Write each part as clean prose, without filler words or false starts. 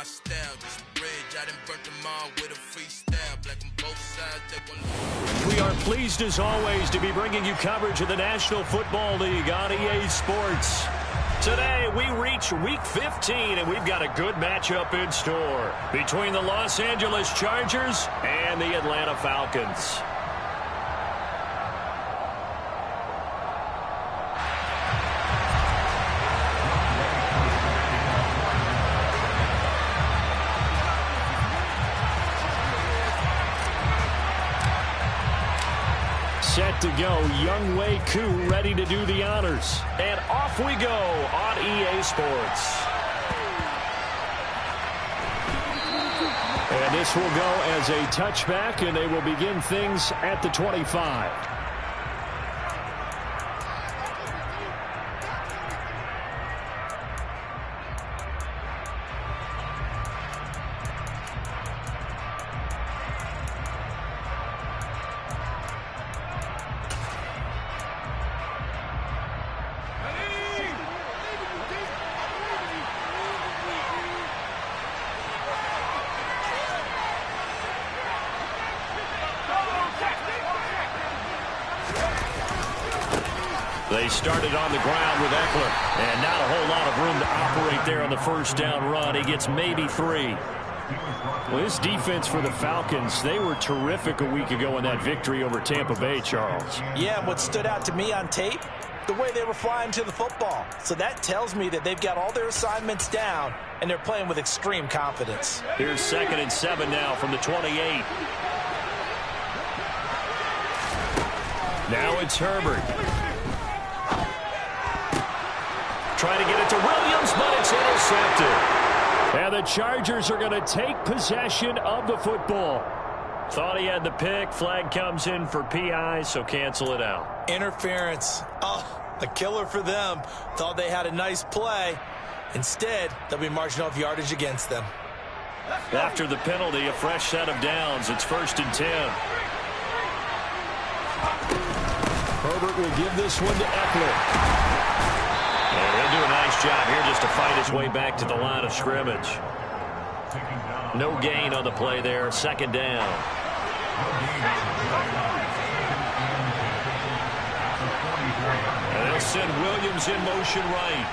my style. Just a bridge, I done burnt them all with a freestyle. Black on both sides, they gon' We are pleased as always to be bringing you coverage of the National Football League on EA Sports. Today we reach Week 15 and we've got a good matchup in store between the Los Angeles Chargers and the Atlanta Falcons. Set to go, Younghoe Koo ready to do the honors. And off we go on EA Sports. And this will go as a touchback, and they will begin things at the 25. They started on the ground with Eckler, and not a whole lot of room to operate there on the first down run. He gets maybe 3. Well, this defense for the Falcons, they were terrific a week ago in that victory over Tampa Bay, Charles. Yeah, and what stood out to me on tape, the way they were flying to the football. So that tells me that they've got all their assignments down, and they're playing with extreme confidence. Here's 2nd and 7 now from the 28. Now it's Herbert. Trying to get it to Williams, but it's intercepted. And the Chargers are going to take possession of the football. Thought he had the pick. Flag comes in for PI, so cancel it out. Interference. Oh, a killer for them. Thought they had a nice play. Instead, they'll be marginal of yardage against them. After the penalty, a fresh set of downs. It's 1st and 10. Herbert will give this one to Eckler. And he'll do a nice job here just to fight his way back to the line of scrimmage. No gain on the play there. 2nd down. And they'll send Williams in motion right.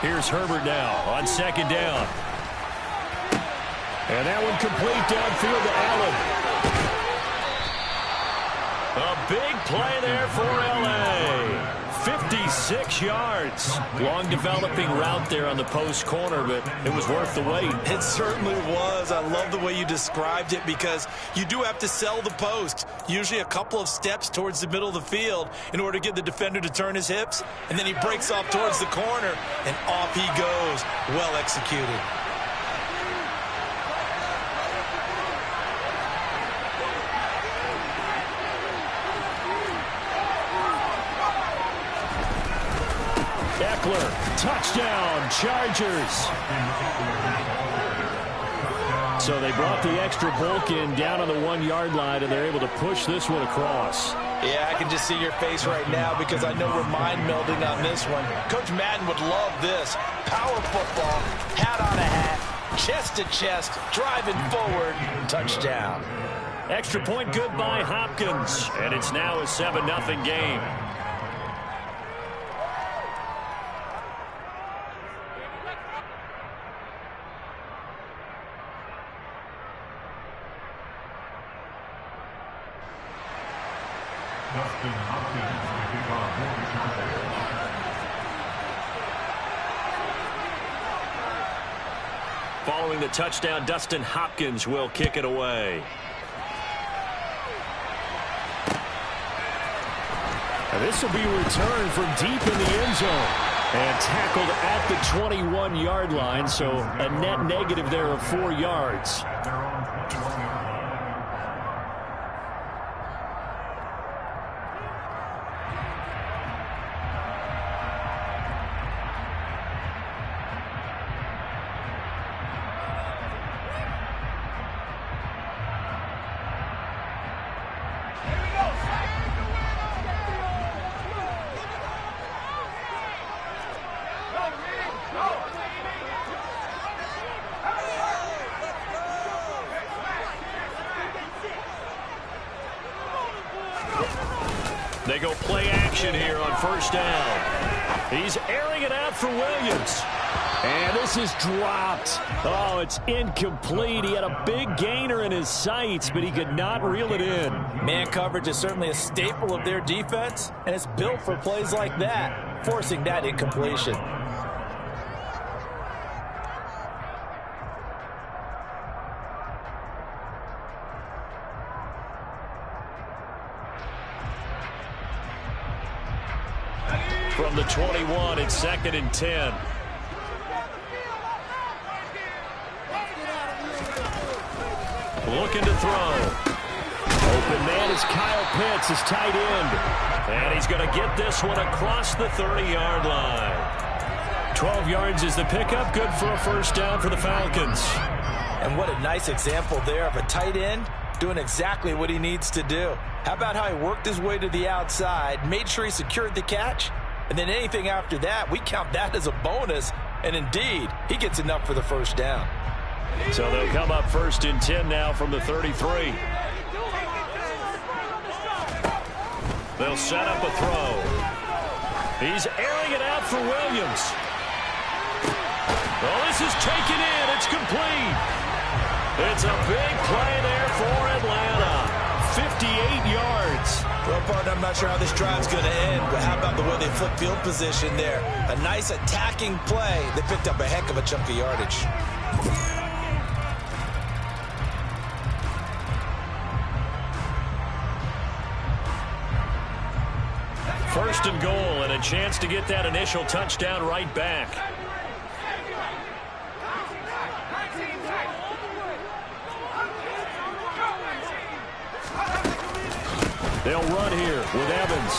Here's Herbert now on 2nd down. And that one complete downfield to Allen. A big play there for L.A. 56 yards. Long developing route there on the post corner, but it was worth the wait. It certainly was. I love the way you described it because you do have to sell the post. Usually a couple of steps towards the middle of the field in order to get the defender to turn his hips. And then he breaks off towards the corner, and off he goes. Well executed. Touchdown, Chargers. So they brought the extra bulk in down on the 1-yard line, and they're able to push this one across. Yeah, I can just see your face right now because I know we're mind melding on this one. Coach Madden would love this. Power football, hat on a hat, chest to chest, driving forward, touchdown. Extra point good by Hopkins, and it's now a 7-0 game. Following the touchdown, Dustin Hopkins will kick it away. And this will be returned from deep in the end zone and tackled at the 21-yard line, so a net negative there of 4 yards. They go play action here on first down. He's airing it out for Williams. And this is dropped. Oh, it's incomplete. He had a big gainer in his sights, but he could not reel it in. Man coverage is certainly a staple of their defense, and it's built for plays like that, forcing that incompletion. From the 21, it's 2nd and 10. Looking to throw. Open man is Kyle Pitts, his tight end. And he's going to get this one across the 30-yard line. 12 yards is the pickup. Good for a first down for the Falcons. And what a nice example there of a tight end doing exactly what he needs to do. How about how he worked his way to the outside, made sure he secured the catch, and then anything after that, we count that as a bonus. And indeed, he gets enough for the first down. So they'll come up 1st and 10 now from the 33. They'll set up a throw. He's airing it out for Williams. Oh, this is taken in. It's complete. It's a big play there for Atlanta. 58 yards. Well, partner, I'm not sure how this drive's going to end, but how about the way they flip field position there? A nice attacking play. They picked up a heck of a chunk of yardage. First and goal, and a chance to get that initial touchdown right back. They'll run here with Evans.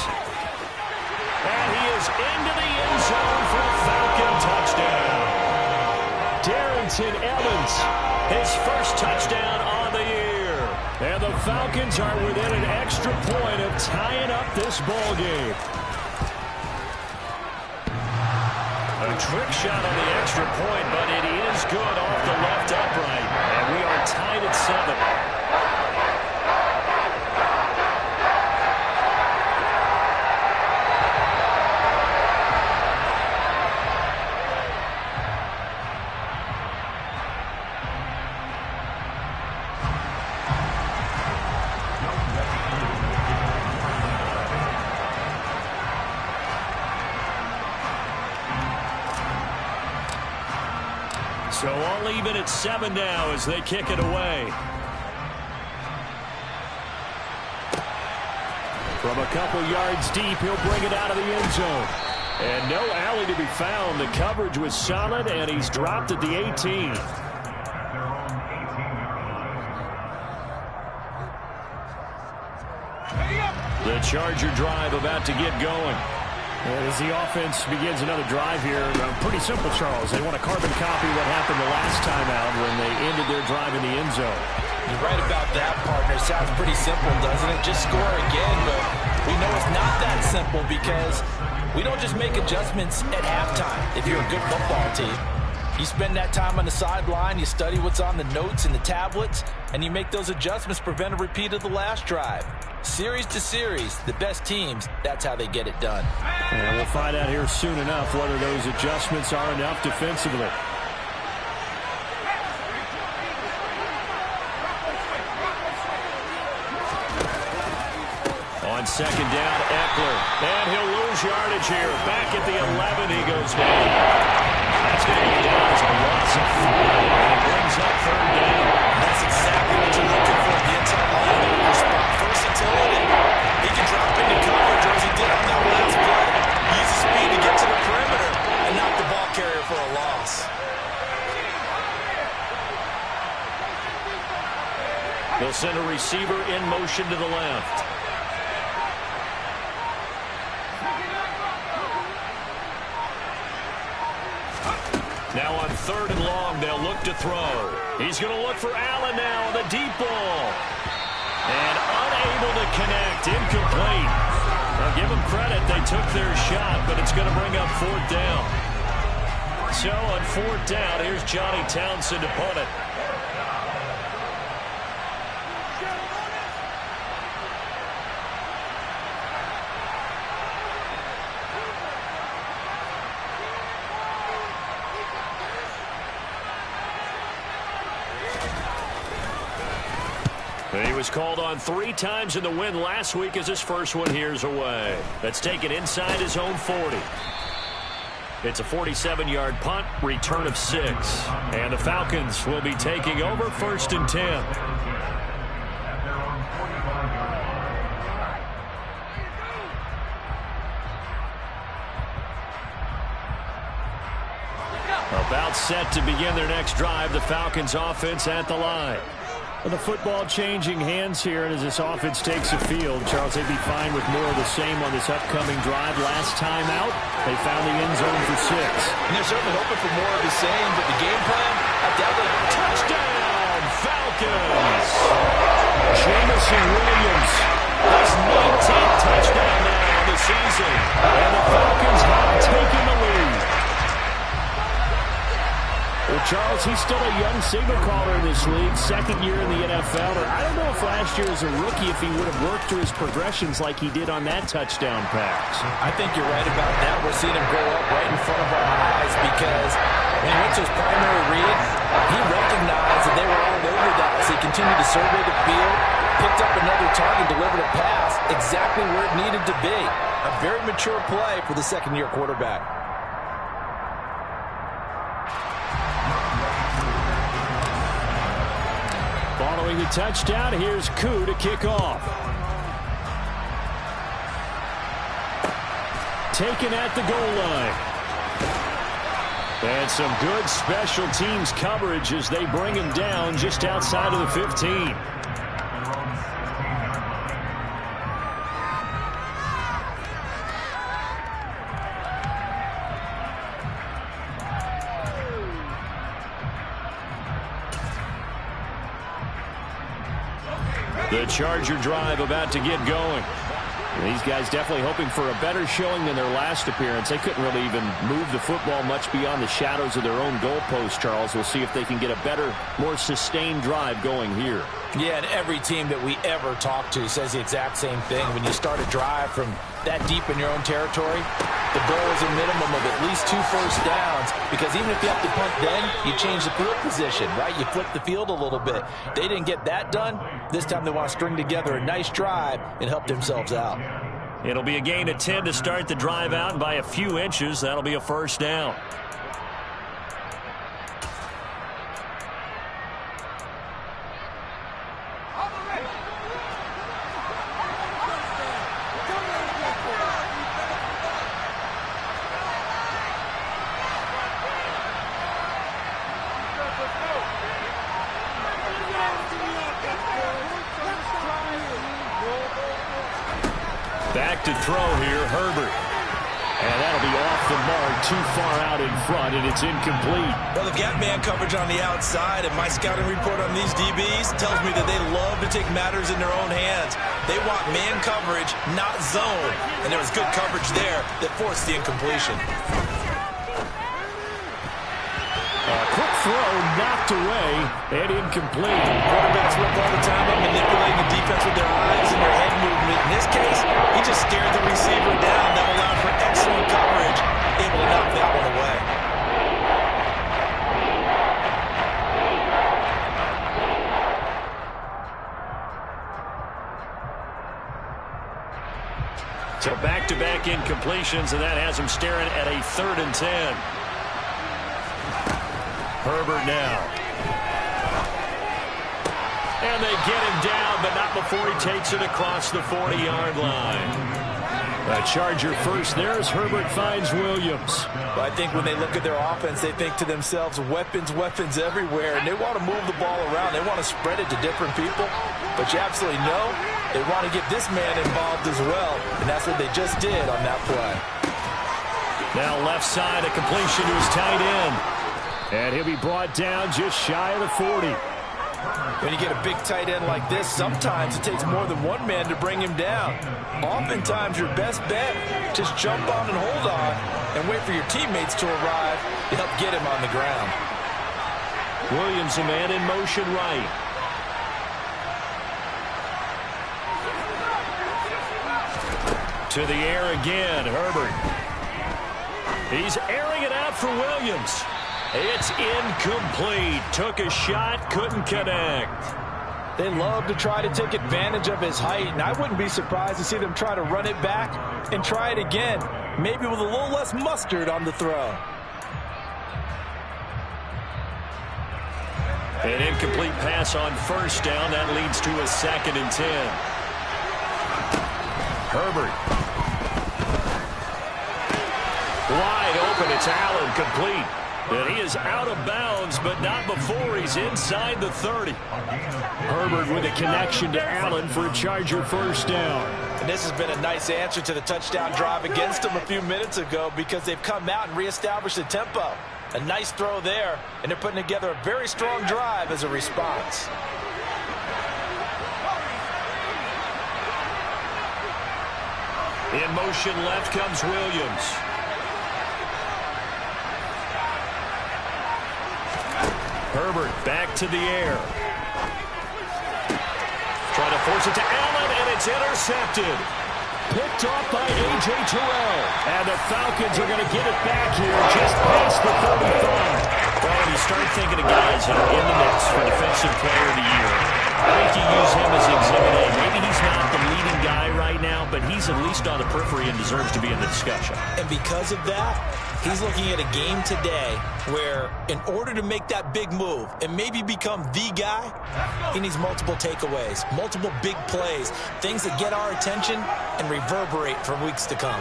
And he is into the end zone for a Falcon touchdown. Darrynton Evans, his first touchdown on the year. And the Falcons are within an extra point of tying up this ball game. A trick shot on the extra point, but it is good off the left upright. And we are tied at 7. So all even at 7 now as they kick it away. From a couple yards deep, he'll bring it out of the end zone. And no alley to be found. The coverage was solid, and he's dropped at the 18. The Charger drive about to get going. As the offense begins another drive here, pretty simple, Charles. They want to carbon copy what happened the last time out when they ended their drive in the end zone. You're right about that, partner. Sounds pretty simple, doesn't it? Just score again, but we know it's not that simple because we don't just make adjustments at halftime if you're a good football team. You spend that time on the sideline, you study what's on the notes and the tablets, and you make those adjustments, prevent a repeat of the last drive. Series to series, the best teams, that's how they get it done. And we'll find out here soon enough whether those adjustments are enough defensively. On second down, Eckler. And he'll lose yardage here. Back at the 11, he goes down. That's going to go down as a loss of 4. And it brings up 3rd down. That's exactly what you're looking for. The inside linebacker spot. Versatility. He can drop into coverage as he did on that last play. Use his speed to get to the perimeter and knock the ball carrier for a loss. They'll send a receiver in motion to the left. Now on 3rd and long, they'll look to throw. He's going to look for Allen now on the deep ball. And unable to connect, incomplete. Now give them credit, they took their shot, but it's going to bring up 4th down. So on 4th down, here's Johnny Townsend to punt it. He was called on 3 times in the win last week as his first one here's away. That's taken inside his own 40. It's a 47-yard punt, return of 6. And the Falcons will be taking over 1st and 10. About set to begin their next drive, the Falcons offense at the line. Well, the football changing hands here, and as this offense takes the field, Charles, they'd be fine with more of the same on this upcoming drive. Last time out, they found the end zone for 6. And they're certainly hoping for more of the same, but the game plan, Touchdown, Falcons! Jameson Williams, his 19th touchdown now of the season, and the Falcons have taken the lead. Well, Charles, he's still a young signal caller in this league, 2nd year in the NFL. I don't know if last year as a rookie if he would have worked through his progressions like he did on that touchdown pass. I think you're right about that. We're seeing him grow up right in front of our eyes because when he went to his primary read, he recognized that they were all over that as he continued to survey the field, picked up another target, delivered a pass exactly where it needed to be. A very mature play for the 2nd-year quarterback. Following the touchdown, here's Koo to kick off. Taken at the goal line. And some good special teams coverage as they bring him down just outside of the 15. The Charger drive about to get going. And these guys definitely hoping for a better showing than their last appearance. They couldn't really even move the football much beyond the shadows of their own goalpost, Charles. We'll see if they can get a better, more sustained drive going here. Yeah, and every team that we ever talk to says the exact same thing. When you start a drive from that deep in your own territory, the goal is a minimum of at least 2 first downs, because even if you have to punt then, you change the field position, right? You flip the field a little bit. They didn't get that done. This time they want to string together a nice drive and help themselves out. It'll be a gain of 10 to start the drive out, and by a few inches, that'll be a first down. Back to throw here, Herbert. And that'll be off the mark, too far out in front, and it's incomplete. Well, they've got man coverage on the outside, and my scouting report on these DBs tells me that they love to take matters in their own hands. They want man coverage, not zone. And there was good coverage there that forced the incompletion. A quick throw knocked away and incomplete. Quarterbacks work all the time on manipulating the defense with their eyes and their head movement. In this case, he just stared the receiver down. That allowed for excellent coverage, able to knock that one away. So back-to-back incompletions, and that has him staring at a 3rd and 10. Herbert now. And they get him down, but not before he takes it across the 40-yard line. A Charger first there as Herbert finds Williams. But I think when they look at their offense, they think to themselves, weapons, weapons everywhere. And they want to move the ball around. They want to spread it to different people. But you absolutely know they want to get this man involved as well. And that's what they just did on that play. Now left side, a completion to his tight end. And he'll be brought down just shy of the 40. When you get a big tight end like this, sometimes it takes more than one man to bring him down. Oftentimes, your best bet, just jump on and hold on and wait for your teammates to arrive to help get him on the ground. Williams, a man in motion right. To the air again, Herbert. He's airing it out for Williams. It's incomplete. Took a shot, couldn't connect. They love to try to take advantage of his height, and I wouldn't be surprised to see them try to run it back and try it again, maybe with a little less mustard on the throw. An incomplete pass on first down. That leads to a 2nd and 10. Herbert. Wide open. It's Allen, complete. And he is out of bounds, but not before he's inside the 30. Herbert with a connection to Allen for a Charger first down. And this has been a nice answer to the touchdown drive against them a few minutes ago because they've come out and reestablished the tempo. A nice throw there, and they're putting together a very strong drive as a response. In motion left comes Williams. Herbert back to the air. Trying to force it to Allen, and it's intercepted. Picked off by A.J. Terrell. And the Falcons are going to get it back here just past the 35. Well, when you start thinking of guys that are in the mix for Defensive Player of the Year, I think you use him as Exhibit A. Maybe he's not the leading guy right now, but he's at least on the periphery and deserves to be in the discussion. And because of that, he's looking at a game today where in order to make that big move and maybe become the guy, he needs multiple takeaways, multiple big plays, things that get our attention and reverberate for weeks to come.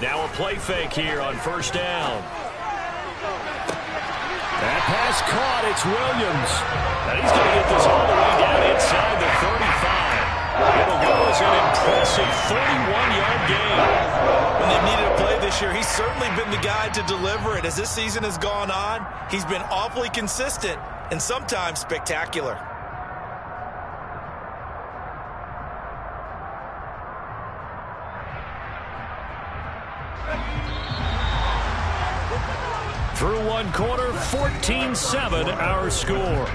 Now a play fake here on first down. That pass caught. It's Williams. And he's going to get this all the way down inside the 35. It'll go as an impressive 31-yard gain. When they've needed a play this year, he's certainly been the guy to deliver it. As this season has gone on, he's been awfully consistent and sometimes spectacular. Through one quarter, 14-7 our score.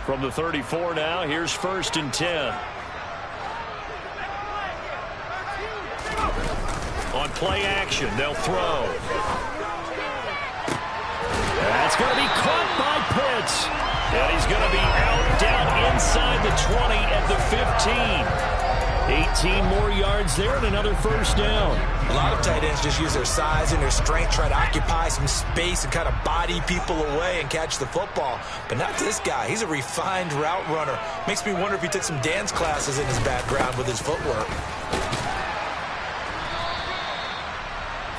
From the 34 now, here's 1st and 10. On play action, they'll throw. That's going to be caught by Pitts. And he's going to be out down inside the 20 at the 15. 18 more yards there and another first down. A lot of tight ends just use their size and their strength, try to occupy some space and kind of body people away and catch the football. But not this guy. He's a refined route runner. Makes me wonder if he took some dance classes in his background with his footwork.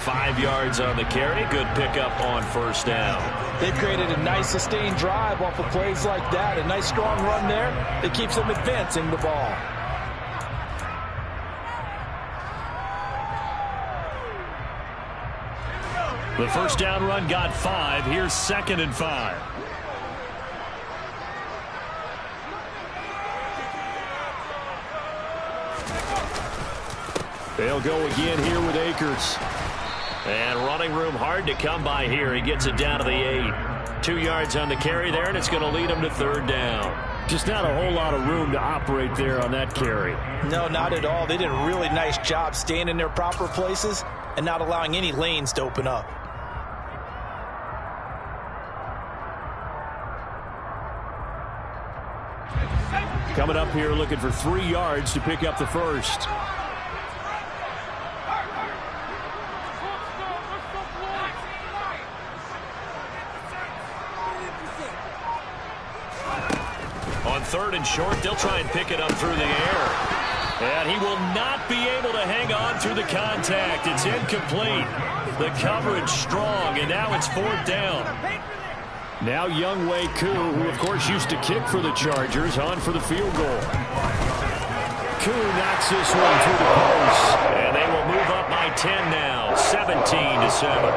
5 yards on the carry. Good pickup on first down. They've created a nice sustained drive off of plays like that. A nice strong run there that keeps them advancing the ball. The first down run got 5. Here's 2nd and 5. They'll go again here with Akers. And running room hard to come by here. He gets it down to the 8. 2 yards on the carry there, and it's going to lead him to 3rd down. Just not a whole lot of room to operate there on that carry. No, not at all. They did a really nice job staying in their proper places and not allowing any lanes to open up. Coming up here looking for 3 yards to pick up the first. On 3rd and short, they'll try and pick it up through the air. And he will not be able to hang on through the contact. It's incomplete. The coverage strong, and now it's 4th down. Now Younghoe Koo, who of course used to kick for the Chargers, on for the field goal. Koo knocks this one through the post, and they will move up by 10 now, 17-7.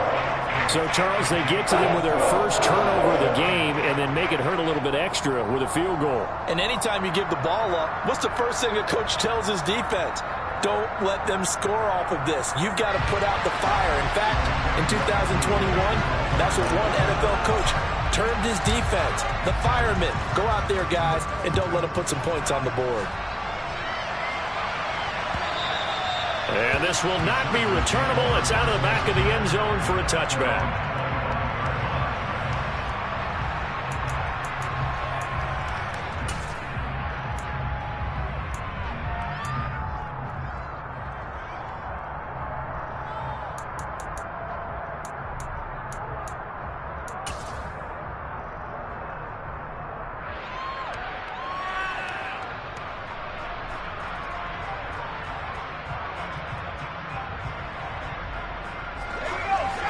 So, Charles, they get to them with their first turnover of the game and then make it hurt a little bit extra with a field goal. And anytime you give the ball up, what's the first thing a coach tells his defense? Don't let them score off of this. You've got to put out the fire. In fact, in 2021, that's what one NFL coach termed his defense. The firemen. Go out there, guys, and don't let them put some points on the board. And this will not be returnable. It's out of the back of the end zone for a touchback.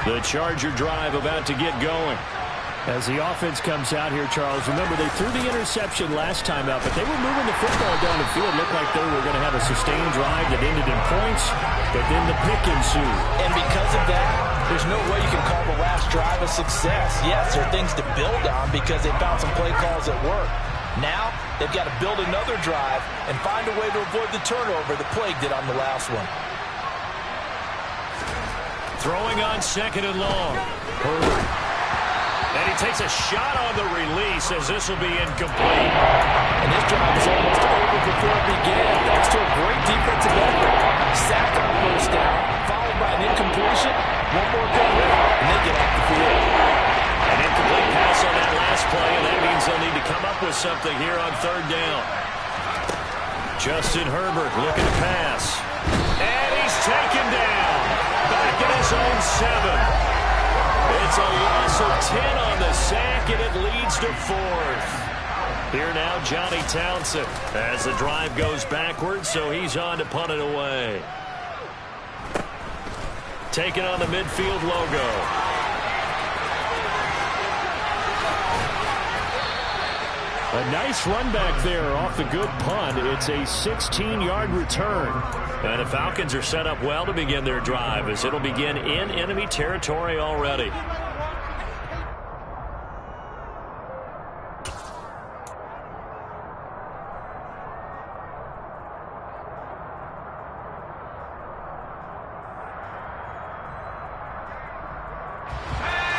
The Charger drive about to get going. As the offense comes out here, Charles, remember they threw the interception last time out, but they were moving the football down the field. Looked like they were going to have a sustained drive that ended in points, but then the pick ensued. And because of that, there's no way you can call the last drive a success. Yes, there are things to build on because they found some play calls that work. Now, they've got to build another drive and find a way to avoid the turnover the plague did on the last one. Throwing on second and long. Herbert. And he takes a shot on the release as this will be incomplete. And this drive is almost over before it began, thanks to a great defensive effort. Sack on first down, followed by an incompletion. One more good rip, and they get off the field. An incomplete pass on that last play, and that means they'll need to come up with something here on third down. Justin Herbert looking to pass. And he's taken down. Back in his own 7. It's a loss of 10 on the sack, and it leads to 4th. Here now, Johnny Townsend, as the drive goes backwards, so he's on to punt it away. Taking on the midfield logo. A nice run back there off the good punt. It's a 16-yard return. And the Falcons are set up well to begin their drive as it'll begin in enemy territory already.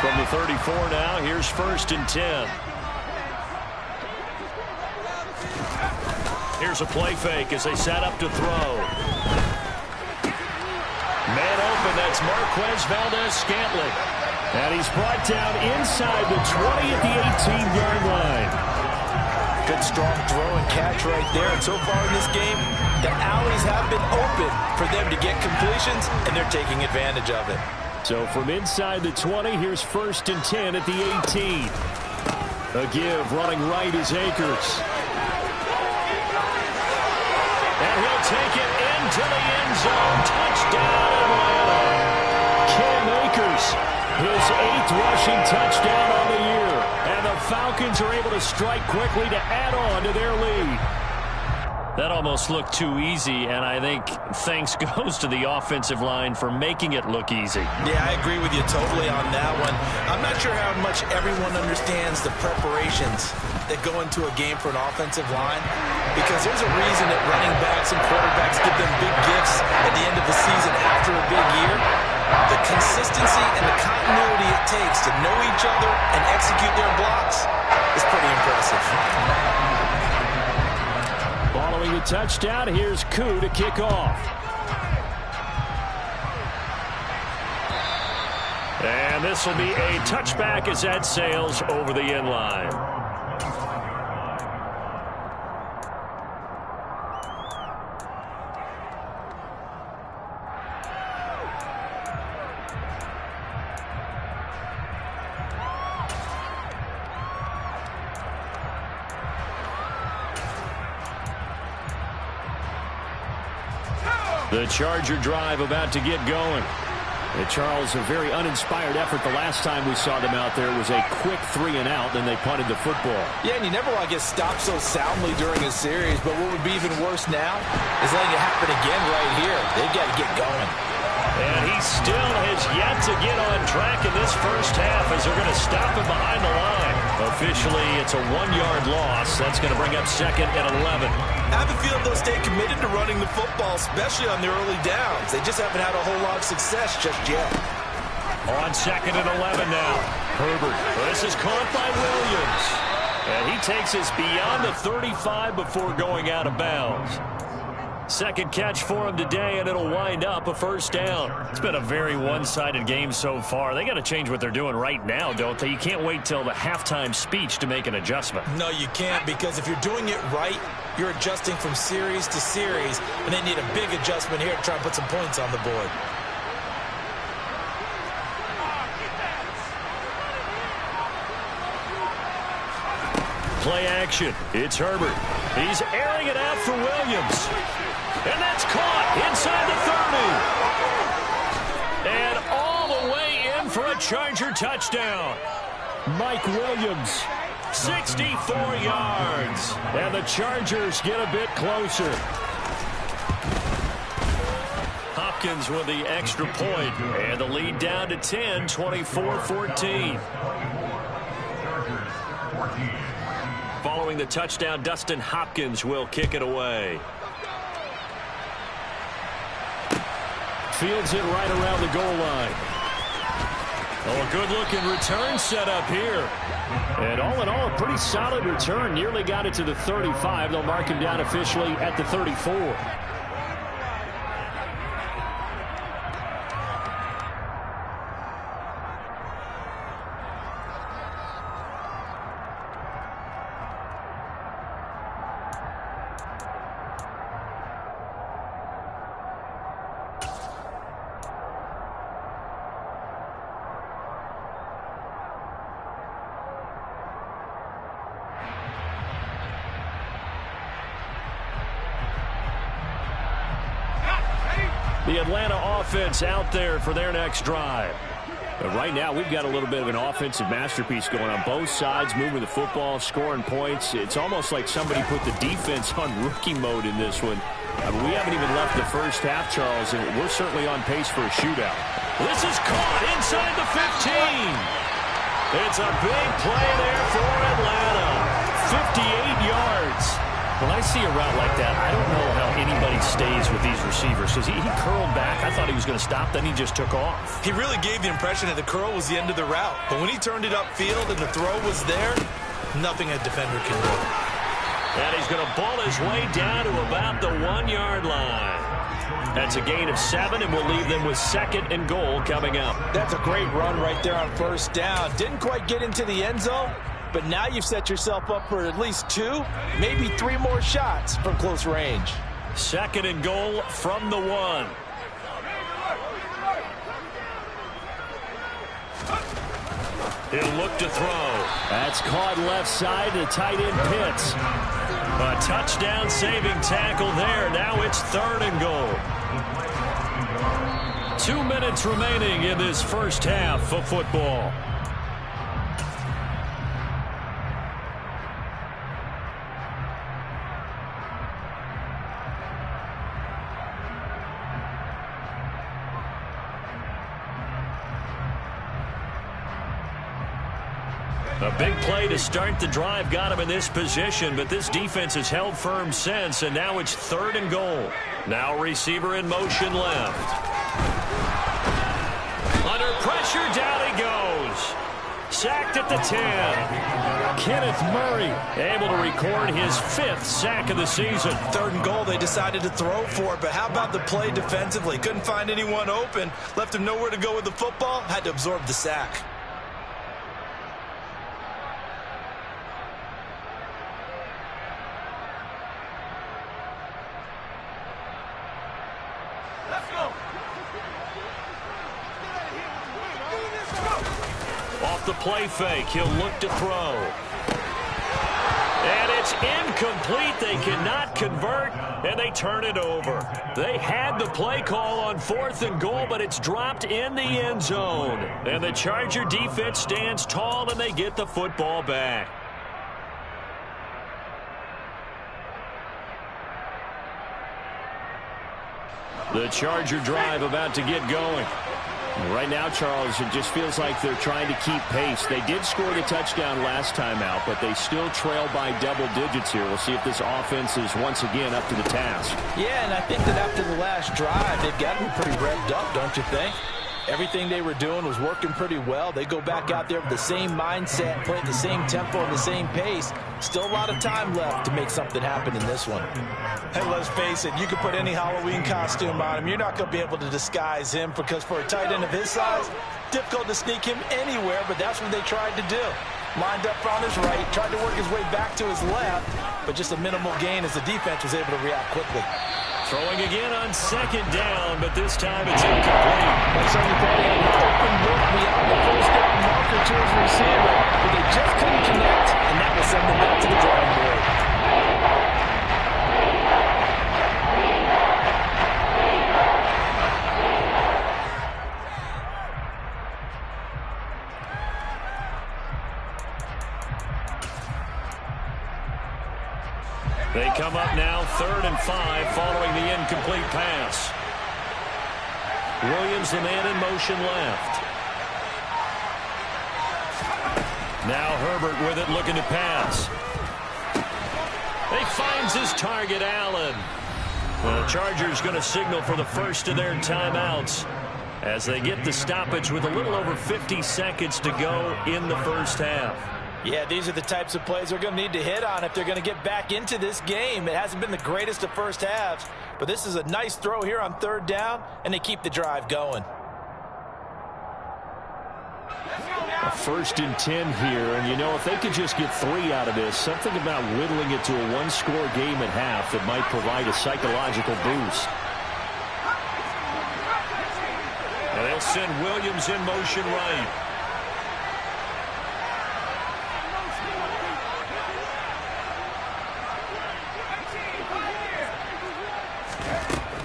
From the 34 now, here's 1st and 10. Here's a play fake as they set up to throw. Man open, that's Marquez Valdes-Scantling. And he's brought down inside the 20 at the 18-yard line. Good strong throw and catch right there. And so far in this game, the alleys have been open for them to get completions, and they're taking advantage of it. So from inside the 20, here's 1st and 10 at the 18. A give running right is Akers. And he'll take it into the end zone. Touchdown, Atlanta. Cam Akers, his 8th rushing touchdown on the year. And the Falcons are able to strike quickly to add on to their lead. That almost looked too easy, and I think thanks goes to the offensive line for making it look easy. Yeah, I agree with you totally on that one. I'm not sure how much everyone understands the preparations that go into a game for an offensive line, because there's a reason that running backs and quarterbacks give them big gifts at the end of the season after a big year. The consistency and the continuity it takes to know each other and execute their blocks is pretty impressive. Following the touchdown, here's Koo to kick off. And this will be a touchback as that sails over the end line. The Charger drive about to get going. And Charles, a very uninspired effort. The last time we saw them out there was a quick 3-and-out, then they punted the football. Yeah, and you never want to get stopped so soundly during a series, but what would be even worse now is letting it happen again right here. They've got to get going. And he still has yet to get on track in this first half as they're going to stop him behind the line. Officially, it's a 1-yard loss. That's going to bring up 2nd and 11. I have a feeling they'll stay committed to running the football, especially on the early downs. They just haven't had a whole lot of success just yet. On 2nd and 11 now. Herbert. This is caught by Williams. And he takes us beyond the 35 before going out of bounds. Second catch for him today, and it'll wind up a first down. It's been a very one-sided game so far. They got to change what they're doing right now, don't they? You can't wait till the halftime speech to make an adjustment. No, you can't, because if you're doing it right, you're adjusting from series to series, and they need a big adjustment here to try and put some points on the board. Play action. It's Herbert. He's airing it out for Williams. And that's caught inside the 30. And all the way in for a Charger touchdown. Mike Williams, 64 yards. And the Chargers get a bit closer. Hopkins with the extra point. And the lead down to 10, 24-14. Following the touchdown, Dustin Hopkins will kick it away. Fields it right around the goal line. Oh, a good-looking return set up here. And all in all, a pretty solid return. Nearly got it to the 35. They'll mark him down officially at the 34. The Atlanta offense out there for their next drive. But right now, we've got a little bit of an offensive masterpiece going on both sides, moving the football, scoring points. It's almost like somebody put the defense on rookie mode in this one. We haven't even left the first half, Charles, and we're certainly on pace for a shootout. This is caught inside the 15. It's a big play there for Atlanta. 58 yards. When I see a route like that, I don't know how anybody stays with these receivers, because he curled back. I thought he was going to stop, then he just took off. He really gave the impression that the curl was the end of the route. But when he turned it upfield and the throw was there, nothing a defender can do. And he's going to ball his way down to about the 1-yard line. That's a gain of 7, and we'll leave them with 2nd and goal coming up. That's a great run right there on first down. Didn't quite get into the end zone, but now you've set yourself up for at least 2, maybe 3 more shots from close range. 2nd and goal from the 1. He'll look to throw. That's caught left side. The tight end Pitts. A touchdown saving tackle there. Now it's 3rd and goal. 2 minutes remaining in this first half of football. A big play to start the drive got him in this position, but this defense has held firm since, and now it's 3rd and goal. Now receiver in motion left. Under pressure, down he goes. Sacked at the 10. Kenneth Murray able to record his 5th sack of the season. 3rd and goal, they decided to throw for it, but how about the play defensively? Couldn't find anyone open, left him nowhere to go with the football, had to absorb the sack. Off the play fake, he'll look to throw. And it's incomplete. They cannot convert, and they turn it over. They had the play call on 4th and goal, but it's dropped in the end zone. And the Charger defense stands tall, and they get the football back. The Charger drive about to get going. Right now, Charles, it just feels like they're trying to keep pace. They did score the touchdown last time out, but they still trail by double digits here. We'll see if this offense is once again up to the task. Yeah, and I think that after the last drive, they've got to be pretty revved up, don't you think? Everything they were doing was working pretty well. They go back out there with the same mindset, play at the same tempo and the same pace. Still a lot of time left to make something happen in this one. Hey, let's face it, you can put any Halloween costume on him. You're not going to be able to disguise him because for a tight end of his size, difficult to sneak him anywhere, but that's what they tried to do. Lined up on his right, tried to work his way back to his left, but just a minimal gain as the defense was able to react quickly. Throwing again on second down, but this time it's incomplete. They certainly thought he had an open look beyond the first down marker to his receiver, but they just couldn't connect, and that will send them back to the drawing board. They come up now 3rd and 5 following the incomplete pass. Williams, the man in motion left. Now Herbert with it, looking to pass. He finds his target, Allen. The Chargers going to signal for the first of their timeouts as they get the stoppage with a little over 50 seconds to go in the first half. Yeah, these are the types of plays they're going to need to hit on if they're going to get back into this game. It hasn't been the greatest of first halves, but this is a nice throw here on 3rd down, and they keep the drive going. A 1st and 10 here, and you know, if they could just get 3 out of this, something about whittling it to a one-score game at half that might provide a psychological boost. And they'll send Williams in motion right.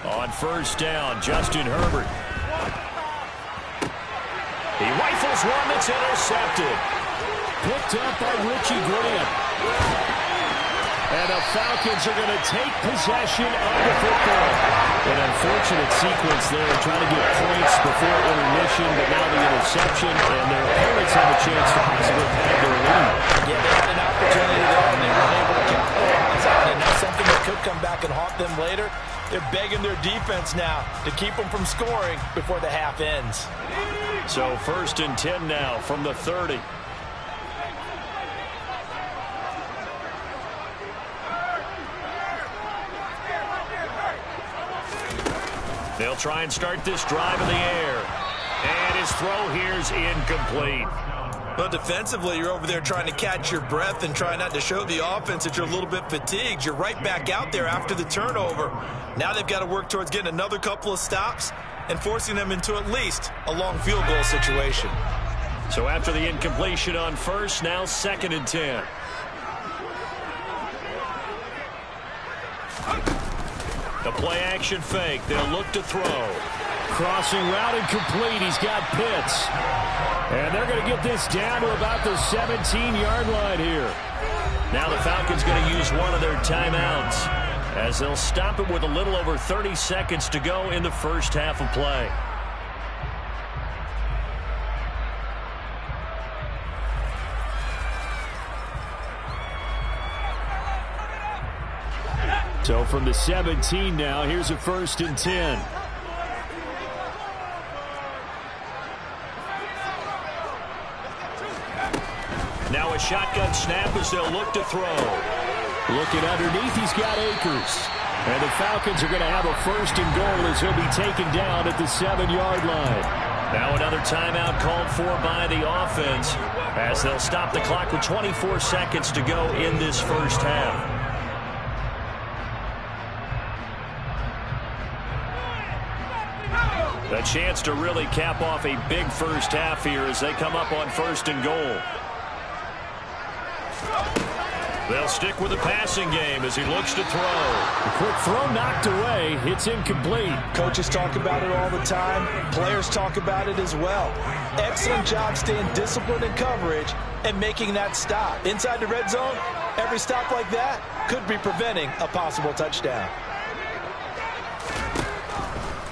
On 1st down, Justin Herbert. He rifles one that's intercepted. Picked up by Richie Grant. And the Falcons are going to take possession of the football. An unfortunate sequence there, trying to get points before intermission, but now the interception, and their opponents have a chance to possibly pad their lead. Yeah, they had an opportunity there, and they weren't able to capitalize on it. And that's something that could come back and haunt them later. They're begging their defense now to keep them from scoring before the half ends. So 1st and 10 now from the 30. They'll try and start this drive in the air. And his throw here's incomplete. But defensively, you're over there trying to catch your breath and try not to show the offense that you're a little bit fatigued. You're right back out there after the turnover. Now they've got to work towards getting another couple of stops and forcing them into at least a long field goal situation. So after the incompletion on 1st, now 2nd and 10. The play action fake. They'll look to throw. Crossing route incomplete. He's got Pitts. And they're going to get this down to about the 17-yard line here. Now the Falcons going to use one of their timeouts as they'll stop it with a little over 30 seconds to go in the first half of play. So from the 17 now, here's a 1st and 10. Now a shotgun snap as they'll look to throw. Looking underneath, he's got Akers. And the Falcons are going to have a 1st and goal as he'll be taken down at the 7-yard line. Now another timeout called for by the offense as they'll stop the clock with 24 seconds to go in this first half. A chance to really cap off a big first half here as they come up on 1st and goal. They'll stick with the passing game as he looks to throw. A quick throw knocked away. It's incomplete. Coaches talk about it all the time. Players talk about it as well. Excellent job staying disciplined in coverage and making that stop. Inside the red zone, every stop like that could be preventing a possible touchdown.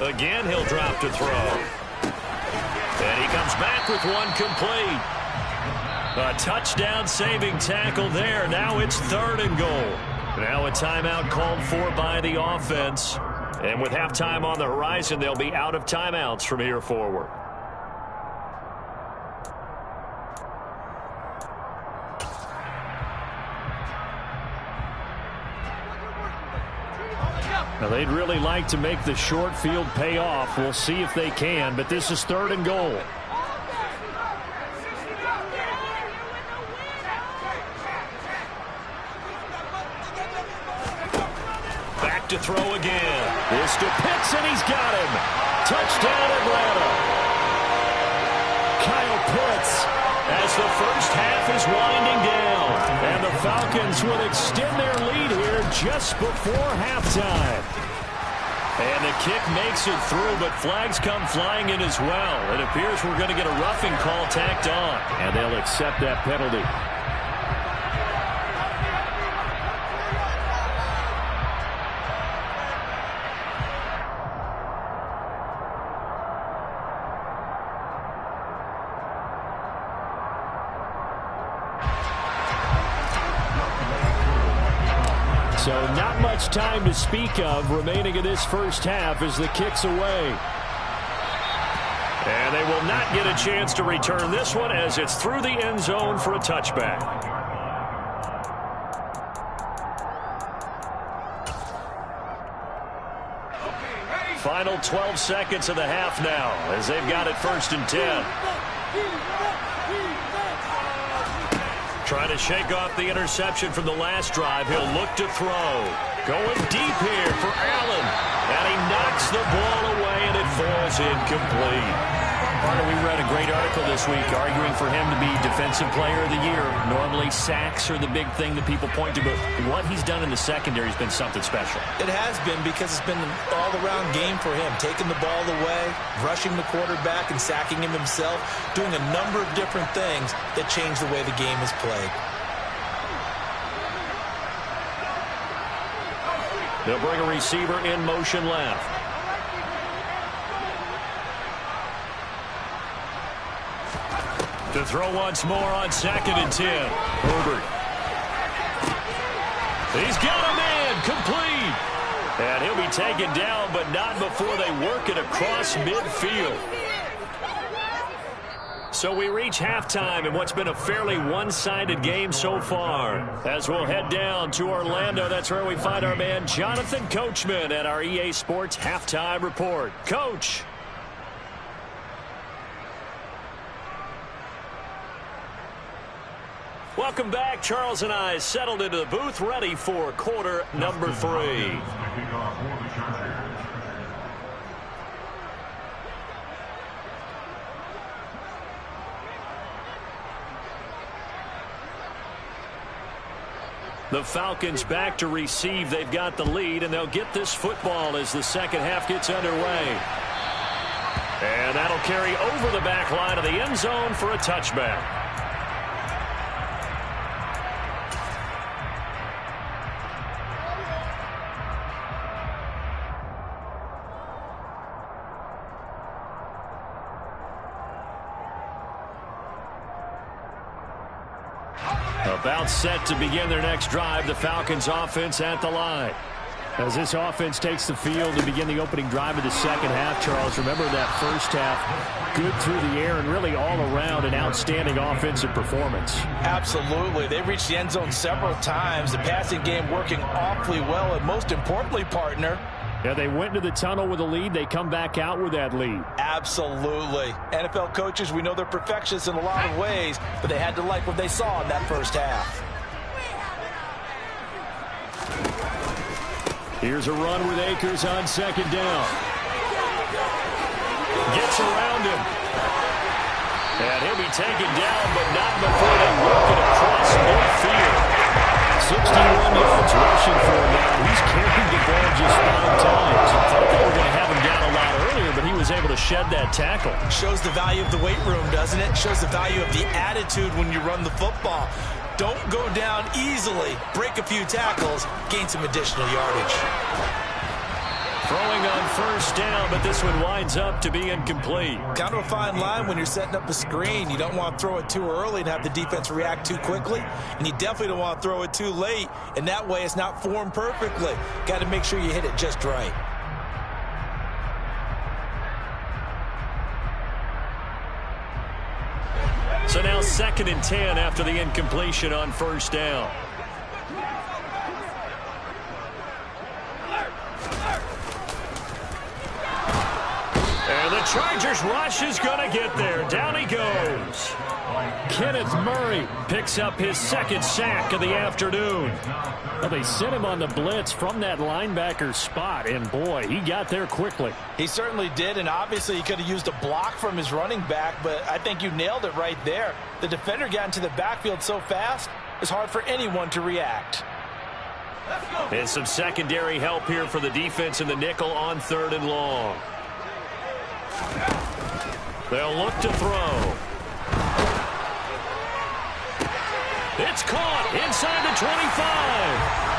Again, he'll drop to throw. And he comes back with one complete. A touchdown-saving tackle there. Now it's 3rd and goal. Now a timeout called for by the offense. And with halftime on the horizon, they'll be out of timeouts from here forward. Now, they'd really like to make the short field pay off. We'll see if they can, but this is 3rd and goal. Back to throw again. This to Pitts, and he's got him. Touchdown, Atlanta. Kyle Pitts, as the first half is winding down. And the Falcons will extend their lead here just before halftime. And the kick makes it through, but flags come flying in as well. It appears we're going to get a roughing call tacked on. And they'll accept that penalty. So not much time to speak of remaining in this first half as the kick's away. And they will not get a chance to return this one as it's through the end zone for a touchback. Final 12 seconds of the half now as they've got it 1st and 10. Trying to shake off the interception from the last drive. He'll look to throw. Going deep here for Allen. And he knocks the ball away, and it falls incomplete. Partner, we read a great article this week arguing for him to be Defensive Player of the Year. Normally, sacks are the big thing that people point to, but what he's done in the secondary has been something special. It has been because it's been an all-around game for him, taking the ball away, rushing the quarterback, and sacking him himself, doing a number of different things that change the way the game is played. They'll bring a receiver in motion left. To throw once more on 2nd and 10. Herbert. He's got a man complete. And he'll be taken down, but not before they work it across midfield. So we reach halftime in what's been a fairly one-sided game so far. As we'll head down to Orlando, that's where we find our man Jonathan Coachman at our EA Sports Halftime Report. Coach. Welcome back. Charles and I settled into the booth, ready for quarter number 3. The Falcons back to receive. They've got the lead, and they'll get this football as the second half gets underway. And that'll carry over the back line of the end zone for a touchback. About set to begin their next drive, the Falcons offense at the line. As this offense takes the field to begin the opening drive of the second half, Charles, remember that first half, good through the air and really all around an outstanding offensive performance. Absolutely. They reached the end zone several times. The passing game working awfully well, and most importantly, partner, yeah, they went to the tunnel with a lead. They come back out with that lead. Absolutely. NFL coaches, we know they're perfectionists in a lot of ways, but they had to like what they saw in that first half. Here's a run with Akers on 2nd down. Gets around him. And he'll be taken down, but not before they work it across midfield. 61 yards rushing for him now. He's carried the ball just 5 times. I thought they were going to have him down a lot earlier, but he was able to shed that tackle. Shows the value of the weight room, doesn't it? Shows the value of the attitude when you run the football. Don't go down easily. Break a few tackles. Gain some additional yardage. Throwing on first down, but this one winds up to be incomplete. Kind of a fine line when you're setting up a screen. You don't want to throw it too early and have the defense react too quickly, and you definitely don't want to throw it too late, and that way it's not formed perfectly. Got to make sure you hit it just right. So now 2nd and 10 after the incompletion on first down. And the Chargers rush is going to get there. Down he goes. Kenneth Murray picks up his 2nd sack of the afternoon. Well, they sent him on the blitz from that linebacker spot, and boy, he got there quickly. He certainly did, and obviously he could have used a block from his running back, but I think you nailed it right there. The defender got into the backfield so fast, it's hard for anyone to react. And some secondary help here for the defense in the nickel on 3rd and long. They'll look to throw. It's caught inside the 25.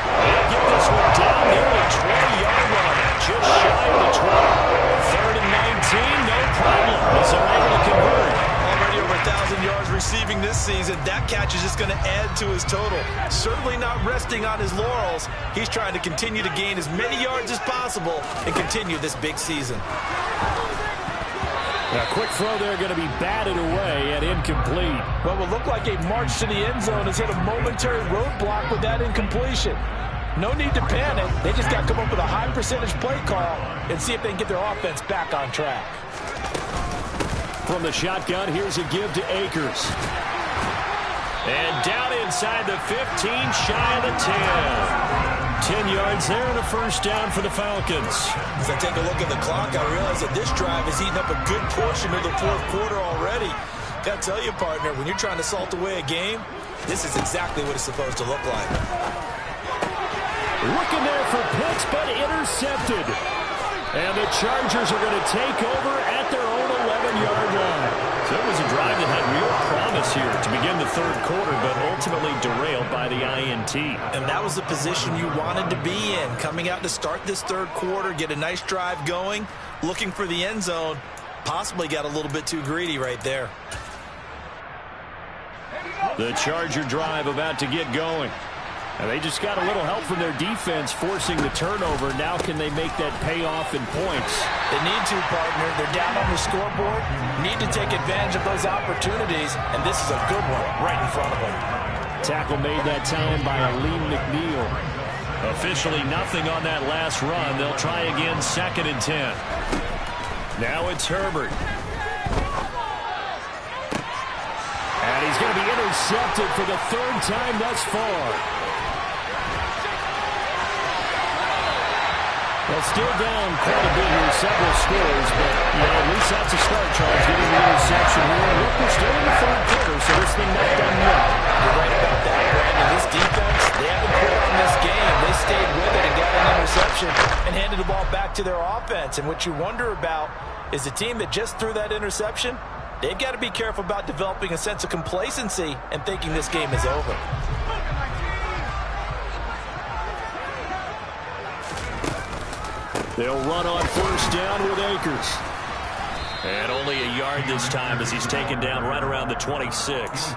They'll get this one down near the 20-yard line, just shy of the 20. 3rd and 19, no problem, as they're able to convert. Already over 1,000 yards receiving this season. That catch is just going to add to his total. Certainly not resting on his laurels. He's trying to continue to gain as many yards as possible and continue this big season. A quick throw there going to be batted away and incomplete. What will look like a march to the end zone has hit a momentary roadblock with that incompletion. No need to panic. They just got to come up with a high percentage play call and see if they can get their offense back on track. From the shotgun, here's a give to Akers. And down inside the 15, shy of the 10. 10 yards there and a first down for the Falcons. As I take a look at the clock, I realize that this drive has eaten up a good portion of the 4th quarter already. Got to tell you, partner, when you're trying to salt away a game, this is exactly what it's supposed to look like. Looking there for Pitts, but intercepted. And the Chargers are going to take over at their own 11-yard line. So it was a drive that had real promise here to begin the 3rd quarter, but ultimately derailed by the INT. And that was the position you wanted to be in. Coming out to start this 3rd quarter, get a nice drive going, looking for the end zone. Possibly got a little bit too greedy right there. The Charger drive about to get going. And they just got a little help from their defense forcing the turnover. Now can they make that pay off in points? They need to, partner. They're down on the scoreboard. Need to take advantage of those opportunities, and this is a good one right in front of them. Tackle made that time by Aleem McNeil. Officially nothing on that last run. They'll try again 2nd and 10. Now it's Herbert. And he's going to be intercepted for the 3rd time thus far. Well, still down quite a bit here, several scores, but at least that's a start, Charles, getting the interception here. Look, we're still in the 3rd quarter, so this thing not done yet. You're right about that, Brandon. This defense, they haven't quit on this game. They stayed with it and got an interception and handed the ball back to their offense. And what you wonder about is the team that just threw that interception, they've got to be careful about developing a sense of complacency and thinking this game is over. They'll run on first down with Akers. And only a yard this time as he's taken down right around the 26.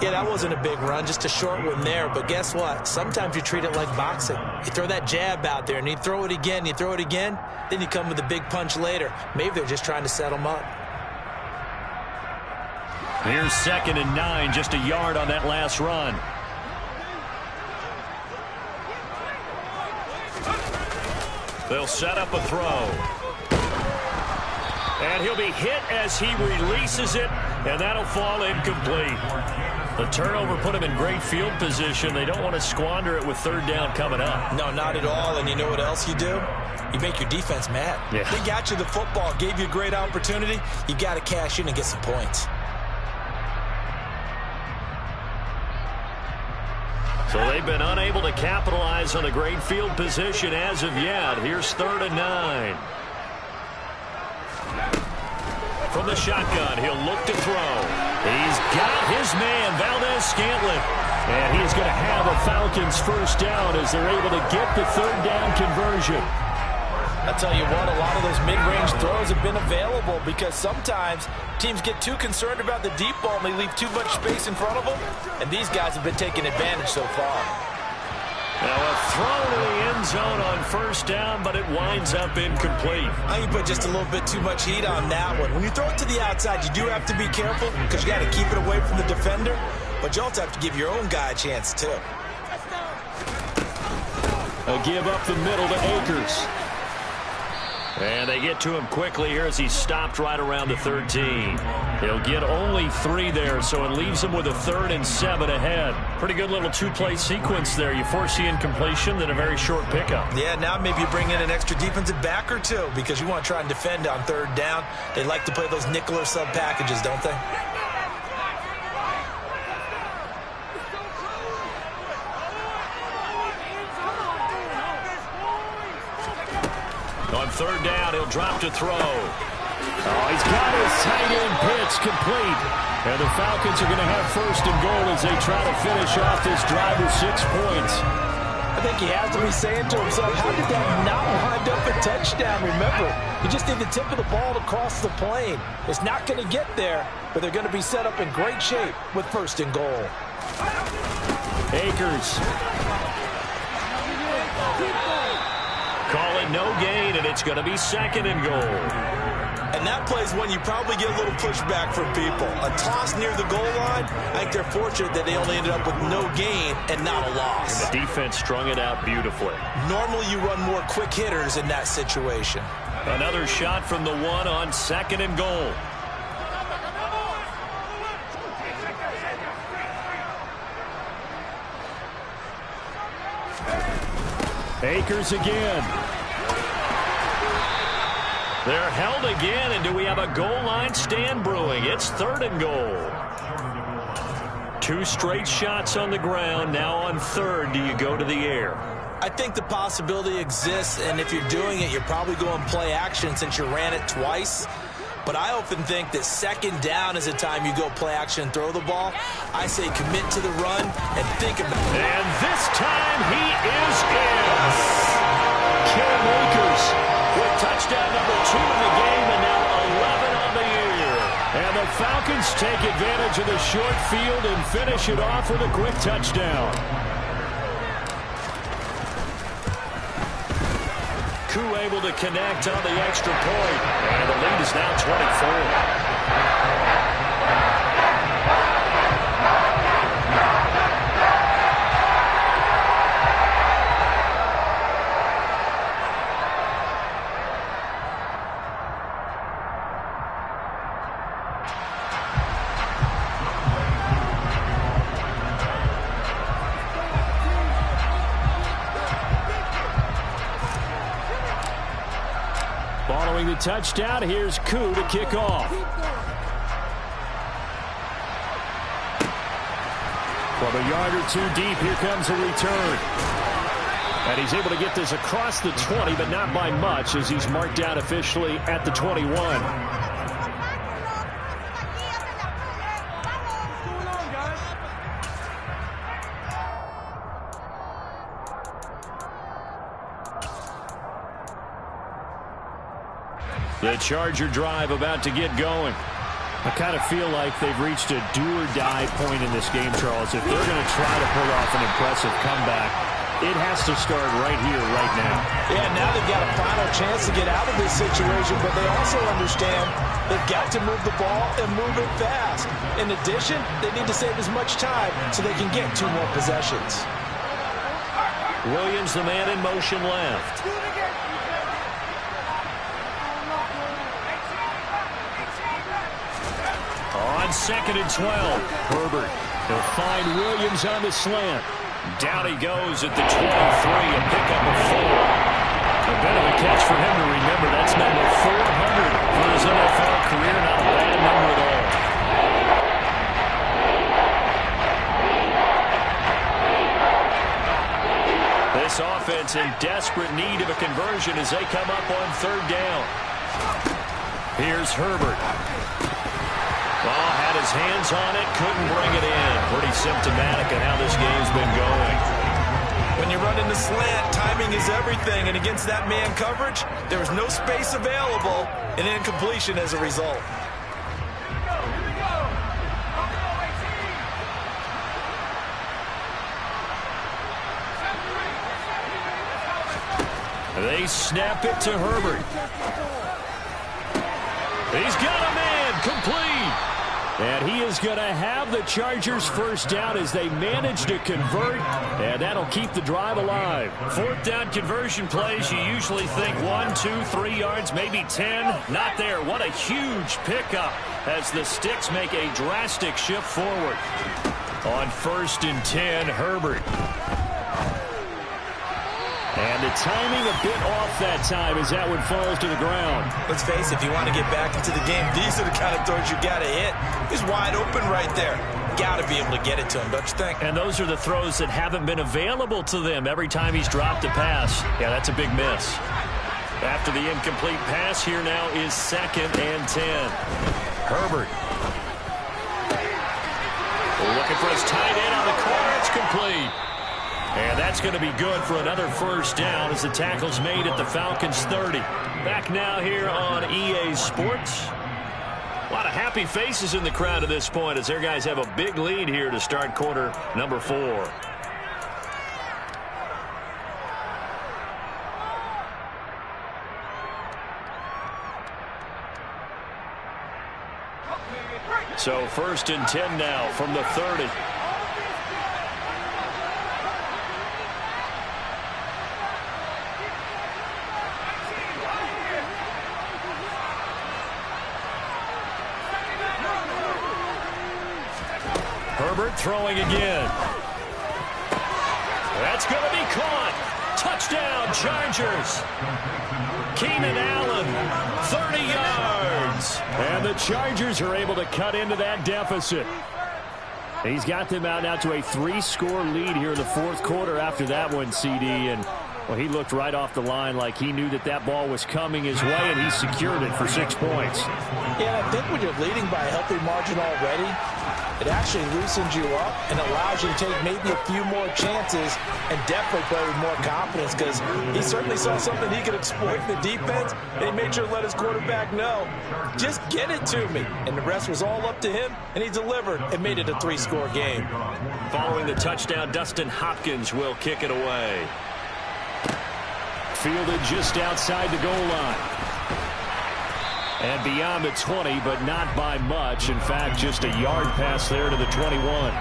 Yeah, that wasn't a big run, just a short one there. But guess what? Sometimes you treat it like boxing. You throw that jab out there, and you throw it again, then you come with a big punch later. Maybe they're just trying to set them up. Here's 2nd and 9, just a yard on that last run. They'll set up a throw. And he'll be hit as he releases it, and that'll fall incomplete. The turnover put him in great field position. They don't want to squander it with 3rd down coming up. No, not at all. And you know what else you do? You make your defense mad. Yeah. They got you the football, gave you a great opportunity. You got to cash in and get some points. So they've been unable to capitalize on the great field position as of yet. Here's 3rd and 9. From the shotgun, he'll look to throw. He's got his man, Valdez-Scantling. And he's going to have a Falcons first down as they're able to get the 3rd down conversion. I tell you what, a lot of those mid-range throws have been available because sometimes teams get too concerned about the deep ball and they leave too much space in front of them, and these guys have been taking advantage so far. Now a throw to the end zone on first down, but it winds up incomplete. I think you put just a little bit too much heat on that one. When you throw it to the outside, you do have to be careful because you got to keep it away from the defender, but you also have to give your own guy a chance too. A give up the middle to Akers. And they get to him quickly here as he's stopped right around the 13. He'll get only 3 there, so it leaves him with a 3rd and 7 ahead. Pretty good little 2-play sequence there. You force the incompletion, then a very short pickup. Yeah, now maybe you bring in an extra defensive back or 2 because you want to try and defend on 3rd down. They like to play those nickel or sub packages, don't they? On 3rd down, he'll drop to throw. Oh, he's got his tight end pitch complete. And the Falcons are going to have 1st and goal as they try to finish off this drive with 6 points. I think he has to be saying to himself, how did that not wind up a touchdown? Remember, you just need the tip of the ball to cross the plane. It's not going to get there, but they're going to be set up in great shape with 1st and goal. Akers. Call it no gain, and it's going to be 2nd and goal. And that play's when you probably get a little pushback from people. A toss near the goal line, I think they're fortunate that they only ended up with no gain and not a loss. And the defense strung it out beautifully. Normally you run more quick hitters in that situation. Another shot from the 1 on 2nd and goal. Akers again. They're held again, and do we have a goal line stand brewing? It's 3rd and goal. 2 straight shots on the ground. Now on 3rd, do you go to the air? I think the possibility exists, and if you're doing it, you're probably going play action since you ran it twice. But I often think that 2nd down is a time you go play action and throw the ball. I say commit to the run and think about it. And this time he is in. Cam Akers with touchdown number 2 in the game and now 11 on the year. And the Falcons take advantage of the short field and finish it off with a quick touchdown. Koo able to connect on the extra point. And the lead is now 24. Following the touchdown, here's Koo to kick off. From a yard or 2 deep, here comes a return. And he's able to get this across the 20, but not by much, as he's marked down officially at the 21. The Charger drive about to get going. I kind of feel like they've reached a do-or-die point in this game, Charles. If they're going to try to pull off an impressive comeback, it has to start right here, right now. Yeah, now they've got a final chance to get out of this situation, but they also understand they've got to move the ball and move it fast. In addition, they need to save as much time so they can get 2 more possessions. Williams, the man in motion left. On 2nd and 12, Herbert. He'll find Williams on the slant. Down he goes at the 23, a pickup of 4. A bit of a catch for him to remember. That's number 400 for his NFL career. Not a bad number at all. This offense in desperate need of a conversion as they come up on 3rd down. Here's Herbert. Ball had his hands on it, couldn't bring it in. Pretty symptomatic of how this game's been going. When you run into slant, timing is everything, and against that man coverage, there was no space available, and incompletion as a result. They snap it to Herbert. He's got a man, complete. And he is going to have the Chargers first down as they manage to convert, and that'll keep the drive alive. Fourth down conversion plays, you usually think 1, 2, 3 yards, maybe 10. Not there. What a huge pickup as the Sticks make a drastic shift forward. On 1st and 10, Herbert. And the timing a bit off that time as that one falls to the ground. Let's face it, if you want to get back into the game, these are the kind of throws you got to hit. He's wide open right there. Got to be able to get it to him, don't you think? And those are the throws that haven't been available to them every time he's dropped a pass. Yeah, that's a big miss. After the incomplete pass, here now is 2nd and 10. Herbert. Looking for his tight end on the corner. It's complete. And that's going to be good for another first down as the tackle's made at the Falcons' 30. Back now here on EA Sports. A lot of happy faces in the crowd at this point as their guys have a big lead here to start quarter number 4. So 1st and 10 now from the 30. Herbert throwing again. That's going to be caught. Touchdown, Chargers. Keenan Allen, 30 yards. And the Chargers are able to cut into that deficit. He's got them out now to a 3-score lead here in the 4th quarter after that one, CD. And, well, he looked right off the line like he knew that that ball was coming his way, and he secured it for 6 points. Yeah, I think when you're leading by a healthy margin already, it actually loosens you up and allows you to take maybe a few more chances and definitely play with more confidence because he certainly saw something he could exploit in the defense, and he made sure to let his quarterback know, just get it to me. And the rest was all up to him, and he delivered and made it a 3-score game. Following the touchdown, Dustin Hopkins will kick it away. Fielded just outside the goal line. And beyond the 20, but not by much. In fact, just a yard pass there to the 21.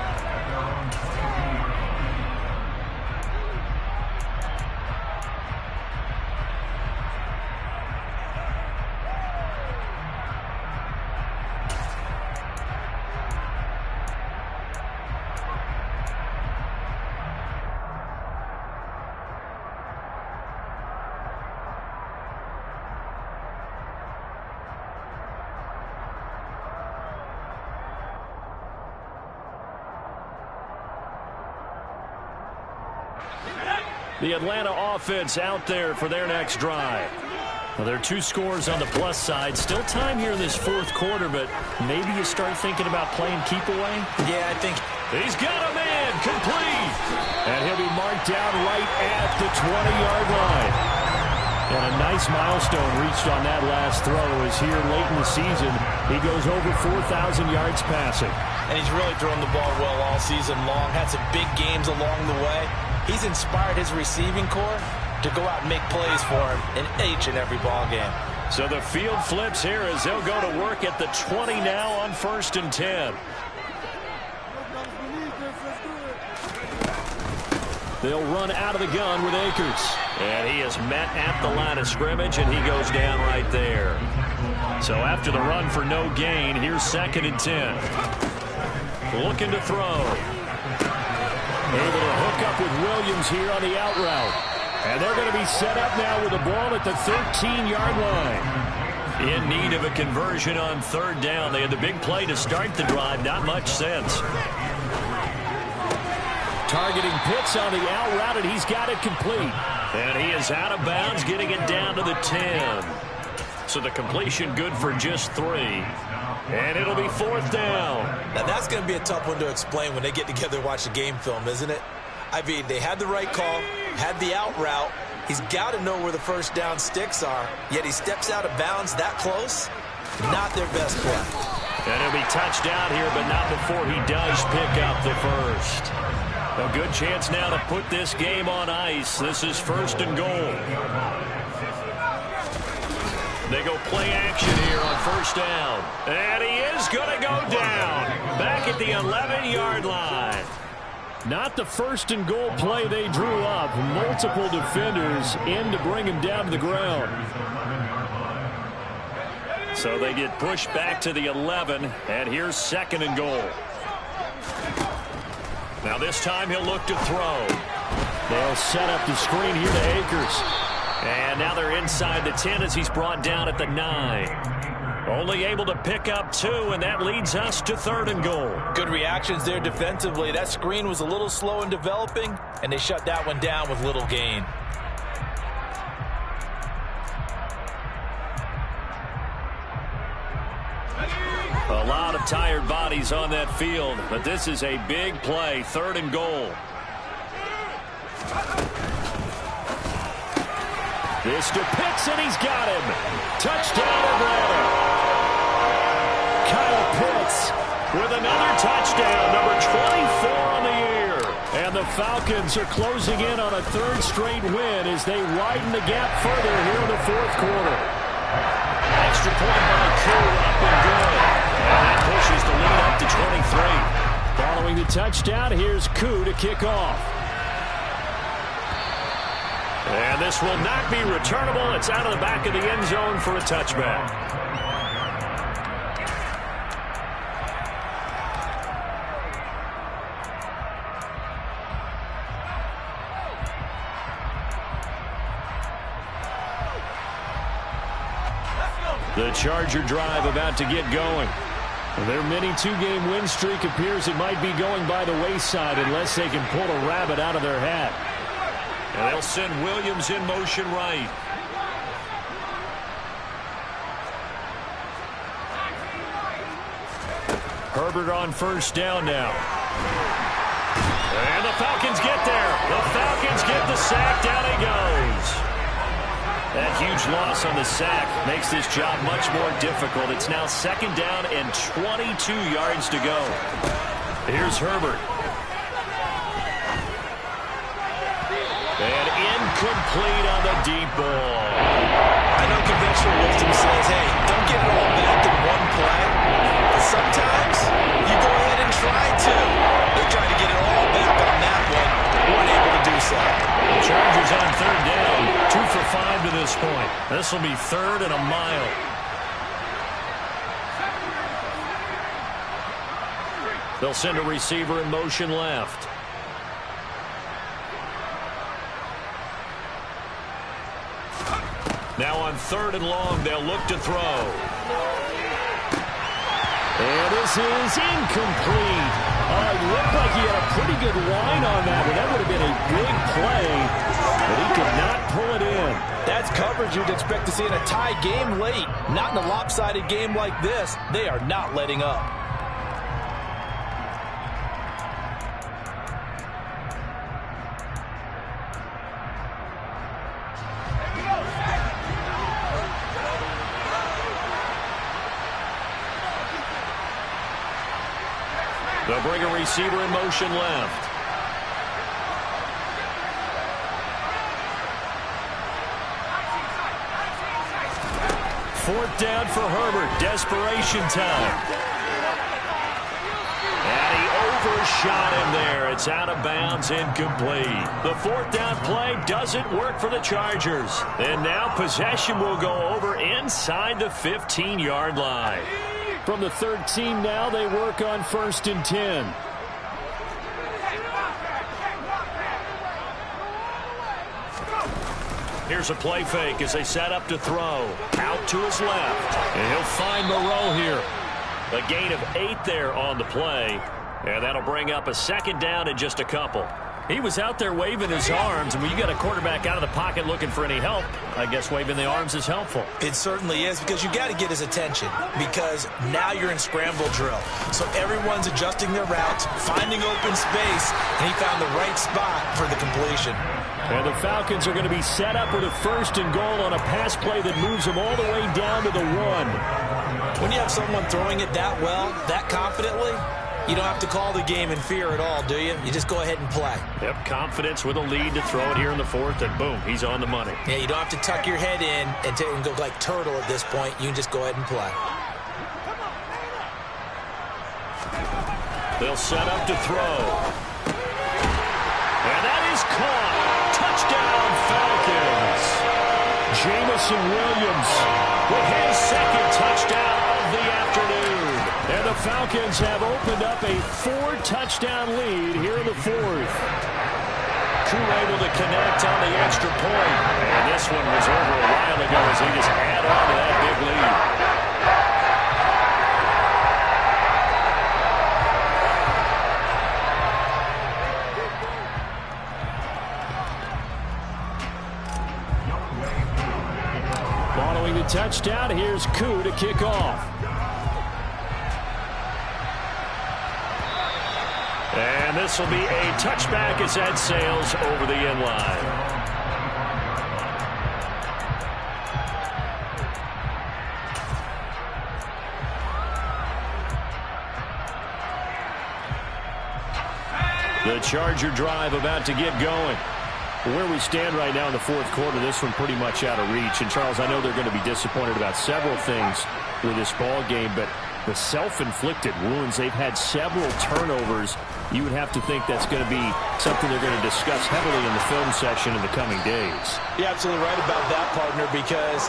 The Atlanta offense out there for their next drive. Well, there are 2 scores on the plus side. Still time here in this 4th quarter, but maybe you start thinking about playing keep away? Yeah, I think he's got a man, complete. And he'll be marked down right at the 20-yard line. And a nice milestone reached on that last throw as here late in the season, he goes over 4,000 yards passing. And he's really thrown the ball well all season long. Had some big games along the way. He's inspired his receiving corps to go out and make plays for him in each and every ball game. So the field flips here as they'll go to work at the 20 now on 1st and 10. They'll run out of the gun with Akers. And he is met at the line of scrimmage, and he goes down right there. So after the run for no gain, here's 2nd and 10. Looking to throw. Able to hook up with Williams here on the out route. And they're going to be set up now with the ball at the 13-yard line. In need of a conversion on 3rd down. They had the big play to start the drive. Not much sense. Targeting Pitts on the out route, and he's got it complete. And he is out of bounds, getting it down to the 10. So the completion good for just 3. And it'll be 4th down. Now that's going to be a tough one to explain when they get together and watch the game film, isn't it? I mean, they had the right call, had the out route. He's got to know where the first down sticks are, yet he steps out of bounds that close. Not their best play. And he'll be touched down here, but not before he does pick up the first. A good chance now to put this game on ice. This is 1st and goal. They go play action here on 1st down. And he is going to go down. Back at the 11-yard line. Not the 1st and goal play they drew up. Multiple defenders in to bring him down to the ground. So they get pushed back to the 11, and here's 2nd and goal. Now this time he'll look to throw. They'll set up the screen here to Akers. And now they're inside the 10 as he's brought down at the 9. Only able to pick up 2, and that leads us to 3rd and goal. Good reactions there defensively. That screen was a little slow in developing, and they shut that one down with little gain. A lot of tired bodies on that field, but this is a big play, 3rd and goal. This to Pitts, and he's got him. Touchdown, Atlanta. Kyle Pitts with another touchdown, number 24 on the year. And the Falcons are closing in on a 3rd straight win as they widen the gap further here in the 4th quarter. Extra point by Koo, up and good. And that pushes the lead up to 23. Following the touchdown, here's Koo to kick off. And this will not be returnable. It's out of the back of the end zone for a touchback. The Charger drive about to get going. Their mini 2-game win streak appears it might be going by the wayside unless they can pull a rabbit out of their hat. And they'll send Williams in motion right. Herbert on 1st down now. And the Falcons get there. The Falcons get the sack. Down he goes. That huge loss on the sack makes this job much more difficult. It's now 2nd down and 22 yards to go. Here's Herbert. And incomplete on the deep ball. I know conventional wisdom says, hey, don't get it all back in one play. But sometimes you go ahead and try to. They tried to get it all back on that one. Weren't able to do so. The Chargers on 3rd down. 2 for 5 to this point. This will be 3rd and a mile. They'll send a receiver in motion left. Now on 3rd and long, they'll look to throw. And this is incomplete. It looked like he had a pretty good line on that one. That would have been a big play, but he could not pull it in. That's coverage you'd expect to see in a tie game late. Not in a lopsided game like this. They are not letting up. They'll bring a receiver in motion left. Fourth down for Herbert. Desperation time. And he overshot him there. It's out of bounds, incomplete. The 4th down play doesn't work for the Chargers. And now possession will go over inside the 15-yard line. From the 13 now, they work on 1st and 10. Here's a play fake as they set up to throw. Out to his left. And he'll find Moreau here. A gain of 8 there on the play. And that'll bring up a 2nd down in just a couple. He was out there waving his arms, and when you got a quarterback out of the pocket looking for any help, I guess waving the arms is helpful. It certainly is, because you got to get his attention, because now you're in scramble drill. So everyone's adjusting their routes, finding open space, and he found the right spot for the completion. And the Falcons are going to be set up with a 1st and goal on a pass play that moves them all the way down to the 1. When you have someone throwing it that well, that confidently, you don't have to call the game in fear at all, do you? You just go ahead and play. Yep, confidence with a lead to throw it here in the 4th, and boom, he's on the money. Yeah, you don't have to tuck your head in and go like turtle at this point. You can just go ahead and play. They'll set up to throw. And that is caught. Touchdown, Falcons. Jameson Williams with his 2nd touchdown of the afternoon. And the Falcons have opened up a 4-touchdown lead here in the 4th. Koo able to connect on the extra point. And this one was over a while ago as he just added on to that big lead. Following the touchdown, here's Koo to kick off. And this will be a touchback as that sails over the end line. The Charger drive about to get going. Where we stand right now in the 4th quarter, this one pretty much out of reach. And, Charles, I know they're going to be disappointed about several things with this ball game, but the self-inflicted wounds, they've had several turnovers. You would have to think that's going to be something they're going to discuss heavily in the film session in the coming days. You're absolutely right about that, partner, because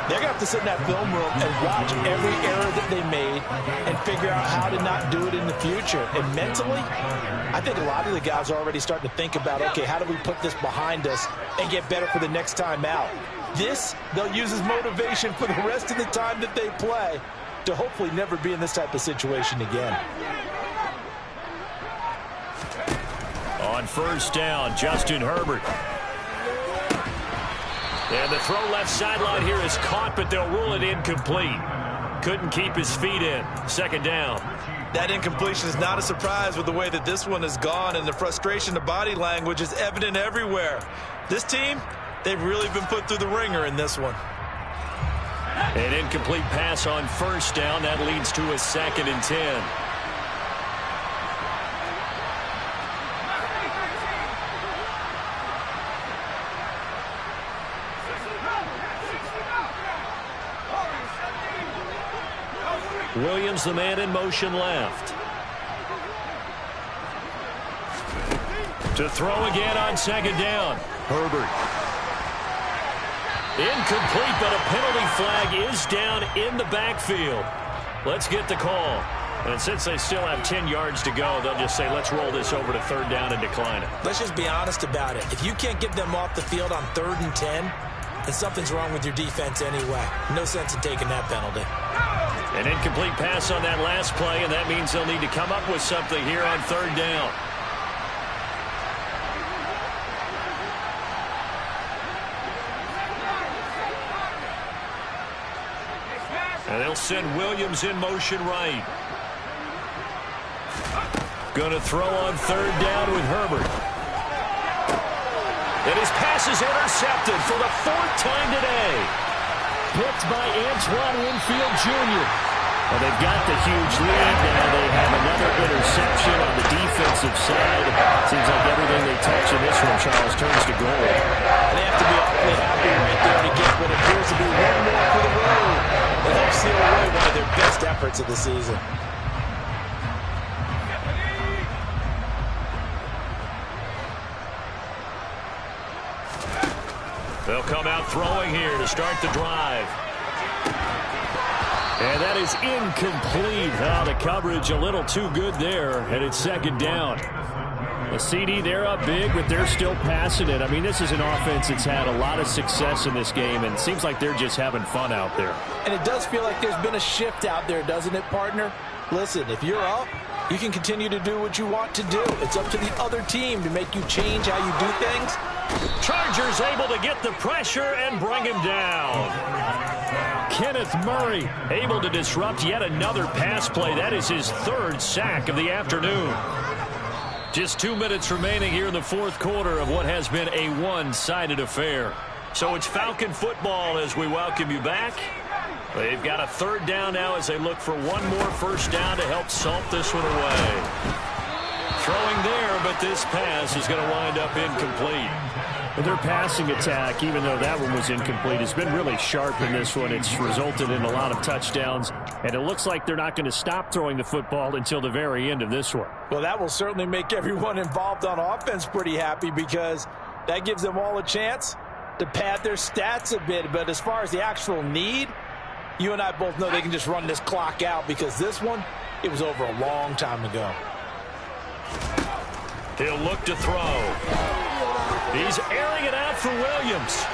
they're going to have to sit in that film room and watch every error that they made and figure out how to not do it in the future. And mentally, I think a lot of the guys are already starting to think about, okay, how do we put this behind us and get better for the next time out? This, they'll use as motivation for the rest of the time that they play to hopefully never be in this type of situation again. On 1st down, Justin Herbert. And the throw left sideline here is caught, but they'll rule it incomplete. Couldn't keep his feet in. 2nd down. That incompletion is not a surprise with the way that this one has gone, and the frustration, the body language is evident everywhere. This team, they've really been put through the ringer in this one. An incomplete pass on 1st down. That leads to a 2nd and 10. Williams, the man in motion left. To throw again on 2nd down. Herbert. Incomplete, but a penalty flag is down in the backfield. Let's get the call. And since they still have 10 yards to go, they'll just say, let's roll this over to 3rd down and decline it. Let's just be honest about it. If you can't get them off the field on 3rd and 10, then something's wrong with your defense anyway. No sense in taking that penalty. An incomplete pass on that last play, and that means they'll need to come up with something here on 3rd down. And they'll send Williams in motion right. Going to throw on 3rd down with Herbert. And his pass is intercepted for the 4th time today. Picked by Antoine Winfield Jr. Well, they've got the huge lead. Now they have another interception on the defensive side. Seems like everything they touch in this one, Charles, turns to gold. They have to be awfully happy right there to get what appears to be one more for the road. They help seal away one of their best efforts of the season. They'll come out throwing here to start the drive. And that is incomplete. Oh, the coverage a little too good there, and it's 2nd down. The CD, they're up big, but they're still passing it. I mean, this is an offense that's had a lot of success in this game, and it seems like they're just having fun out there. And it does feel like there's been a shift out there, doesn't it, partner? Listen, if you're up, You can continue to do what you want to do. It's up to the other team to make you change how you do things. Chargers able to get the pressure and bring him down. Kenneth Murray able to disrupt yet another pass play. That is his third sack of the afternoon. Just 2 minutes remaining here in the fourth quarter of what has been a one-sided affair. So it's Falcon football as we welcome you back. They've got a third down now as they look for one more first down to help salt this one away. Throwing there, but this pass is going to wind up incomplete. But their passing attack, even though that one was incomplete, has been really sharp in this one. It's resulted in a lot of touchdowns, and it looks like they're not going to stop throwing the football until the very end of this one. Well, that will certainly make everyone involved on offense pretty happy because that gives them all a chance to pad their stats a bit. But as far as the actual need, you and I both know they can just run this clock out because this one, it was over a long time ago. He'll look to throw. He's airing it out for Williams.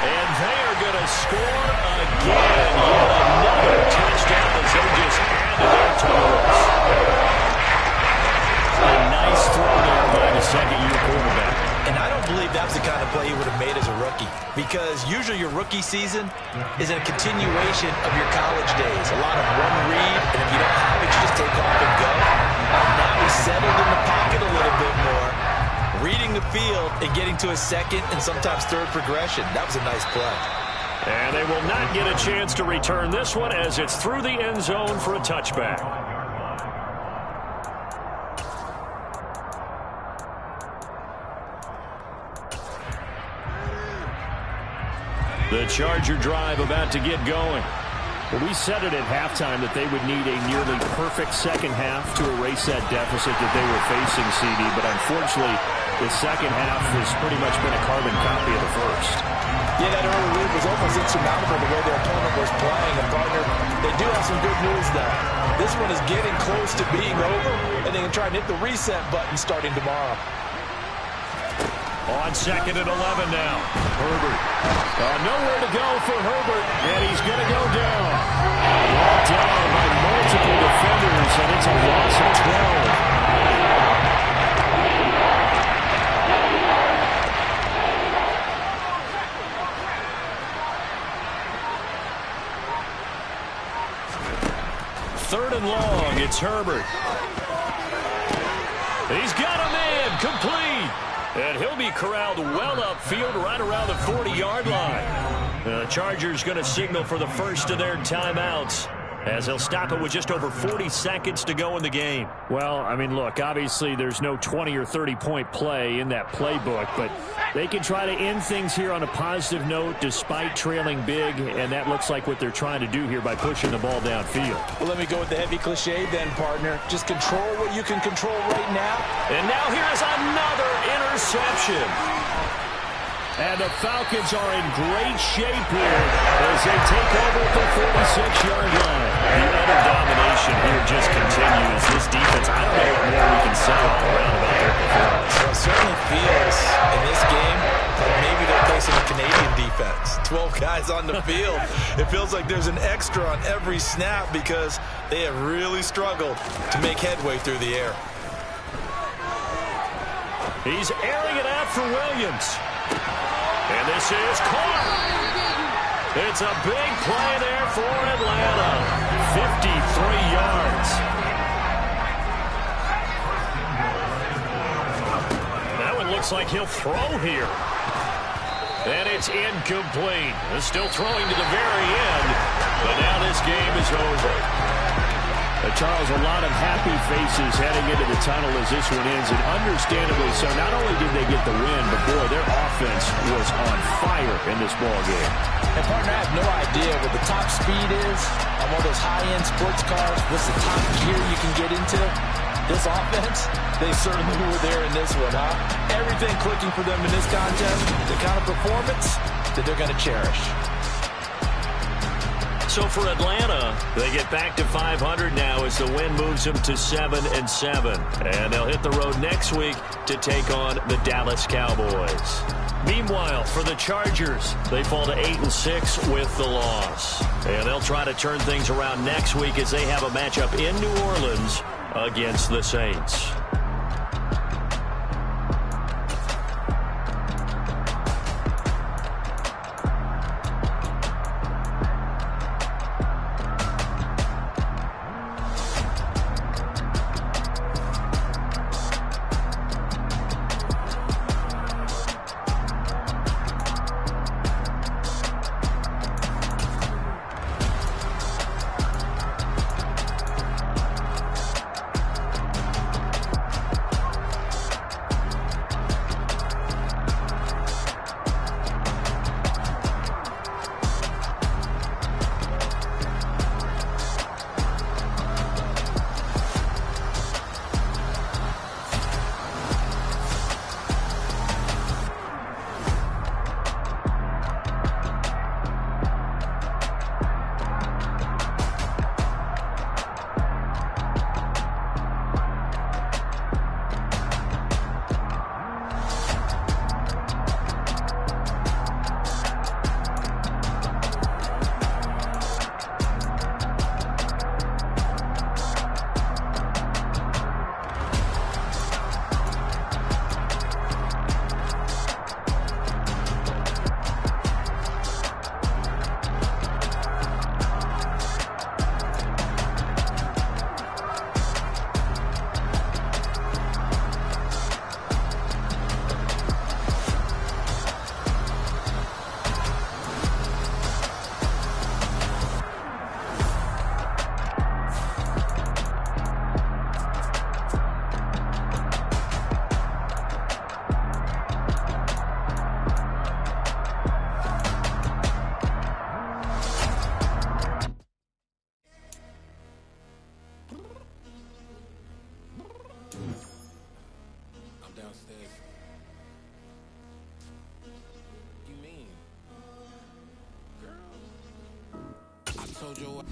And they are going to score again. Yet another touchdown as they just add to their totals. A nice throw there by the second-year quarterback. And I don't believe that's the kind of play he would have made as a rookie, because usually your rookie season is a continuation of your college days. A lot of one read, and if you don't have it, you just take off and go. Now he's settled in the pocket a little bit more, reading the field and getting to a second and sometimes third progression. That was a nice play. And they will not get a chance to return this one as it's through the end zone for a touchback. The Charger drive about to get going. Well, we said it at halftime that they would need a nearly perfect second half to erase that deficit that they were facing, CD. But unfortunately, the second half has pretty much been a carbon copy of the first. Yeah, that early lead was almost insurmountable the way their opponent was playing. And, partner, they do have some good news, though. This one is getting close to being over, and they can try and hit the reset button starting tomorrow. On second and 11 now. Herbert. Nowhere to go for Herbert, and he's going to go down. Brought down by multiple defenders, and it's a loss of 12. Third and long, it's Herbert. He's got a man, complete. And he'll be corralled well upfield right around the 40-yard line. The Chargers going to signal for the first of their timeouts as they'll stop it with just over 40 seconds to go in the game. Well, I mean, look, obviously there's no 20 or 30-point play in that playbook, but they can try to end things here on a positive note despite trailing big, and that looks like what they're trying to do here by pushing the ball downfield. Well, let me go with the heavy cliche then, partner. Just control what you can control right now. And now here's another interception. And the Falcons are in great shape here as they take over at the 46-yard line. The utter domination here just continues. This defense, I don't know what more we can say all around about their performance. Well, it certainly feels in this game like maybe they're facing a Canadian defense. 12 guys on the field. It feels like there's an extra on every snap because they have really struggled to make headway through the air. He's airing it out for Williams. And this is caught. It's a big play there for Atlanta. 53 yards. That one looks like he'll throw here. And it's incomplete. They're still throwing to the very end. But now this game is over. Charles, a lot of happy faces heading into the tunnel as this one ends, and understandably so. Not only did they get the win, but boy, their offense was on fire in this ball game. And partner, I have no idea what the top speed is on one of those high-end sports cars. What's the top gear you can get into? This offense, they certainly were there in this one, huh? Everything clicking for them in this contest, the kind of performance that they're going to cherish. So for Atlanta, they get back to 500 now as the win moves them to 7-7. And they'll hit the road next week to take on the Dallas Cowboys. Meanwhile, for the Chargers, they fall to 8-6 with the loss. And they'll try to turn things around next week as they have a matchup in New Orleans against the Saints.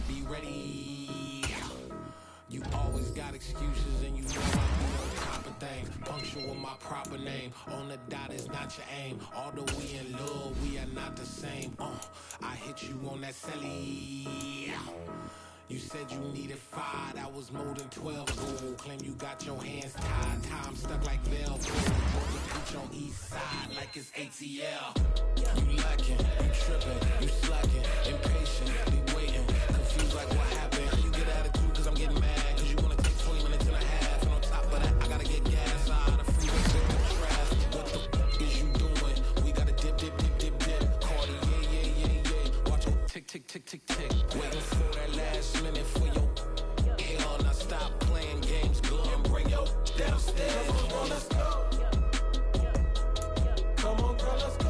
Be ready. You always got excuses and you know I be on top of things. Punctual with my proper name. On the dot is not your aim. Although we in love, we are not the same. I hit you on that celly. You said you needed 5, that was more than 12 gold. Claim you got your hands tied, time stuck like Velcro. Put on east side like it's ATL. You lacking, you tripping, you slacking, impatient, waiting, confused like what happened. You get attitude cause I'm getting mad, cause you wanna take 20 minutes and a half. And on top of that, I gotta get gas out of the freeway, signal trash. What the f is you doing? We gotta dip, dip, dip, dip, dip. Cardi, yeah. Watch your tick, tick, tick, tick, tick. Waiting for that last minute for your hell. Now stop playing games, go and bring your downstairs. Come on, let's go. Come on, girl, let's go.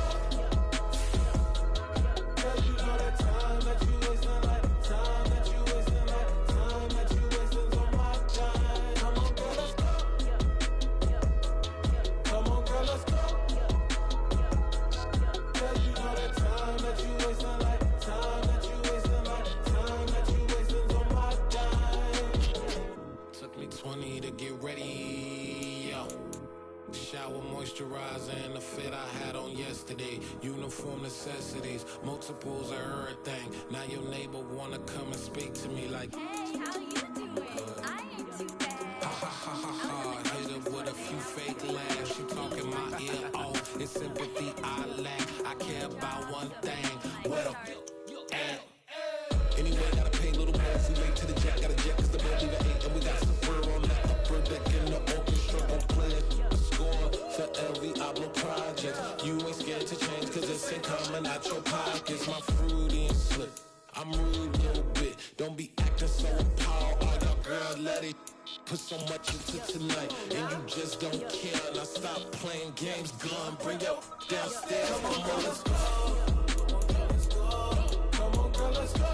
Cause you know that time that you wasting, like time that you wasting, like time that you wasting on my time. Come on, girl, let's go. Come on, girl, let's go. Cause you know that time that you wasting, like time that you wasting, like time that you wasting on my time. Took me 20 to get ready, yo. Shower moisturizer and the fit I had on yesterday. Uniform necessities, multiples of everything. Now your neighbor wanna come and speak to me like, hey, how you doing? I ain't too bad. ha ha ha ha ha. Hit her with a few fake laughs. She talking my ear off. It's sympathy I lack. I care about one thing. Well, anyway, gotta pay a little more. We late to the jet, got a jet cause the boat even ate. And we got some fur on that upper deck in the orchestra on play. Score for every Ablo project. You ain't scared to change cause it's ain't coming out your pockets. My fruity and slick. I'm rude a little bit. Don't be acting so appalled. Oh, your girl, let it put so much into tonight. And you just don't care. Now stop playing games. Gun, bring your downstairs. Come on, let's go. Come on, girl, let's go.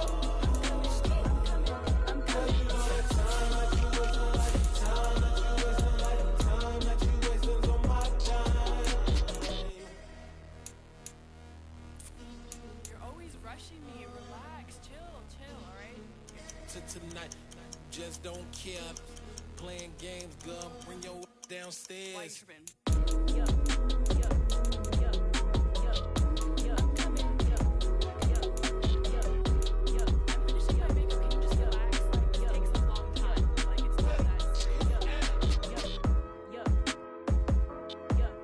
You're always rushing me. Relax. Relax, chill, all right? To tonight, just don't care. Playing games, girl, bring your downstairs. Why you tripping? Yo, yo, yo, yo, yo, I'm coming, yo, yo, yo, yo. I'm finishing my makeup, can you just relax? Like, it takes a long time, like, it's not that. Yo, yo, yo, yo, yo,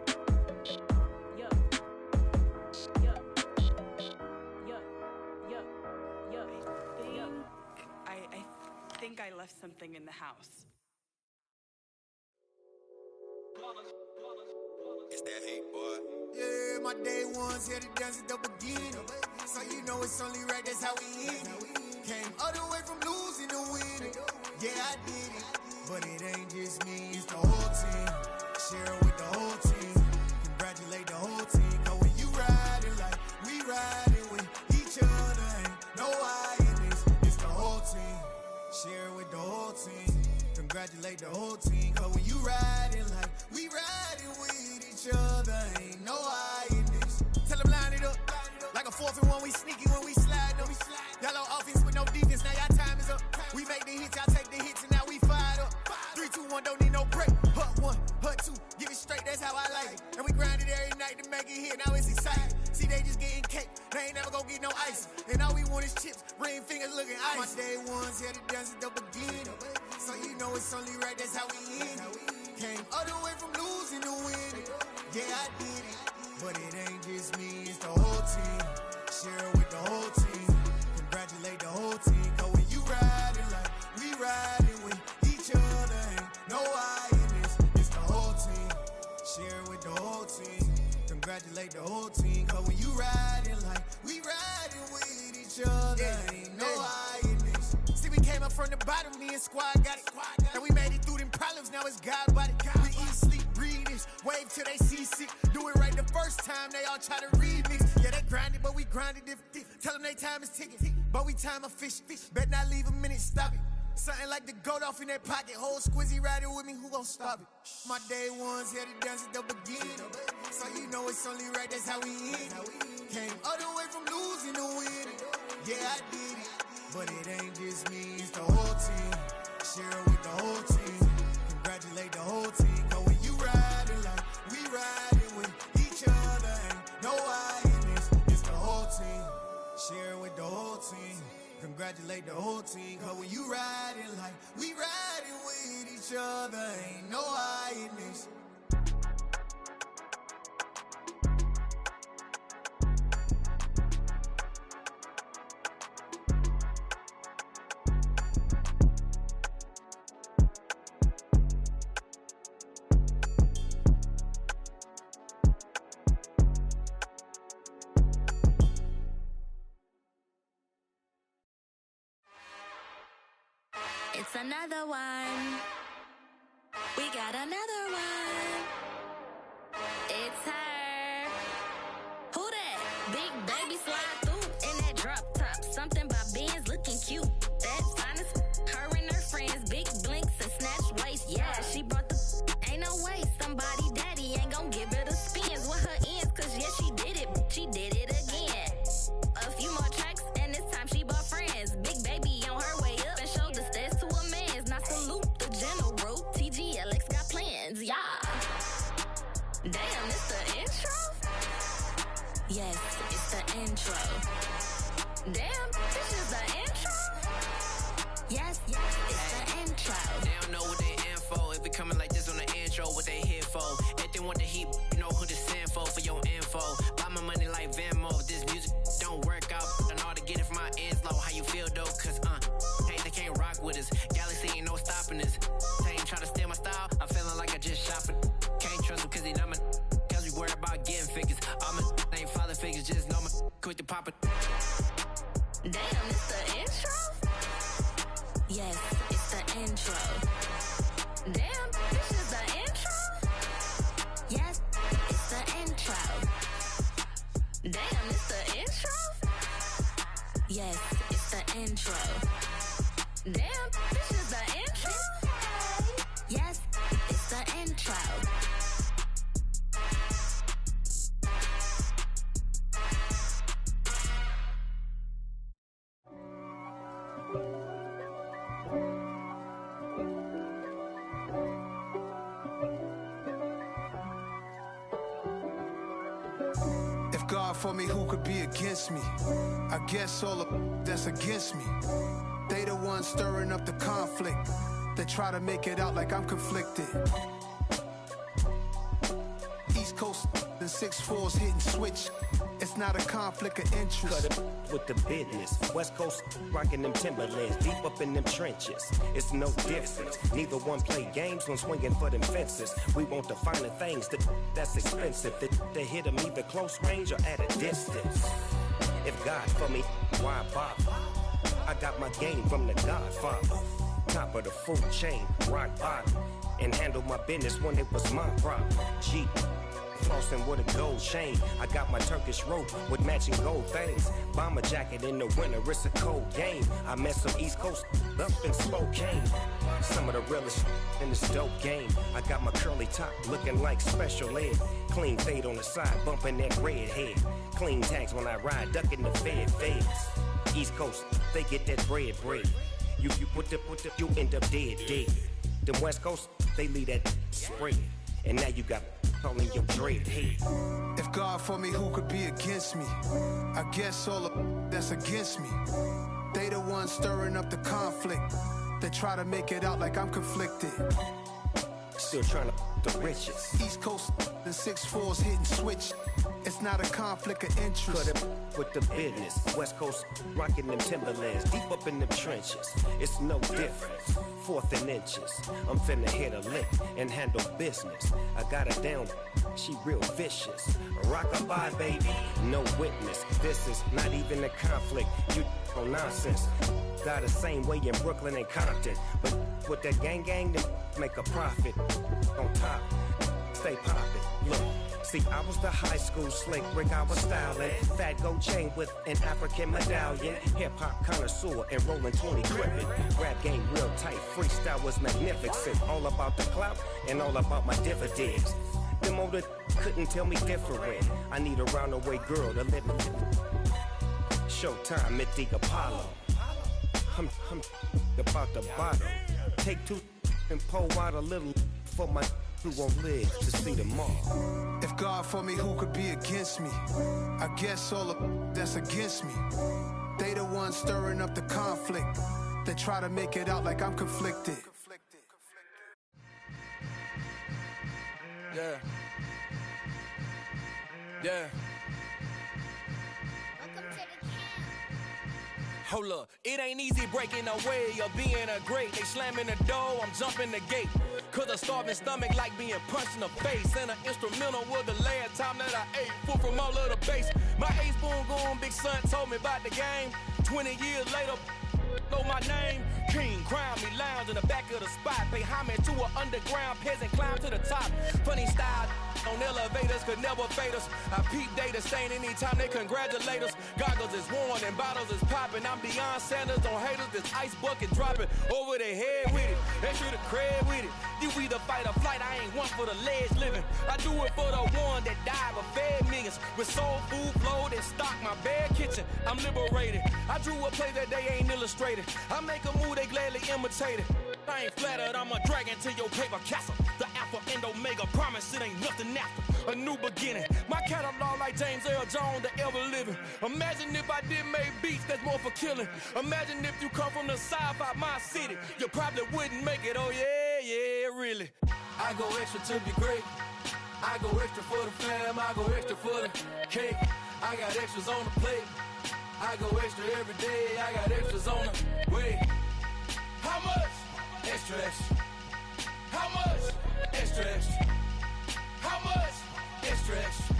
yo, yo, yo, yo. I think I left something in the house. It's that hate, boy. Yeah, my day ones here to dance at the beginning. So you know it's only right, that's how we end it. Came all the way from losing to winning. Yeah, I did it. But it ain't just me, it's the whole team. Share it with the whole team. Congratulate the whole team. Cause when you riding like we riding with each other, ain't no I in this. It's the whole team. Share it with the whole team. Congratulate the whole team. Cause when you riding like we riding with each other, ain't no I in this. Tell them line it up. Like a 4th and 1, we sneaky when we slide them. Y'all on offense with no defense, now y'all time is up. We make the hits, y'all take the hits, and now we fired up. 3, 2, 1, don't need no break. Hut 1, hut 2, give it straight, that's how I like it. And we grind it every night to make it hit, now it's exciting. See, they just getting cake, they ain't never gonna get no ice. And all we want is chips, ring fingers looking ice. My day ones here to dance at the beginning. So you know it's only right, that's how we end it. Came all the way from losing to winning. Yeah, I did it. But it ain't just me, it's the whole team. Share it with the whole team. Congratulate the whole team. Cause when you riding like we riding with each other, ain't no I in this. It's the whole team. Share it with the whole team. Congratulate the whole team. Cause when you riding like we riding with each other, ain't no I in this. See, we came up from the bottom, me and squad got it. And we made it through them problems, now it's God body. We eat, sleep, breathe this. Wave till they see sick. Do it right the first time, they all try to remix. Yeah, they grinded, but we grinded different. Tell them they time is ticking, but we time a fish. Bet not leave a minute, stop it. Something like the goat off in that pocket. Whole squizzy riding with me, who gon' stop it? My day ones here to dance at the beginning. So you know it's only right, that's how we end it. Came all the way from losing to winning. Yeah, I did it. But it ain't just me, it's the whole team. Share it with the whole team. Congratulate the whole team. Cause when you riding like we riding with each other, ain't no I in this. It's the whole team. Share it with the whole team. Congratulate the whole team. Cause when you riding like we riding with each other, ain't no I in this. It's another one. We got another one. It's her. Who that? Big baby slide through in that drop top. Something by Benz looking cute. That's honest. Her and her friends, big blinks and snatch waist. Yeah, she brought the. Ain't no way somebody daddy ain't gon' give her the spins with her ends. Cause yeah, she did it. She did it again. A few more tracks and this time she bought friends. Big baby on her way up and showed the stairs to a man's. Now salute the general. TGLX got plans, yeah. Damn, it's the intro? Yes, it's the intro. Damn, this is the intro? Yes, it's the intro. They don't know what they in for. If it coming like this on the intro, what they here for? If they want the heat, you know who to send for your info. Buy my money like Venmo. If this music don't work out, I know how to get it from my ends low. How you feel though? Cause hey, they can't rock with us. Galaxy ain't no stopping us. They ain't try to steal my style. I'm feeling like I just shop it. Can't trust them cause they dumb. Cause we worried about getting figures. All my ain't father figures, just know my quick to pop it. Damn, it's the intro? Yes, it's the intro. Damn, this is the intro? Yes, it's the intro. Damn, it's the intro? Yes, it's the intro. Damn, this is the intro? Yes, it's the intro. for me, who could be against me? I guess all of that's against me. They the ones stirring up the conflict. They try to make it out like I'm conflicted. East Coast and 6'4's hitting switch. It's not a conflict of interest. Cut it with the business. West Coast rocking them Timberlands, deep up in them trenches. It's no difference. Neither one play games when swinging for them fences. We want the finer things that's expensive. They hit them either close range or at a distance. If God for me, why bother? I got my game from the Godfather. Top of the food chain, rock bottom. And handle my business when it was my problem. Jeep. Flossing with a gold chain. I got my Turkish rope with matching gold things. Bomber jacket in the winter, it's a cold game. I met some East Coast up in Spokane. Some of the realest in this dope game. I got my curly top looking like special ed. Clean fade on the side, bumping that red head. Clean tags when I ride, ducking the feds. East Coast, they get that bread. You put the, you end up dead. Them West Coast, they leave that spread. And now you got calling your dread head. If God for me, who could be against me? I guess all of that's against me. They the ones stirring up the conflict. They try to make it out like I'm conflicted. Still trying to the riches. East Coast and 6'4's hitting switch. It's not a conflict of interest. Cut it with the business. West Coast rocking them Timberlands, deep up in them trenches. It's no difference. 4th and inches. I'm finna hit a lick and handle business. I got her down, she real vicious. Rock-a-bye, baby, no witness. This is not even a conflict. You on nonsense. Got the same way in Brooklyn and Compton. But with that gang, then make a profit. On top, stay poppin'. Look. See, I was the high school slick Rick, I was styling. Fat gold chain with an African medallion. Hip-hop connoisseur and rolling 20 gripping. Rap game real tight, freestyle was magnificent. All about the clout and all about my dividends. Them older couldn't tell me different. I need a roundaway girl to live in. Showtime at the Apollo. I'm about the bottle. Take 2 and pour out a little for my who won't live to see tomorrow. If God for me, who could be against me? I guess all of that's against me. They the ones stirring up the conflict. They try to make it out like I'm conflicted. Yeah. Yeah. Hold up, it ain't easy breaking away or being a great. They slamming the door, I'm jumping the gate. Cause a starving stomach like being punched in the face. And an instrumental was the last time that I ate. Food from all of the bass. My ace spoon going, big son told me about the game. 20 years later, know my name. King, crown me, lounge in the back of the spot. Pay homage to an underground peasant, climb to the top. Funny style on elevators could never fade us. I peep data stain anytime they congratulate us. Goggles is worn and bottles is popping. I'm Deion Sanders on haters, this ice bucket dropping over their head with it. Extra the cred with it. You either fight or flight, I ain't one for the ledge living. I do it for the one that died but fed millions. With soul food flowed and stocked my bad kitchen. I'm liberated. I drew a play that they ain't illustrated. I make a move, they gladly imitate it. I ain't flattered, I'm a dragon to your paper castle. The Alpha and Omega, promise it ain't nothing after. A new beginning. My catalog like James Earl Jones, the ever living. Imagine if I did make beats that's more for killing. Imagine if you come from the south out my city. You probably wouldn't make it, oh yeah, really. I go extra to be great. I go extra for the fam, I go extra for the cake. I got extras on the plate. I go extra every day, I got extras on the way. How much? Extra, extra. How much? Extra, extra. How much? Extra, extra.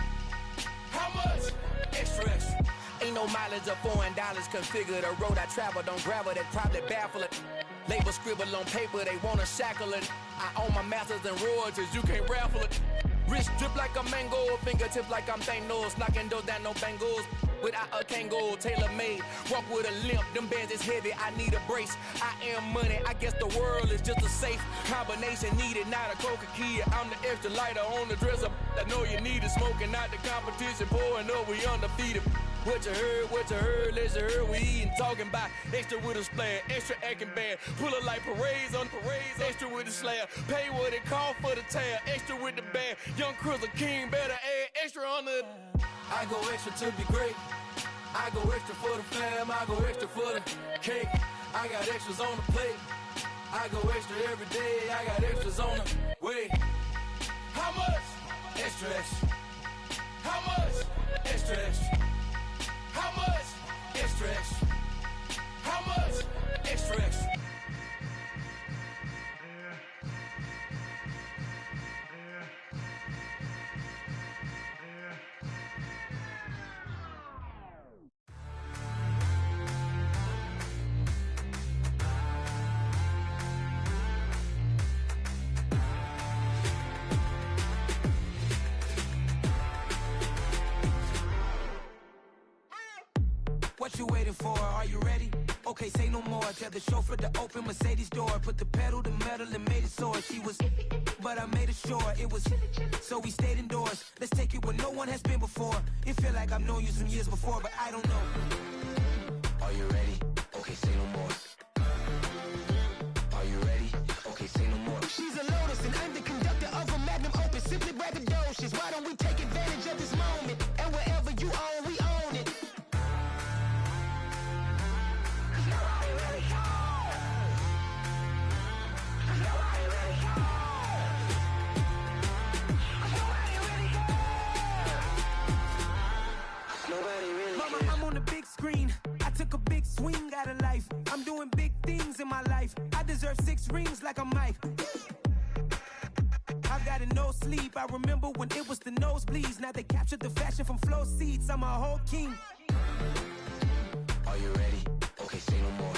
How much? Extra, extra. Ain't no mileage of $4 configure the road I travel. Don't gravel, that probably baffle it. Label scribble on paper, they wanna shackle it. I own my masters and royalties, you can't raffle it. Wrist drip like a mango, fingertips like I'm Thanos. Knocking doors down, no bangles. Without a Kango, tailor-made. Walk with a limp, them bands is heavy, I need a brace. I am money, I guess the world is just a safe combination needed, not a Coca-Cola. I'm the extra lighter on the dresser. I know you need it, smoking out the competition, pouring up, we undefeated. What you heard, let's hear we eatin', talking about extra with a splash, extra acting bad. Pull it like parades on parades, extra with the slab. Pay what it cost for the tab, extra with the bag. Young Chris a king, better add extra on the. I go extra to be great. I go extra for the fam, I go extra for the cake. I got extras on the plate. I go extra every day, I got extras on the way. How much? Extra, extra. How much? Extra, extra. How much? Extra, extra. How much? Extra, extra. What you waiting for? Are you ready? Okay, say no more. Tell the chauffeur to open Mercedes door. Put the pedal to metal and made it soar. She was, but I made it sure it was. So we stayed indoors. Let's take it where no one has been before. It feel like I've known you some years before, but I don't know. Are you ready? Okay, say no more. Are you ready? Okay, say no more. She's a Lotus and I'm the conductor of a magnum opus. Simply braggadocious. Why don't we take advantage of this moment? And wherever you own, we own it. Mama, I'm on the big screen. I took a big swing out of life. I'm doing big things in my life. I deserve 6 rings like a Mike. I've got no sleep. I remember when it was the nosebleeds. Now they captured the fashion from flow seats. I'm a whole king. Are you ready? Okay, say no more.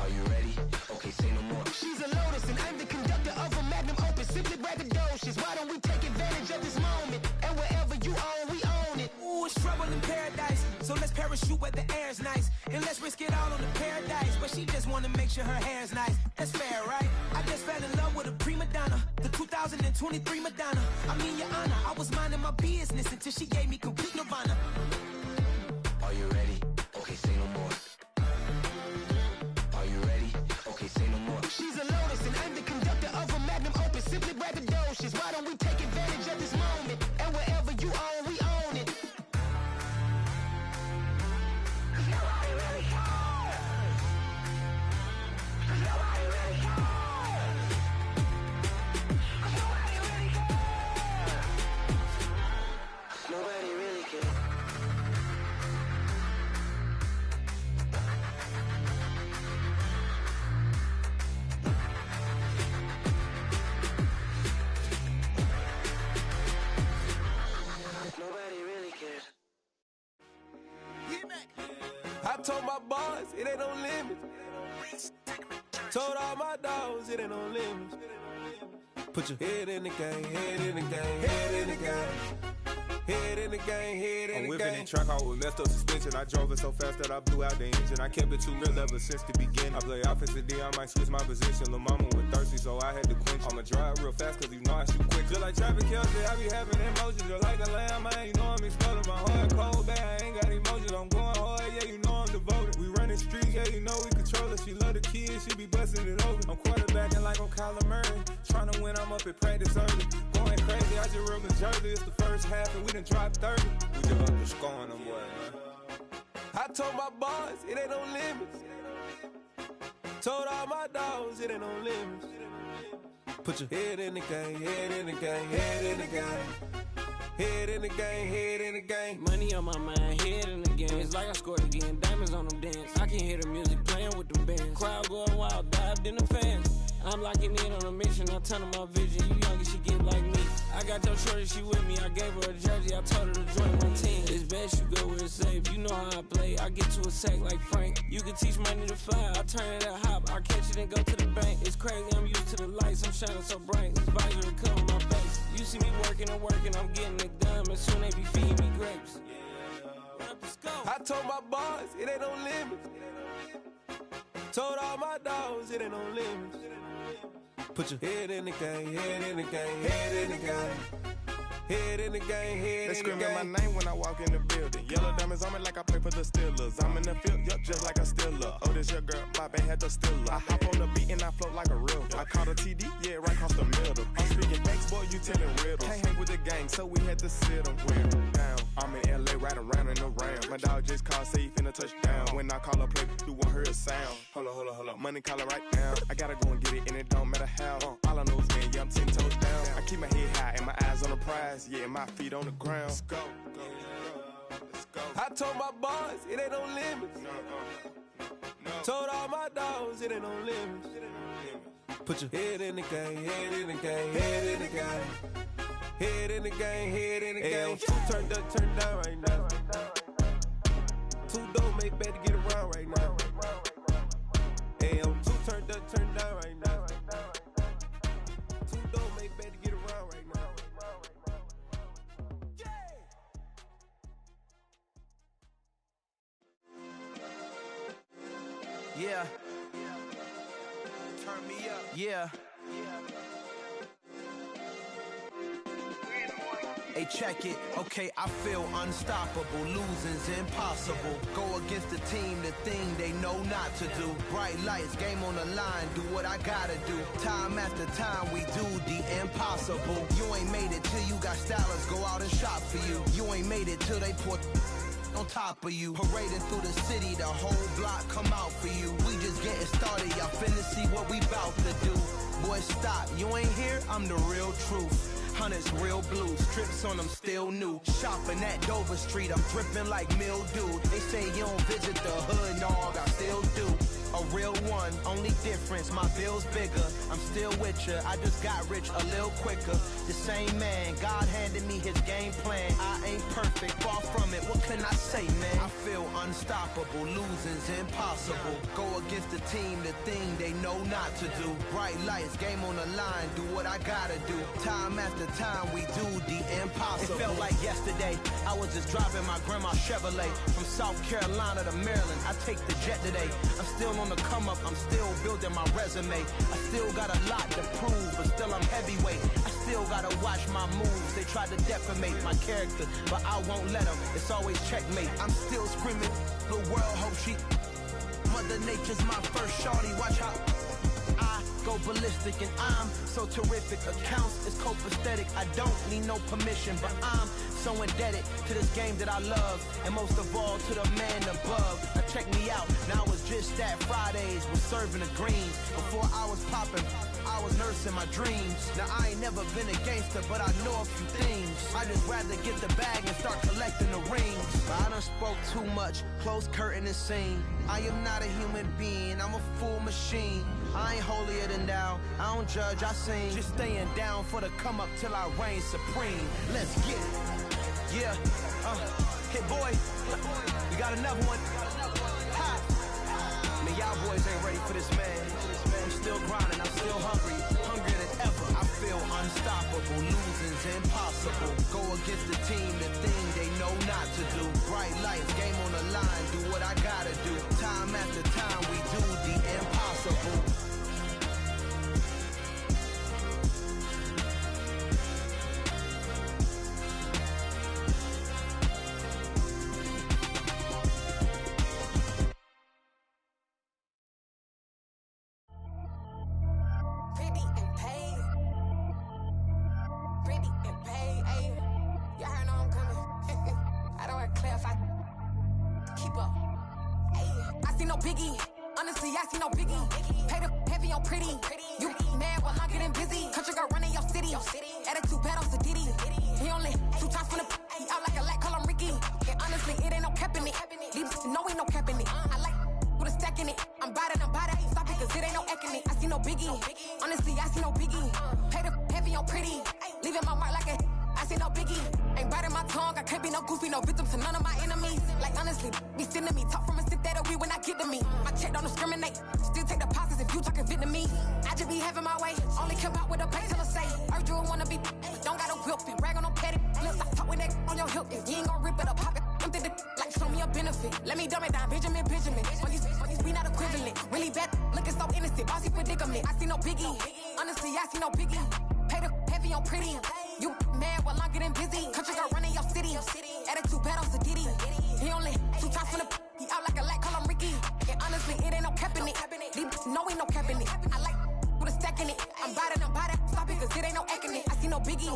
Are you ready? Okay, say no more. She's a Lotus and I'm the conductor of a magnum opus. Simply braggadocious. Why don't we take advantage of this moment? And wherever you own, we own it. Ooh, it's trouble in paradise. So let's parachute where the air's nice. And let's risk it all on the paradise. But she just wanna make sure her hair's nice. That's fair, right? I just fell in love with a prima donna. The 2023 Madonna. I mean, Your Honor, I was minding my business until she gave me complete nirvana. Are you ready? Okay, say no more. Are you ready? Okay, say no more. She's a Lotus and I'm the conductor of a magnum opus. Simply braggadocious. Why don't we take advantage of this moment? And wherever you own, we own it. Nobody really cares. Nobody really cares. Nobody really cares. Nobody really cares. Nobody really cares. I told my boys it ain't no limits. Told all my dogs it ain't no limits. Put your head in the game, head in the game, head in the game. Head in the game, head in the game. I'm whipping in track out with messed up suspension. I drove it so fast that I blew out the engine. I kept it too real ever since the beginning. I play offensive D, I might switch my position. Lil' mama was thirsty, so I had to quench. I'ma drive real fast, cause you know I shoot quick. Just like Travis Kelce, I be having emotions. Just like a lamb, man, you know I'm exploding. My heart cold, bad, I ain't got emotions. I'm going hard, yeah, you know I'm devoted. We running streets, yeah, you know we control it. She love the kids, she be busting it over. I'm quarterbacking like I'm Kyler Murray. Trying to win, I'm up at practice early. Going crazy, I just ripped the jersey. It's the first half and we done dropped 30. We just underscoring them, boy, man. I told my boys it ain't no limits. Told all my dogs it ain't no limits. Put your head in the game, head in the game, head in the game. Head in the game, head in the game. Money on my mind, head in the game. It's like I scored again, diamonds on them dance. I can hear the music playing with them bands. Crowd going wild, dived in the fans. I'm locking in on a mission, I tell her my vision. You young and she get like me. I got your shorty, she with me. I gave her a jersey, I told her to join my team. It's best you go where it's safe. You know how I play. I get to a sack like Frank. You can teach money to fly. I turn it at hop. I catch it and go to the bank. It's crazy, I'm used to the lights. I'm shining so bright. This visor will cover my face. You see me working and working, I'm getting it done. And soon they be feeding me grapes. I told my boys it ain't no limits. Told all my dogs it ain't no limits. Put your head in the game, head in the game, head in the game. Head in the game, head in the game. They screaming my name when I walk in the building. Yellow diamond diamonds on me like I play for the Steelers. I'm in the field, yup, just like a Steeler. Oh, this your girl, Bobby had the Steeler. I hop on the beat and I float like a river. I caught a TD, yeah, right across the middle. I'm speaking facts, boy, you telling riddles. Can't hang with the gang, so we had to sit them down. I'm in LA, riding around in the round. My dog just called, say he finna touchdown. When I call a play, you won't hear a sound. Hold up, money calling right now. I gotta go and get it, and it don't matter how. All I know is man, yeah, I'm 10 toes down. I keep my head high and my eyes on the prize. Yeah, my feet on the ground. Let's go. I told my boys, it ain't no limits. Told all my dogs, it ain't no limits. Put your head in the game, head in the game, head in the game. Head in the game, head in the game. Two turned up, turned down right now. Two don't make bad to get around right now. Two turned up, turned down right now. Two don't make bad to get around right now. Yeah. Turn me up. Yeah. Hey, check it. Okay, I feel unstoppable. Losing's impossible. Go against the team, the thing they know not to do. Bright lights, game on the line. Do what I gotta do. Time after time, we do the impossible. You ain't made it till you got stylists go out and shop for you. You ain't made it till they put on top of you. Parading through the city, the whole block come out for you. We just getting started, y'all finna see what we bout to do. Boy, stop, you ain't here, I'm the real truth. Hunters, real blues, strips on them still new. Shopping at Dover Street, I'm dripping like mildew. They say you don't visit the hood, dog, I still do. A real one, only difference, my bill's bigger. I'm still with ya, I just got rich a little quicker. The same man, God handed me his game plan. I ain't perfect, far from it, what can I say, man? I feel unstoppable, losing's impossible. Go against the team, the thing they know not to do. Bright lights, game on the line, do what I gotta do. Time after time, we do the impossible. It felt like yesterday, I was just driving my grandma's Chevrolet. From South Carolina to Maryland, I take the jet today. I'm still on the come up, I'm still building my resume. I still got a lot to prove, but still I'm heavyweight. I still gotta watch my moves. They tried to defamate my character, but I won't let them. It's always checkmate. I'm still screaming, the world hope she. Mother Nature's my first shorty. Watch how I go ballistic, and I'm so terrific. Accounts is copacetic. I don't need no permission, but I'm so indebted to this game that I love, and most of all to the man above. Now check me out, now it's just that Fridays was serving the greens. Before I was popping, I was nursing my dreams. Now I ain't never been a gangster, but I know a few things. I just rather get the bag and start collecting the rings. But I done spoke too much, close curtain and scene. I am not a human being, I'm a full machine. I ain't holier than thou, I don't judge, I sing. Just staying down for the come up till I reign supreme. Let's get it. Yeah, hit boy, we got another one. Ha! Man, y'all boys ain't ready for this, man. I'm still grinding, I'm still hungry, hungrier than ever. I feel unstoppable, losing's impossible. Go against the team, the thing they know not to do. Bright lights, game on the line, do what I gotta do. Time after time, we do the impossible. He only biggie.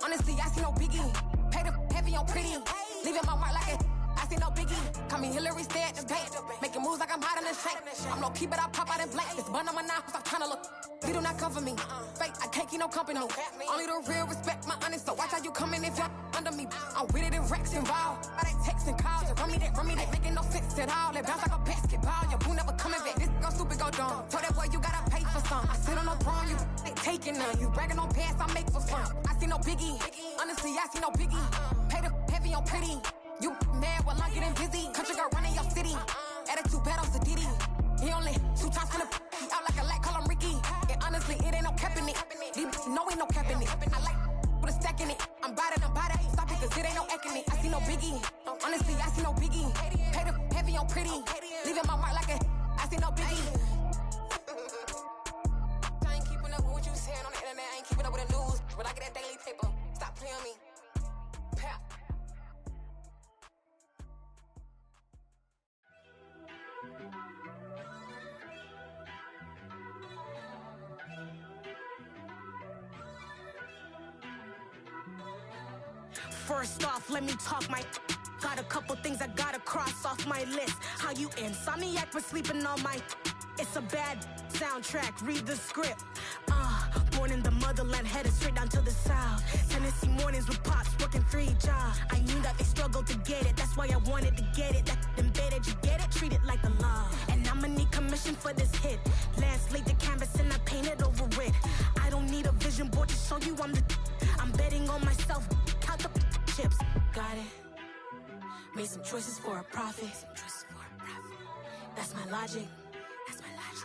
Honestly, I see no biggie. Pay the heavy on pretty. Leaving my mark like it. I see no biggie. Call me Hillary, stay at the bank. Making moves like I'm hot in the shank. I'm low key, but I pop out in blank. This bun on my knife, stop trying to look. They do not come for me. Fake, I can't keep no company. Only the real respect my honest. So watch how you come in if you're under me. I'm with it in Rex involved. I they text and calls. Run me that, making no sense at all. They bounce like a basketball. Your boo never coming back. This go stupid, go dumb. Told that boy you gotta pay for some. I sit on no throne, you ain't taking none. You bragging on pants, I make for fun. I see no biggie. Honestly, I see no biggie. Pay the heavy on pretty. You mad while I'm getting busy. Country girl running your city. Attitude bad off the Diddy. He only 2 times from the he out like a light, call him Ricky. And honestly, it ain't no cap in it. These know ain't no cap in it. I like with a stack in it. I'm bout it, stop it, cause it ain't no eck in it. I see no biggie. Honestly, I see no biggie. Pay the heavy on pretty. Leaving my mark like a I see no biggie. I ain't keeping up with what you saying on the internet. I ain't keeping up with the news. But I get that daily paper. Stop playing me. Pap. First off, let me talk my. Got a couple things I gotta cross off my list. How you insomniac for sleeping on my. It's a bad soundtrack, read the script. Born in the motherland, headed straight down to the south. Tennessee mornings with pops, working 3 jobs. I knew that they struggled to get it, that's why I wanted to get it. That embedded, you get it, treat it like a law. And I'ma need commission for this hit. Last laid the canvas and I painted over it. I don't need a vision board to show you I'm betting on myself, count the chips. Got it. Made some choices for a profit. That's my logic.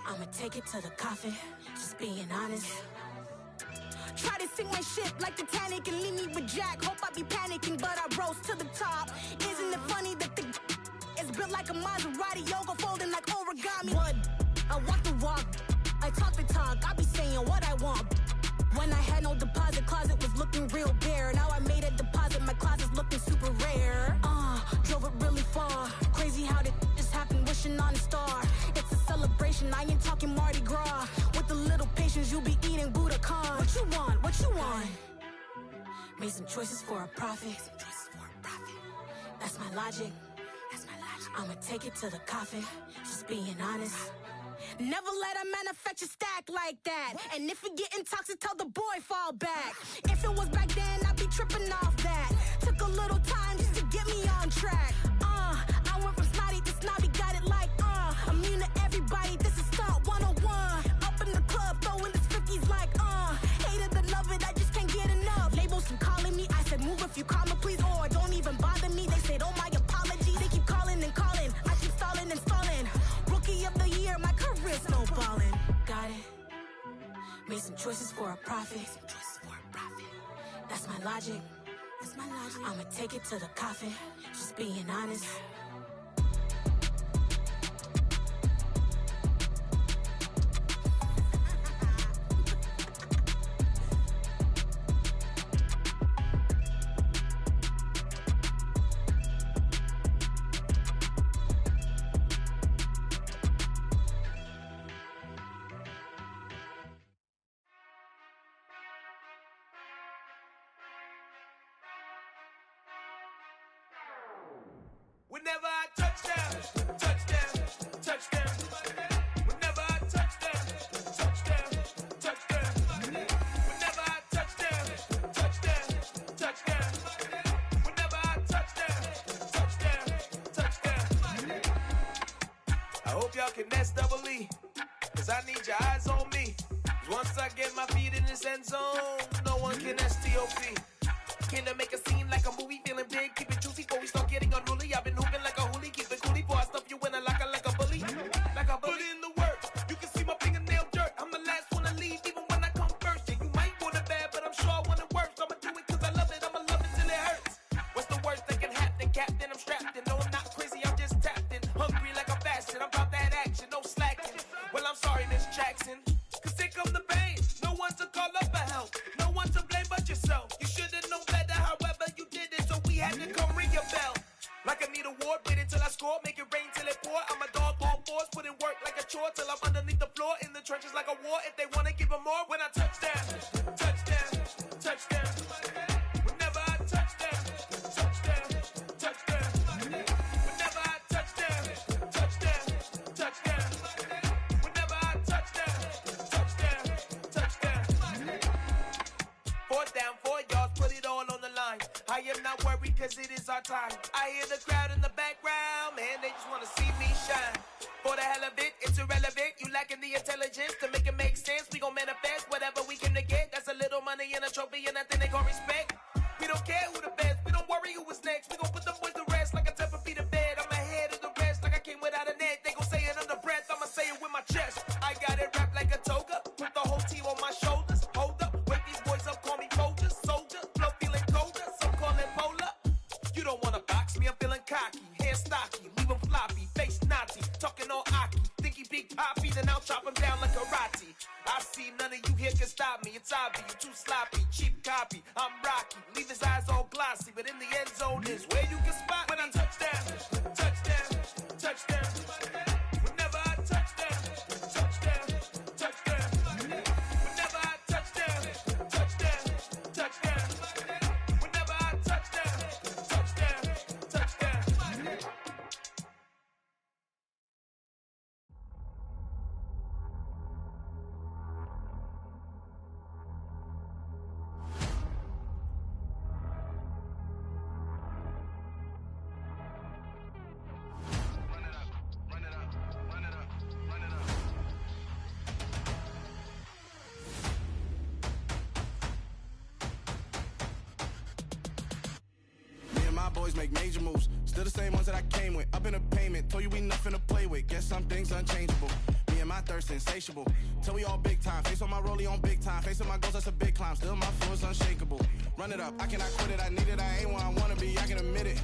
I'ma take it to the coffin, just being honest. Try to sink my ship like Titanic and leave me with Jack. Hope I be panicking, but I rose to the top. Isn't it funny that the is built like a Maserati, yoga folding like origami? What? I walk the walk, I talk the talk, I be saying what I want. When I had no deposit, closet was looking real bare. Now I made a deposit, my closet's looking super rare. Drove it really far. Crazy how did this happen, wishing on a star. It's a celebration, I ain't talking Mardi Gras. With a little patience, you'll be eating Budokan. What you want? What you want? Made some choices for a profit. That's my logic. I'ma take it to the coffin, just being honest. Never let a manufacture stack like that. And if you getting toxic, tell the boy fall back. If it was back then, I'd be tripping off that. Took a little time just to get me on track. I went from snotty to snobby, got it like immune to everybody, this is stunt 101. Up in the club, throwing the 50s like hate it and love it, I just can't get enough. Labels keep calling me, I said move if you call me please, or don't even bother me. They said oh my apology, they keep calling and calling. I keep stalling and stalling. Rookie of the year, my career's snowballing. Got it. Made some choices for a profit. That's my logic. I'ma take it to the coffin, just being honest. Whenever I touch down, touchdown, touchdown. Whenever I touch down, touchdown, touchdown. Whenever I touch down, touchdown, touchdown. Whenever I touch down, touchdown, touchdown. I hope y'all can nest double E, cause I need your eyes on me. Once I get my feet in this end zone, no one can STOP. Can I make a scene like a movie, feeling big, keep it juicy before we start getting unruly. I've been hooping like a hoolie, keep it coolie before I stuff you in a locker like a bully. Like a bully. Put in the work, you can see my fingernail dirt. I'm the last one to leave, even when I come first. Yeah, you might want it bad, but I'm sure I want it worse. I'ma do it cause I love it, I'ma love it till it hurts. What's the worst that can happen, Captain? I'm strapped in, no I'm not crazy, I'm just tapped in. Hungry like I'm fasting, I'm about that action, no slacking. Well, I'm sorry, Miss Jackson, cause here come the pain. No one to call up for help, no one to blame but yourself. You should've known better, however you did it, so we had to come ring your bell. Like I need a ward, wait until I score, make it rain till it pour. I'm a dog on force, put in work like a chore till I'm underneath the floor, in the trenches like a war. If they wanna give them more, when I touch down, touchdown, touchdown. Whenever I touchdown, touchdown, touchdown. Whenever I touchdown, touchdown, touchdown. Whenever I touchdown, touchdown, touchdown. 4th down, 4 yards, put it all on the line. I am not worried cause it is our time. I hear the crowd in the background, man, they just wanna see me shine. For the hell of it, it's irrelevant. You lacking the intelligence to make it make sense. We gon' manifest whatever we came to get. That's a little money and a trophy and nothing they gon' respect. We don't care who the best, we don't worry who is next. We gon' put them boys to rest like a 10 feet of bed. I'm ahead of the rest like I came without a net. They gon' say it under breath, I'ma say it with my chest. I got it wrapped like a toga, put the whole team on my shoulders. Hold up, wake these boys up, call me soldier, soldier. Flow feeling colder, some call it polar. You don't wanna box me, I'm feeling cocky. Hair stocky, leave him floppy, face naughty. Talking all aki, think he big poppy, then I'll chop him down like karate. I see none of you here can stop me. It's obvious, you too sloppy, cheap copy. I'm Rocky, leave his eyes all glossy, but in the end zone is where you can spot when I touchdown, touchdown, touchdown. Whenever I touchdown, touchdown, touchdown. Whenever I touchdown, touchdown, touchdown. Whenever I touchdown, touchdown, touchdown. Me and my boys make major moves. Still the same ones that I came with. Up in a payment, told you we nothing to play with. Guess some things unchangeable. Me and my thirst insatiable. Till we all big time. Face on my rollie on big time. Face on my goals, that's a big climb. Still my flow is unshakable. Run it up, I cannot quit it. I need it, I ain't where I wanna be, I can admit it.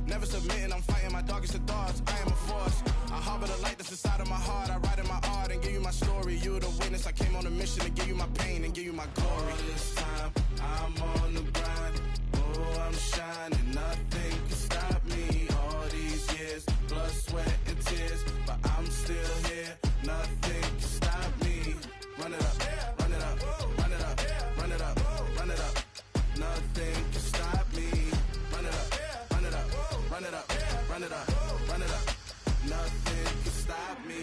Never submitting, I'm fighting my darkest of thoughts. I am a force. I harbor the light that's inside of my heart. I write in my art and give you my story. You the witness. I came on a mission to give you my pain and give you my glory. All this time, I'm on the grind. Oh, I'm shining. Nothing can stop me. All these years, blood, sweat, and tears. But I'm still here. Nothing can stop me. Run it up, run it up, run it up, run it up, run it up. Nothing can stop me. Run it up, run it up, run it up, run it up, run it up. Nothing can stop me.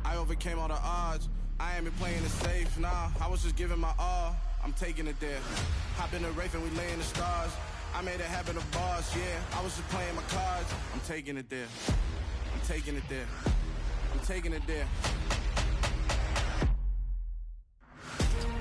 I overcame all the odds. I ain't been playing it safe, nah. I was just giving my all. I'm taking it there. Hop in the Wraith and we lay in the stars. I made it happen to bars, yeah. I was just playing my cards. I'm taking it there. I'm taking it there. I'm taking it there.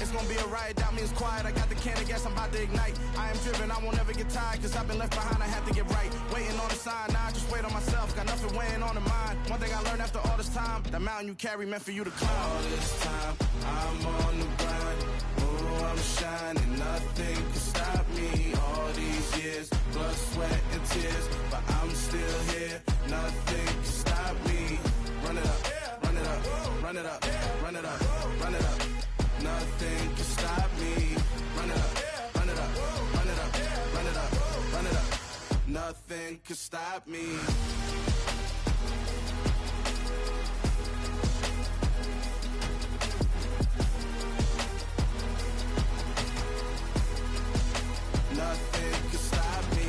It's gonna be a riot, doubt me it's quiet. I got the can of gas, I'm about to ignite. I am driven, I won't ever get tired, cause I've been left behind, I have to get right. Waiting on a sign, now I just wait on myself, got nothing weighing on the mind. One thing I learned after all this time, that mountain you carry meant for you to climb. All this time, I'm on the grind. Oh, I'm shining, nothing can stop me. All these years, blood, sweat, and tears, but I'm still here. Nothing can stop me. Run it up, run it up, run it up, run it up, run it up. Nothing can stop me. Run it up, run it up, run it up, run it up, run it up. Nothing can stop me. Nothing can stop me.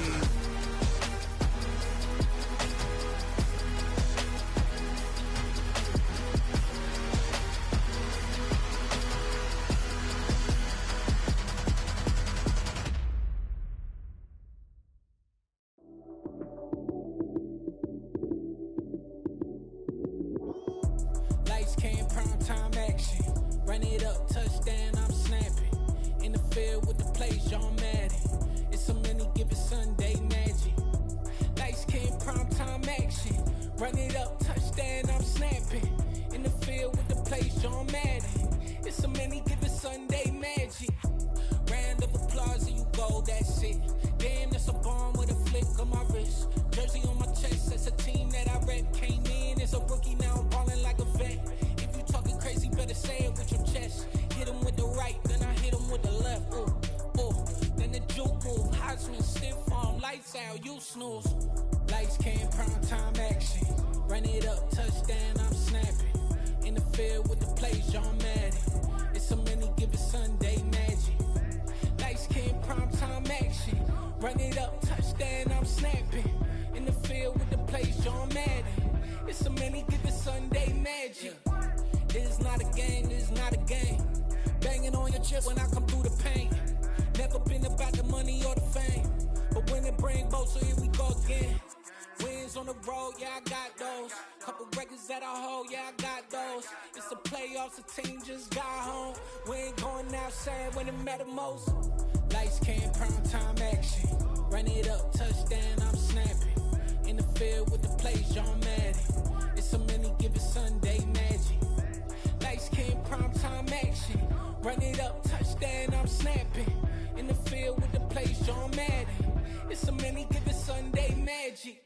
Lights came, prime time action. Run it up, touchdown, I'm snapping. In the field with the plays, John Madden. It's a many given Sunday magic. Lights came, prime time action. Run it up, touchdown, I'm snapping. In the field with the plays, John Madden. It's a many given Sunday magic. Round of applause and you go, that's it. Damn, that's a bomb with a flick on my wrist. Jersey on my chest, that's a team that I rep. Came in as a rookie, now I'm ballin' like a vet. If you talking crazy, better say it with your chest. Hit him with the right, then I hit him with the left. Ooh, ooh. Then the juke move, Heisman, stiff arm, lights out, you snooze. Lights came, prime time action. Run it up, touchdown, I'm snapping. In the field with the plays, John Madden. It's a many given Sunday magic. Light skin, primetime action. Run it up, touchdown, I'm snapping. In the field with the plays, John Madden. It's a many given Sunday magic. It's not a game, it's not a game. Banging on your chest when I come through the pain. Never been about the money or the fame. But when it bring both, so here we go again. Wins on the road, yeah, I got those. Couple records that I hold, yeah, I got those. It's the playoffs, the team just got home. We ain't going outside when it matter most. Lights came, prime time action. Run it up, touchdown, I'm snapping. In the field with the plays, John Madden. It's a many given Sunday magic. Lights came, prime time action. Run it up, touchdown, I'm snapping. In the field with the plays, John Madden. It's a many given Sunday magic.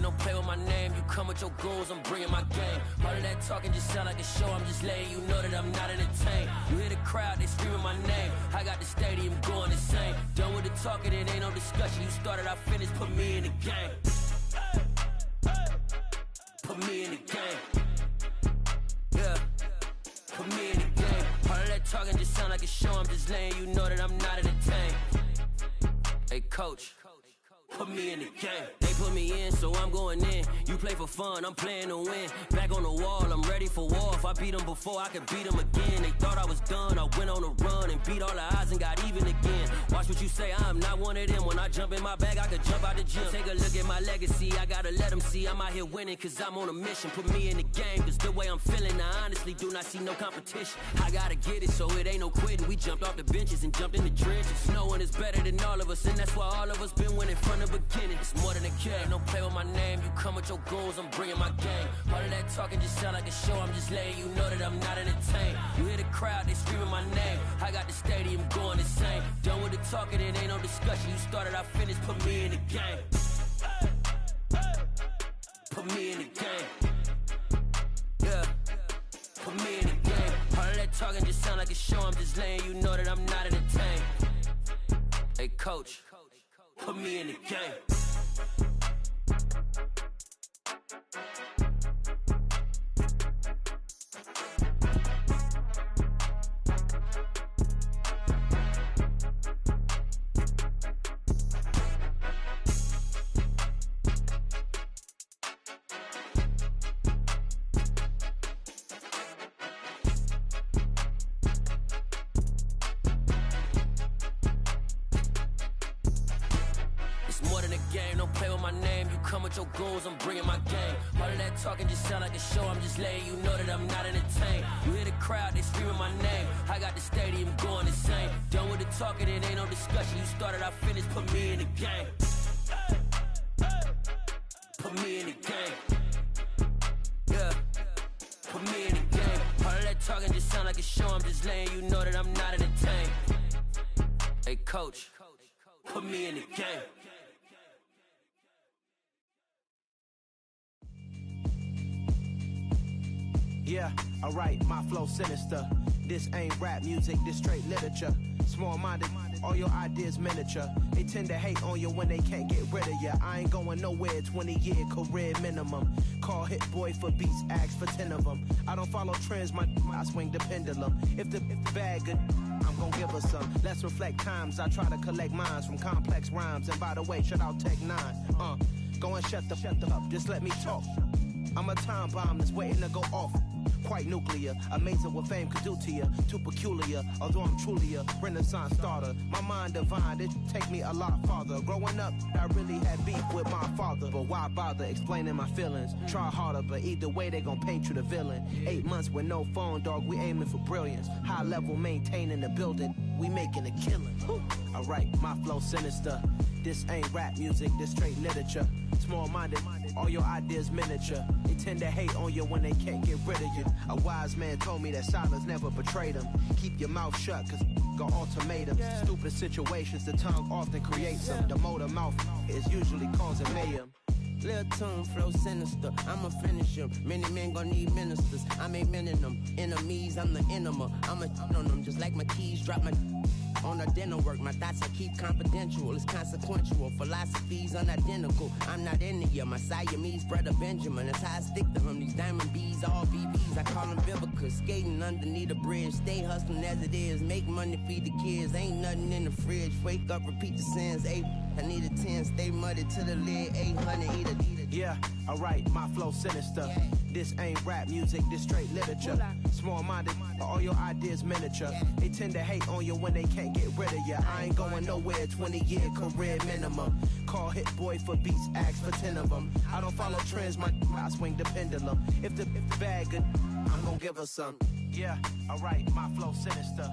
Don't play with my name, you come with your goons, I'm bringing my game. All of that talking just sound like a show, I'm just letting you know that I'm not entertained. You hear the crowd, they screaming my name. I got the stadium going insane. Done with the talking, it ain't no discussion. You started, I finished, put me in the game. Put me in the game. Yeah, put me in the game. All of that talking just sound like a show, I'm just letting you know that I'm not entertained. Hey coach, put me in the game. They put me in, so I'm going in. You play for fun, I'm playing to win. Back on the wall, I'm ready for war. If I beat them before, I could beat them again. They thought I was done, I went on a run and beat all the odds and got even again. Watch what you say, I'm not one of them. When I jump in my bag, I could jump out the gym. Take a look at my legacy, I gotta let them see I'm out here winning, cause I'm on a mission. Put me in the game, cause the way I'm feeling, I honestly do not see no competition. I gotta get it, so it ain't no quitting. We jumped off the benches and jumped in the trenches. No one is better than all of us, and that's why all of us been winning from the beginning. It's more than a game, don't play with my name. You come with your goons, I'm bringing my game. All of that talking just sound like a show, I'm just letting you know that I'm not entertained. You hear the crowd, they screaming my name. I got the stadium going insane. Done with the talking, it ain't no discussion. You started, I finished, put me in the game. Put me in the game. Yeah, put me in the game. All of that talking just sound like a show, I'm just letting you know that I'm not entertained. Hey coach, put me in the game. Your goals, I'm bringing my game. All of that talking just sound like a show, I'm just letting you know that I'm not entertained. You hear the crowd, they screaming my name. I got the stadium going insane. Done with the talking, it ain't no discussion. You started, I finished, put me in the game. Put me in the game. Yeah, put me in the game. All of that talking just sound like a show, I'm just letting you know that I'm not entertained. Hey coach, put me in the game. Yeah, alright, my flow sinister. This ain't rap music, this straight literature. Small-minded, all your ideas miniature. They tend to hate on you when they can't get rid of you. I ain't going nowhere, 20-year career minimum. Call Hit Boy for beats, ask for 10 of them. I don't follow trends, I swing the pendulum. If the bag good, I'm gon' give her some. Let's reflect times, I try to collect minds from complex rhymes. And by the way, shout out Tech 9. Go and shut the up, just let me talk. I'm a time bomb that's waiting to go off. Quite nuclear, amazing what fame could do to you. Too peculiar, although I'm truly a renaissance starter. My mind divine, it take me a lot farther. Growing up, I really had beef with my father. But why bother explaining my feelings? Try harder, but either way they gon' paint you the villain. 8 months with no phone, dog, we aiming for brilliance. High level maintaining the building, we making a killing. Alright, my flow sinister. This ain't rap music, this straight literature. Small-minded, all your ideas miniature. They tend to hate on you when they can't get rid of you. A wise man told me that silence never betrayed him. Keep your mouth shut, cause got ultimatums. Stupid situations, the tongue often creates them. The motor mouth is usually causing mayhem. Lil tune, flow sinister. I'ma finish him. Many men gon' need ministers. I make men in them. Enemies, I'm the enema. I'ma on them just like my keys. Drop my on the dinner work. My thoughts I keep confidential. It's consequential. Philosophies unidentical. I'm not India. My Siamese brother Benjamin. That's how I stick to him. These diamond bees, all BBs. I call them Vivica. Skating underneath the bridge. Stay hustling as it is. Make money, feed the kids. Ain't nothing in the fridge. Wake up, repeat the sins. I need a 10. Stay muddy to the lid. 800 eat a. Yeah, alright, my flow sinister. This ain't rap music, this straight literature. Small-minded, all your ideas miniature. They tend to hate on you when they can't get rid of you. I ain't going nowhere, 20-year career minimum. Call Hit Boy for beats, ask for 10 of them. I don't follow trends, I swing the pendulum. If the bag good, I'm gonna give her some. Yeah, alright, my flow sinister.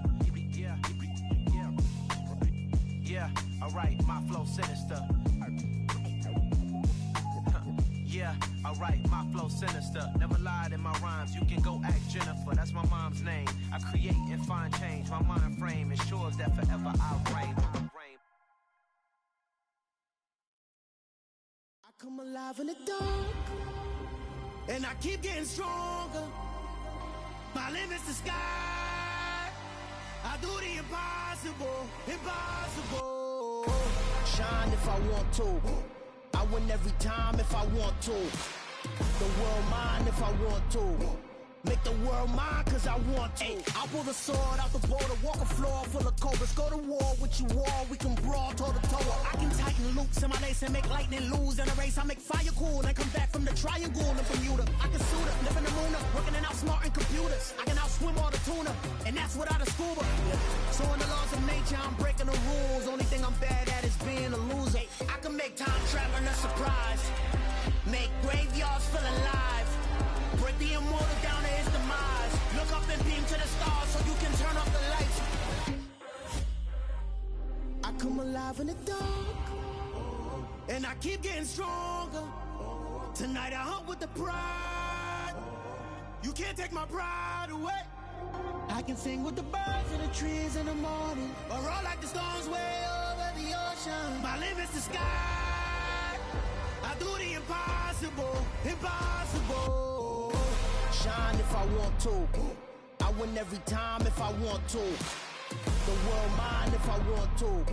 Yeah, alright, my flow sinister. Yeah, alright, my flow sinister. Never lied in my rhymes, you can go ask Jennifer. That's my mom's name. I create and find change. My mind frame ensures that forever I reign. I come alive in the dark, and I keep getting stronger. My limit's the sky. I do the impossible, impossible. Shine if I want to. I win every time if I want to. The world mine if I want to. Make the world mine cause I want to. I'll pull the sword out the border, walk a floor full of cobras. Go to war with you all, we can brawl toe to toe. I can tighten loops in my lace and make lightning lose in a race. I make fire cool and come back from the triangle in Bermuda. I can suit up, live in the moon up, working and outsmarting computers. I can outswim all the tuna, and that's without a scuba. So in the laws of nature, I'm breaking the rules. Only thing I'm bad at is being a loser. I can make time traveling a surprise, make graveyards feel alive, break the immortal down to his demise. Look up and beam to the stars so you can turn off the lights. I come alive in the dark, and I keep getting stronger. Tonight I hunt with the pride. You can't take my pride away. I can sing with the birds and the trees in the morning, or roll like the storms way over the ocean. My limit's the sky. I do the impossible, impossible. Shine if I want to. I win every time if I want to. The world mine if I want to.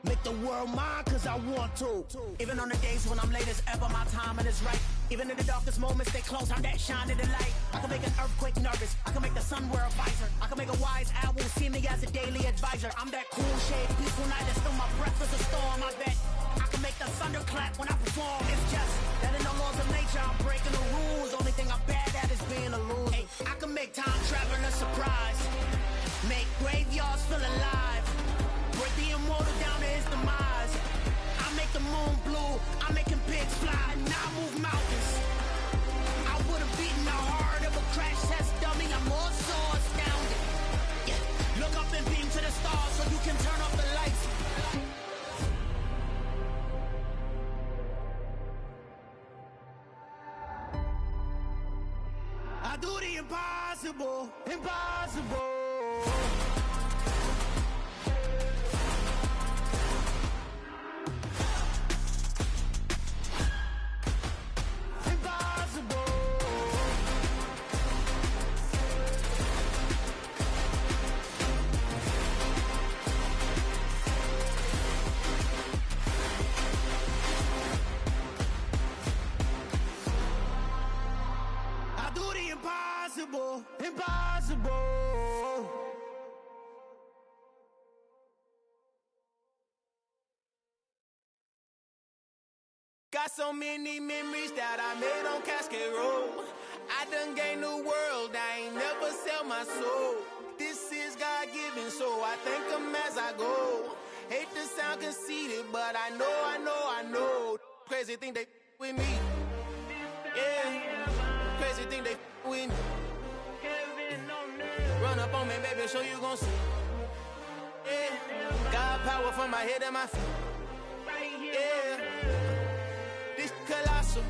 Make the world mine cause I want to. Even on the days when I'm late as ever, my timing is right. Even in the darkest moments, stay close, I'm that shine of the light. I can make an earthquake nervous, I can make the sun wear a visor. I can make a wise owl see me as a daily advisor. I'm that cool shade, peaceful night, and still my breath is a storm, I bet. I can make the thunder clap when I perform. It's just that in the laws of nature, I'm breaking the rules. Only thing I'm bad at is being a loser. Hey, I can make time traveling a surprise, make graveyards feel alive, break the immortal down to his demise. I make the moon blue, I'm making pigs fly, and I move mountains. I would've beaten the heart of a crash test dummy. I'm more so astounded. Yeah. Look up and beam to the stars so you can turn off the lights. I do the impossible, impossible. Impossible, impossible. Got so many memories that I made on Cascade Road. I done gained the world, I ain't never sell my soul. This is God-given, so I thank him as I go. Hate to sound conceited, but I know. Crazy thing they with me. Yeah, crazy thing they with me. Run up on me, baby, so you gon' see. Yeah, got power from my head and my feet. Yeah, this colossal.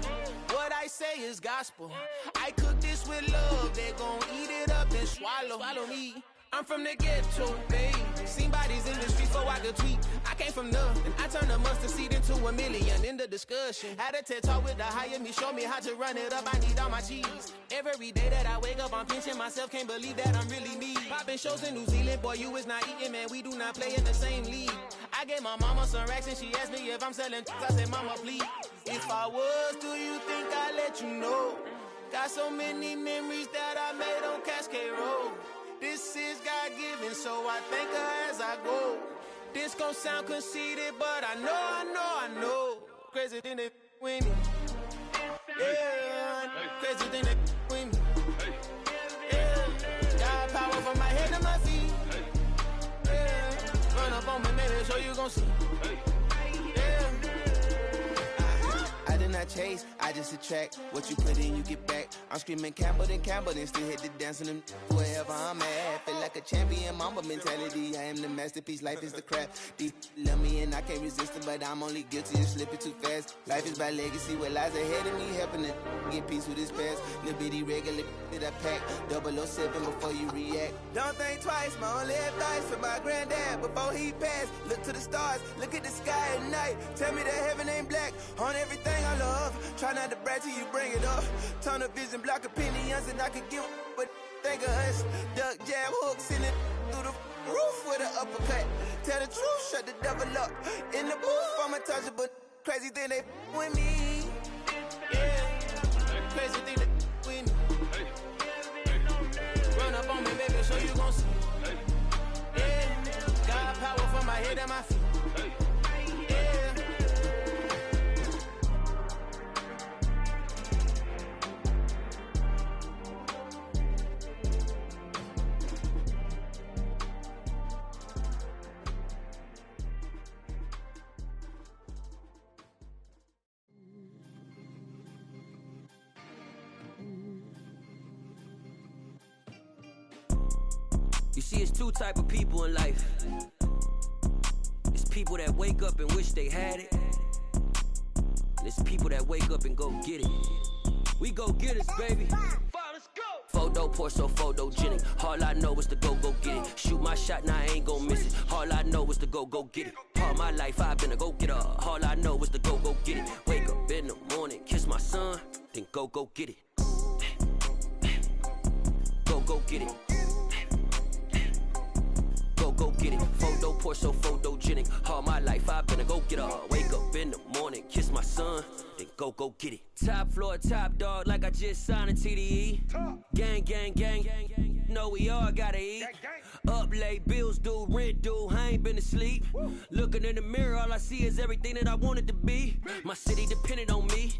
What I say is gospel. I cook this with love, they gon' eat it up and swallow me. I'm from the ghetto, babe. Seen bodies in the streets so I could tweet. I came from nothing. I turned a mustard seed into a million in the discussion. Had a TED talk with the higher me, show me how to run it up. I need all my cheese. Every day that I wake up, I'm pinching myself. Can't believe that I'm really me. Popping shows in New Zealand, boy, you is not eating, man. We do not play in the same league. I gave my mama some racks and she asked me if I'm selling. I said, mama, please. If I was, do you think I'd let you know? Got so many memories that I made on Cascade Road. This is God-given, so I thank her as I go. This gon' sound conceited, but I know. Crazy thing they with me. Yeah, crazy thing they with me. Yeah, got power from my head to my feet. Yeah, run up on me, maybe so you gon' see. Yeah. I did not chase, I just attract. What you put in, you get back. I'm screaming Campbell, then still hit the dance and them wherever I'm at. Feel like a champion, mama mentality. I am the masterpiece, life is the crap. Deep love me and I can't resist it, but I'm only guilty of slipping too fast. Life is by legacy, what lies ahead of me, helping to get peace with this past. Little bitty regular that I pack, 007 before you react. Don't think twice, my only advice for my granddad before he passed. Look to the stars, look at the sky at night. Tell me that heaven ain't black on everything I love. Try not to brag till you bring it up. Tunnel vision, block opinions, and I could give but think of us. Duck jab hooks in it through the roof with an uppercut. Tell the truth, shut the devil up. In the booth, I'm untouchable. Crazy thing they with me. Yeah, crazy thing they with me. Run up on me, baby, so you gon' see. Yeah, got power from my head and my feet. You see, it's two type of people in life. It's people that wake up and wish they had it. And it's people that wake up and go get it. We go get it, baby. Photo poor, so photogenic. All I know is to go get it. Shoot my shot, now I ain't gon' miss it. All I know is to go get it. All my life I've been a go-getter. All I know is to go get it. Wake up in the morning, kiss my son, then go get it. Go get it. Go get it. Photo poor, so photogenic. All my life I've been a go-getter. Wake up in the morning, kiss my son, then go get it. Top floor, top dog, like I just signed a TDE. Gang, gang, gang. Know we all gotta eat. Up late, bills due, rent due, I ain't been asleep. Looking in the mirror, all I see is everything that I wanted to be. My city depended on me,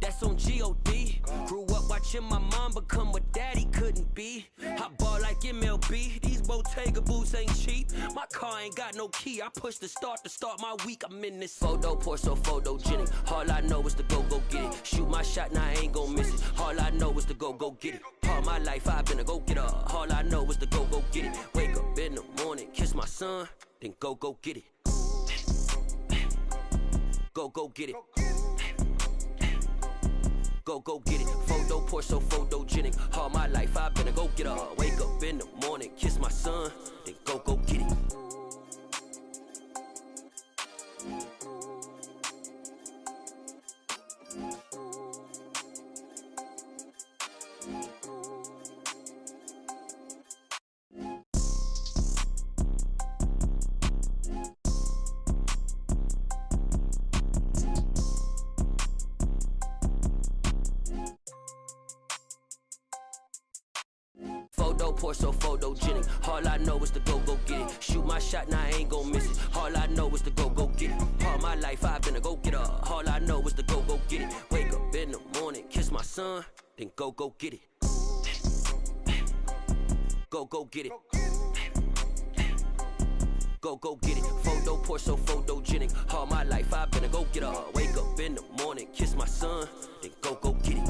that's on G.O.D. Grew up watching my mom become what daddy couldn't be. I ball like MLB, these Bottega boots ain't cheap. My car ain't got no key, I push the start to start my week. I'm in this photo poor, so photogenic. All I know is to go get it. Shoot my shot, now I ain't gon' miss it. All I know is to go get it. All my life I've been a go-getter. All I know is to go get it. Wake up in the morning, kiss my son, then go get it. Go get it. Go get it. Photo poor, so photogenic. All my life I've been a go-getter. Wake up in the morning, kiss my son, then go get it. Photo poor, so photogenic. All I know is to go get it. Shoot my shot, now I ain't gon' miss it. All I know is to go get it. All my life I've been a go-getter. All I know is to go get it. Wake up in the morning, kiss my son, then go get it. Go get it. Go get it. Photo poor, so photogenic. All my life I've been a go-getter. Wake up in the morning, kiss my son, then go get it.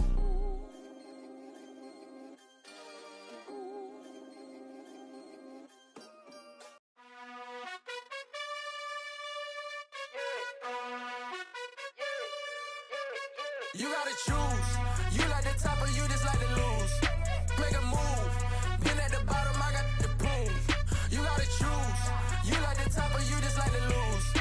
You gotta choose. You like the top or you just like to lose. Make a move. Been at the bottom, I got the prove. You gotta choose. You like the top or you just like to lose.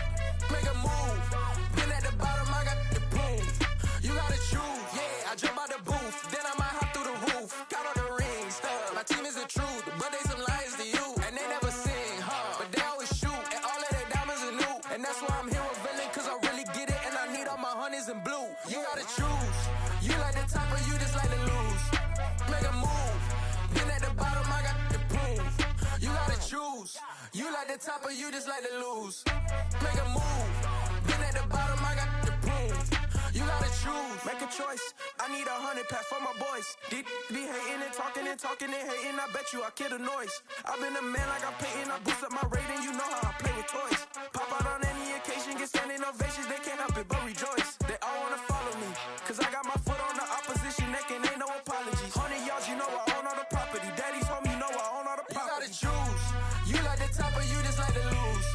hundreds and blue. You gotta choose. You like the top or you just like to lose. Make a move. Been at the bottom, I got the proof. You gotta choose. You like the top or you just like to lose. Make a move. Been at the bottom, I got the proof. You gotta choose. Make a choice. I need 100 pack for my boys. Be hating and talking and talking and hating. I bet you I kill the noise. I've been a man like I'm Peyton. I boost up my rating. You know how I play with toys. Pop out on any occasion, get standing ovations. They can't help it but rejoice. They all wanna follow me, cause I got my foot on the opposition neck and ain't no apologies. 100 yards, you know I own all the property. Daddy's home, you know I own all the property. You gotta choose. You like the top or you just like to lose.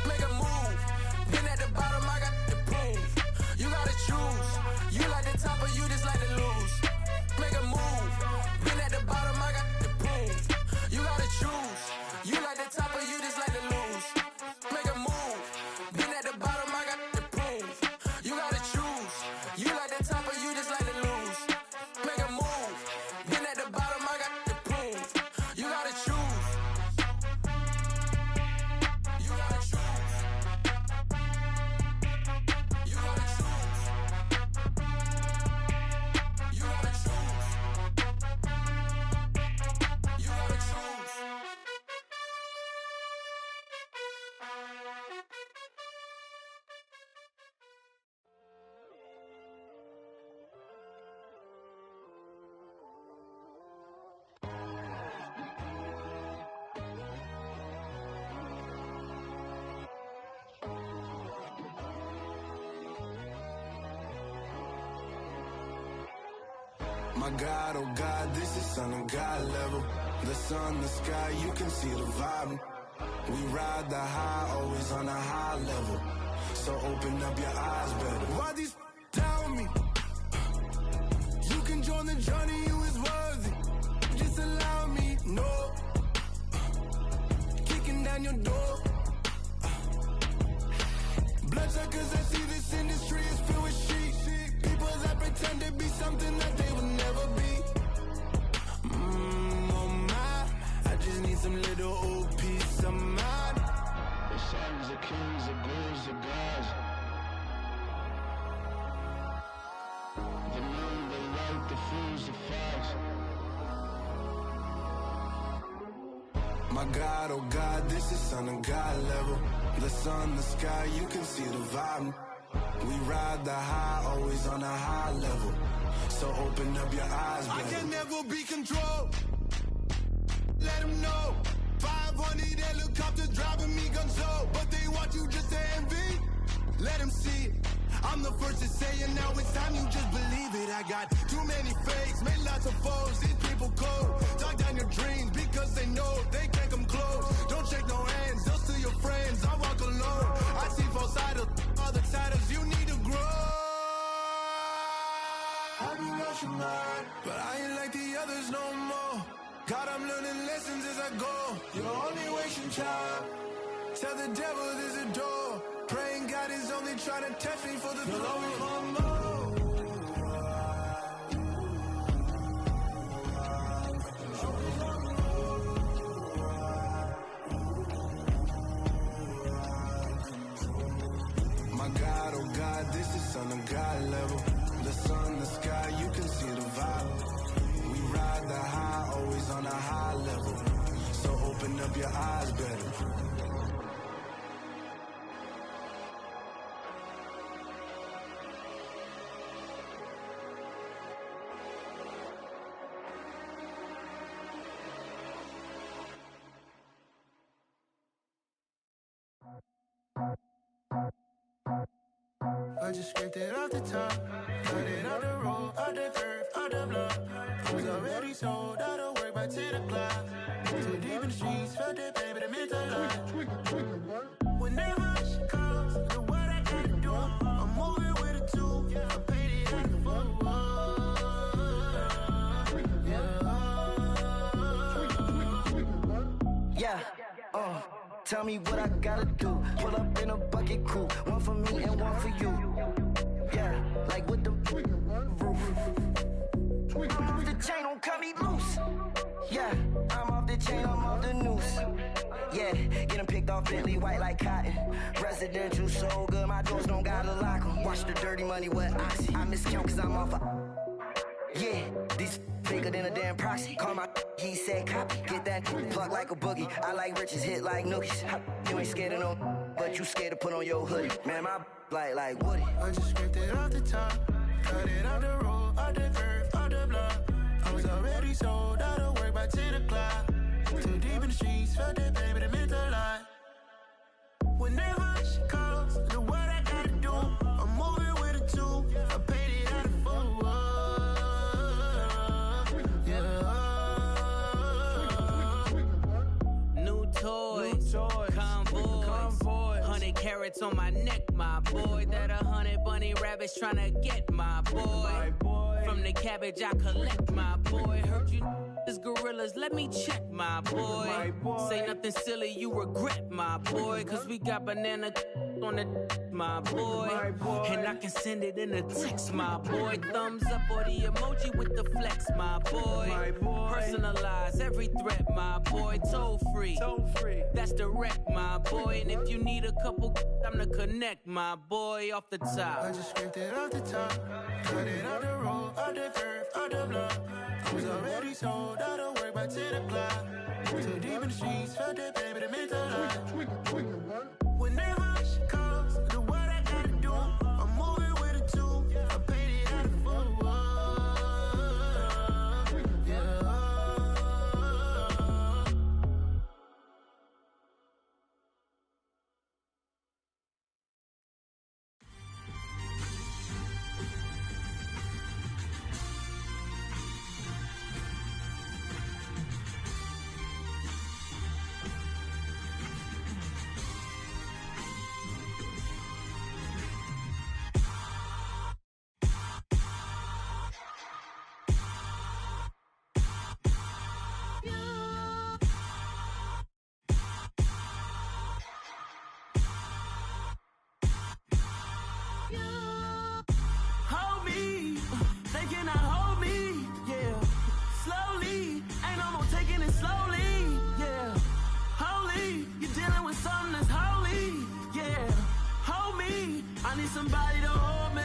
Make a move. Been at the bottom, I got the proof. You gotta choose. You like the top or you just like to lose. Make a move. Been at the bottom, I got the proof. You gotta choose. You like the top or you just like to lose. Make a move. Been at the bottom, I got the proof. You gotta choose. You like the top or you just like to lose. Make a move. Been at the bottom, I got the proof. You gotta choose. You gotta choose. You gotta choose. You gotta choose. You gotta choose. My God, oh God, this is Son of God level. The sun, the sky, you can see the vibe. We ride the high, always on a high level. So open up your eyes better. Why these tell me? You can join the journey, you is worthy. Just allow me, no. Kicking down your door. Bloodsuckers, I see this industry is filled with sheep. People that pretend to be something that they will never be. Oh my, I just need some little old peace of mind. The sons of kings, the ghouls, the gods. The moon, the light, the fools, the facts. My God, oh God, this is Son of God level. The sun, the sky, you can see the vibe. We ride the high, always on a high level. So open up your eyes, baby. I can never be controlled. Let them know. 500 helicopters driving me gunso. But they want you just to envy. Let them see it. I'm the first to say it, now it's time you just believe it. I got too many fakes, made lots of foes. These people cold. Talk down your dreams because they know they can't come close. Don't shake no hands, they'll steal your friends. I walk alone. I see false idols, other titles, you need to grow. Have you lost your mind? But I ain't like the others no more. God, I'm learning lessons as I go. You're only wasting time. Tell the devil there's a door. Praying God is only trying to test me for the glory for more. My God, oh God, this is Son of God level. The sun, the sky, you can see the vibe. We ride the high, always on a high level. So open up your eyes better. I just scraped it off the top, got it off the road, off the curb, off the block. Was already sold, out of work by 10 o'clock. Too deep in the streets, felt that pain, but it meant a lot. Whenever she calls, know what I gotta do. I'm moving with a tool, I paid it like a fool. Yeah, tell me what I gotta do. Pull up in a bucket crew, one for me and one for you. Yeah, like with the roof. I'm off the chain, don't cut me loose. Yeah, I'm off the chain, I'm off the noose. Yeah, getting picked off Bentley, white like cotton. Residential so good, my doors don't gotta lock 'em. Watch the dirty money with Oxy. I miscount cause I'm off yeah, these bigger than a damn proxy. Call my he said copy. Get that plug like a boogie. I like riches, hit like nookies. You ain't scared of no, but you scared to put on your hoodie. Man, my like Woody. I just scraped it off the top. Cut it off the road, off the curve, off the block. I was already sold out of work by 10 o'clock. Too deep in the streets, felt that baby, that meant a lot. Whenever she calls, know what I gotta do. I'm moving with a two. I paid it out of full. Yeah. New toys, convoy. 100 carats on my neck, my boy. That 100 bunny rabbits tryna get my boy. From the cabbage I collect, my boy. Heard you is gorillas, let me check, my boy. Say nothing silly, you regret, my boy. Cause we got banana on the my boy. And I can send it in a text, my boy. Thumbs up or the emoji with the flex, my boy. Personalize every threat, my boy. Toll free, that's direct, my boy. And if you need a couple, I'm the connect, my boy. Off the top, I just scraped it off the top. Cut it off the road, off the curve, off the block. I was already sold out of work by 10 o'clock. Too deep in the streets, felt that baby, that meant a lot. Whenever she calls, know what I gotta do. I'm moving with a two. I paid it out of full. Yeah. Somebody to hold me.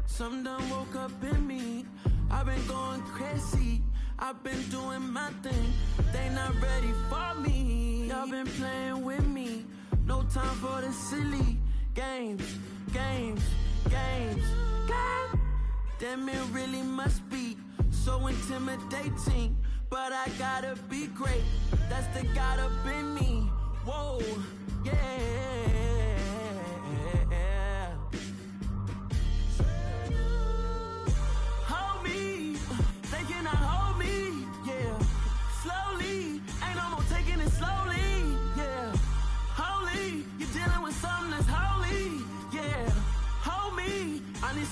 Something done woke up in me. I've been going crazy. I've been doing my thing. They not ready for me. Y'all been playing with me. No time for the silly games. Damn, it really must be so intimidating. But I gotta be great. That's the God up in me. Whoa, yeah.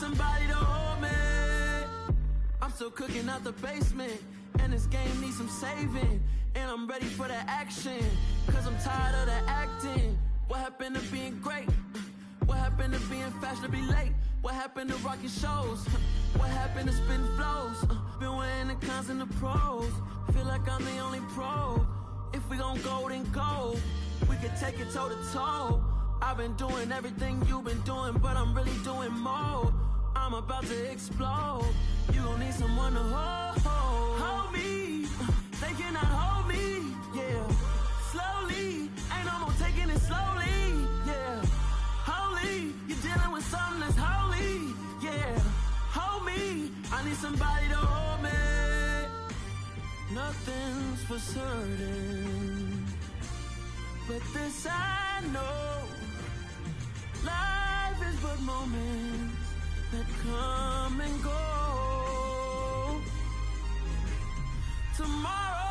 Somebody to hold me. I'm still cooking out the basement, and this game needs some saving. And I'm ready for the action, cause I'm tired of the acting. What happened to being great? What happened to being fashionably late? What happened to rocking shows? What happened to spitting flows? Been weighing the cons and the pros. Feel like I'm the only pro. If we gon' go, then go. We could take it toe to toe. I've been doing everything you've been doing, but I'm really doing more. I'm about to explode. You gon' need someone to hold me. They cannot hold me, yeah. Slowly, ain't no more taking it slowly, yeah. Holy, you're dealing with something that's holy, yeah. Hold me, I need somebody to hold me. Nothing's for certain, but this I know. Life is but moments that come and go. Tomorrow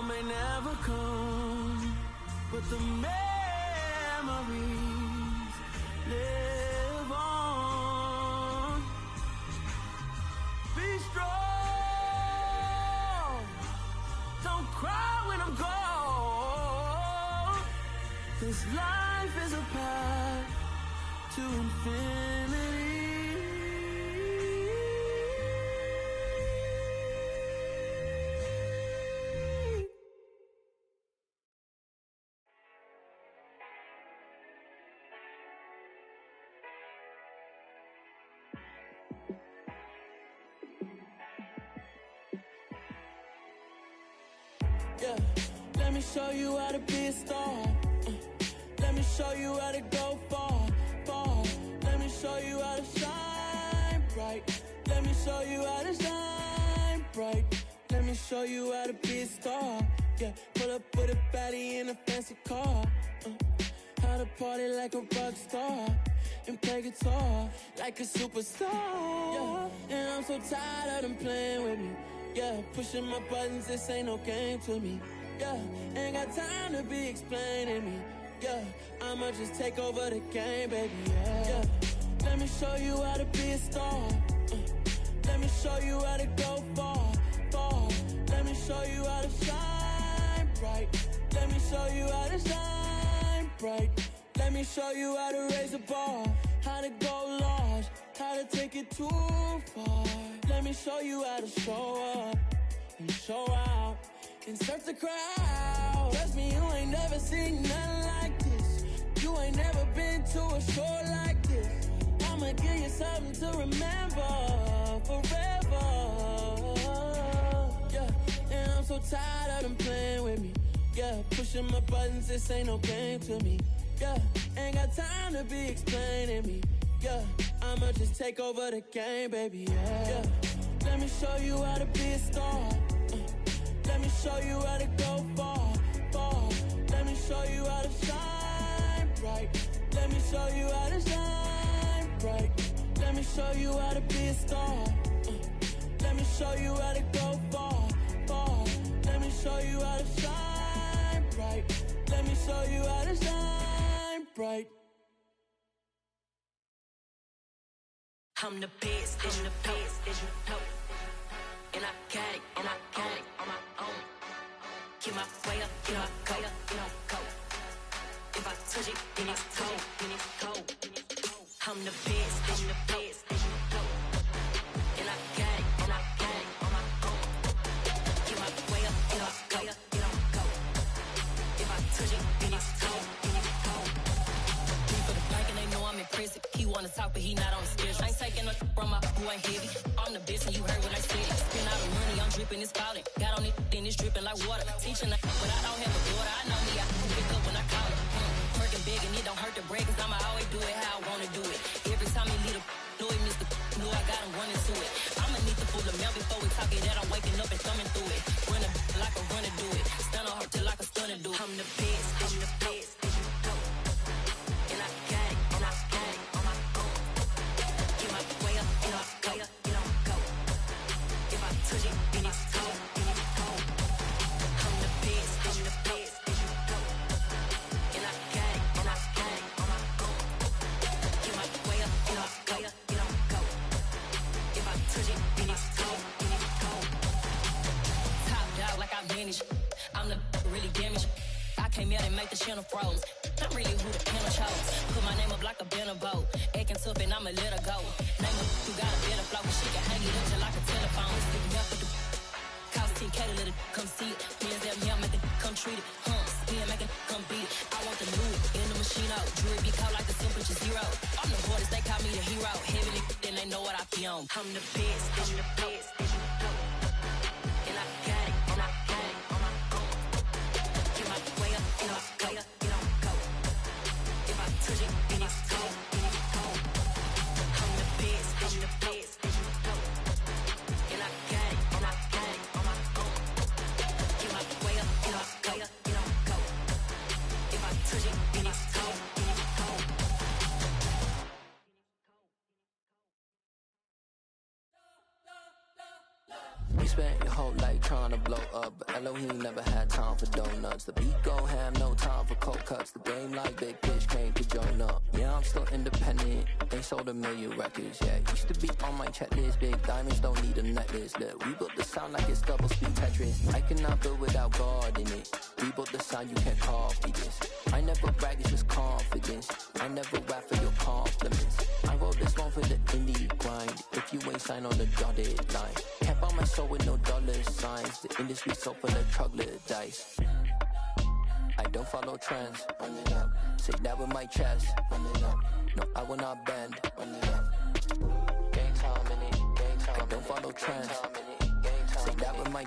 may never come, but the memories live on. Be strong, don't cry when I'm gone. This life is a path to infinity. Let me show you how to be a star. Let me show you how to go far, far. Let me show you how to shine bright. Let me show you how to shine bright. Let me show you how to be a star. Yeah, pull up with a baddie in a fancy car. How to party like a rock star and play guitar like a superstar. Yeah, and I'm so tired of them playing with me. Yeah, pushing my buttons, this ain't no game to me. Yeah, ain't got time to be explaining me. Yeah, I'ma just take over the game, baby. Yeah, let me show you how to be a star. Let me show you how to go far, far. Let me show you how to shine bright. Let me show you how to shine bright. Let me show you how to raise a bar, how to go large, how to take it too far. Let me show you how to show up and show out and search the crowd. Trust me, you ain't never seen nothing like this. You ain't never been to a show like this. I'ma give you something to remember forever. Yeah, and I'm so tired of them playing with me. Yeah, pushing my buttons, this ain't no game to me. Yeah, ain't got time to be explaining me. Yeah, I'ma just take over the game, baby. Yeah, let me show you how to be a star. Let me show you how to go far, far. Let me show you how to shine bright. Let me show you how to shine bright. Let me show you how to be a star. Let me show you how to go far, far. Let me show you how to shine bright. Let me show you how to shine bright. I'm the best, I'm the best, you know. And I got it, and I got it on my own. Get my way up, get my go, get on go. If I touch it, then it's cold, then it's cold. I'm the best, you know. And I got it, and I got it on my own. Get my way up, get my go, get on go. If I touch it, then it's cold, then it's cold. He for the blank and they know I'm in prison. He wanna talk, but he not on the schedule. I ain't taking nothing from my who ain't heavy. I'm the best and you heard what I said. Spend all the money, I'm dripping, it's falling. Got on it, then it's dripping like water. Teaching but I don't have a daughter. I know me, I can pick up when I call it. Working big and it don't hurt the break, cause I'ma always do it how I wanna do it. Every time he lead a know he missed the know I got him running to it. I'ma need to pull the mail before we talk it that I'm waking up and thumbing through it. Run like a runner do it. Stand on her till like a stunner do it. I'm the best, I'm the best, you know. And I got it, and I got it on my own. Get my way up, get my go, get on go. If I touch it, then it's cold, then it's cold. I'm the best, you know. And I got it, and I got it on my own. Get my way up, get my go, get on go. If I touch it, then it's cold, then it's cold. Top dog like I manage. I'm the really damaged. I came out and make the channel froze. I'm really who the panel chose. Put my name up like a banner boat. Acting tough and I'ma let her go. Name her who got a better flow. She can hang it up till like a telephone. Stick me up with the cost 10K to let it come see it. Hands up, yeah, make it come treat it. Spin, make it come beat it. I want the loot in the machine out. Jewelry be caught like a temperature zero. I'm the hardest, they call me the hero. Heavily, then they know what I be on. I'm the best, I'm the best, you know. And I got it, and I got it on my own. Get my way up, get my go, get on go. If I touch it, then it's cold, then it's cold. I'm the best, I'm the best, you know. And I got it, and I got it on my own. Get my way up, get my go, get on go. If I touch it, then it's cold, then it's cold. You spent your whole life trying to blow up, but Elohim never had time for donuts. The beat go ham, no time for cold cuts. The game like Big Fish came to join up. Yeah, I'm still independent, ain't sold a million records yet. Used to be on my checklist, big diamonds don't need a necklace. Look, we built the sound like it's double speed Tetris. I cannot build without God in it. We built the sound, you can't copy this. I never brag, it's just confidence. I never rap for your compliments. I wrote this one for the indie grind. If you ain't signed on the dotted line, can't buy my soul with no dollar signs. The industry so full of troglodytes. I don't follow trends. Run it up. Say that with my chest. Run it up. No, I will not bend. Run it up. Gang time in it. Gang time. I don't follow trends. Say that with my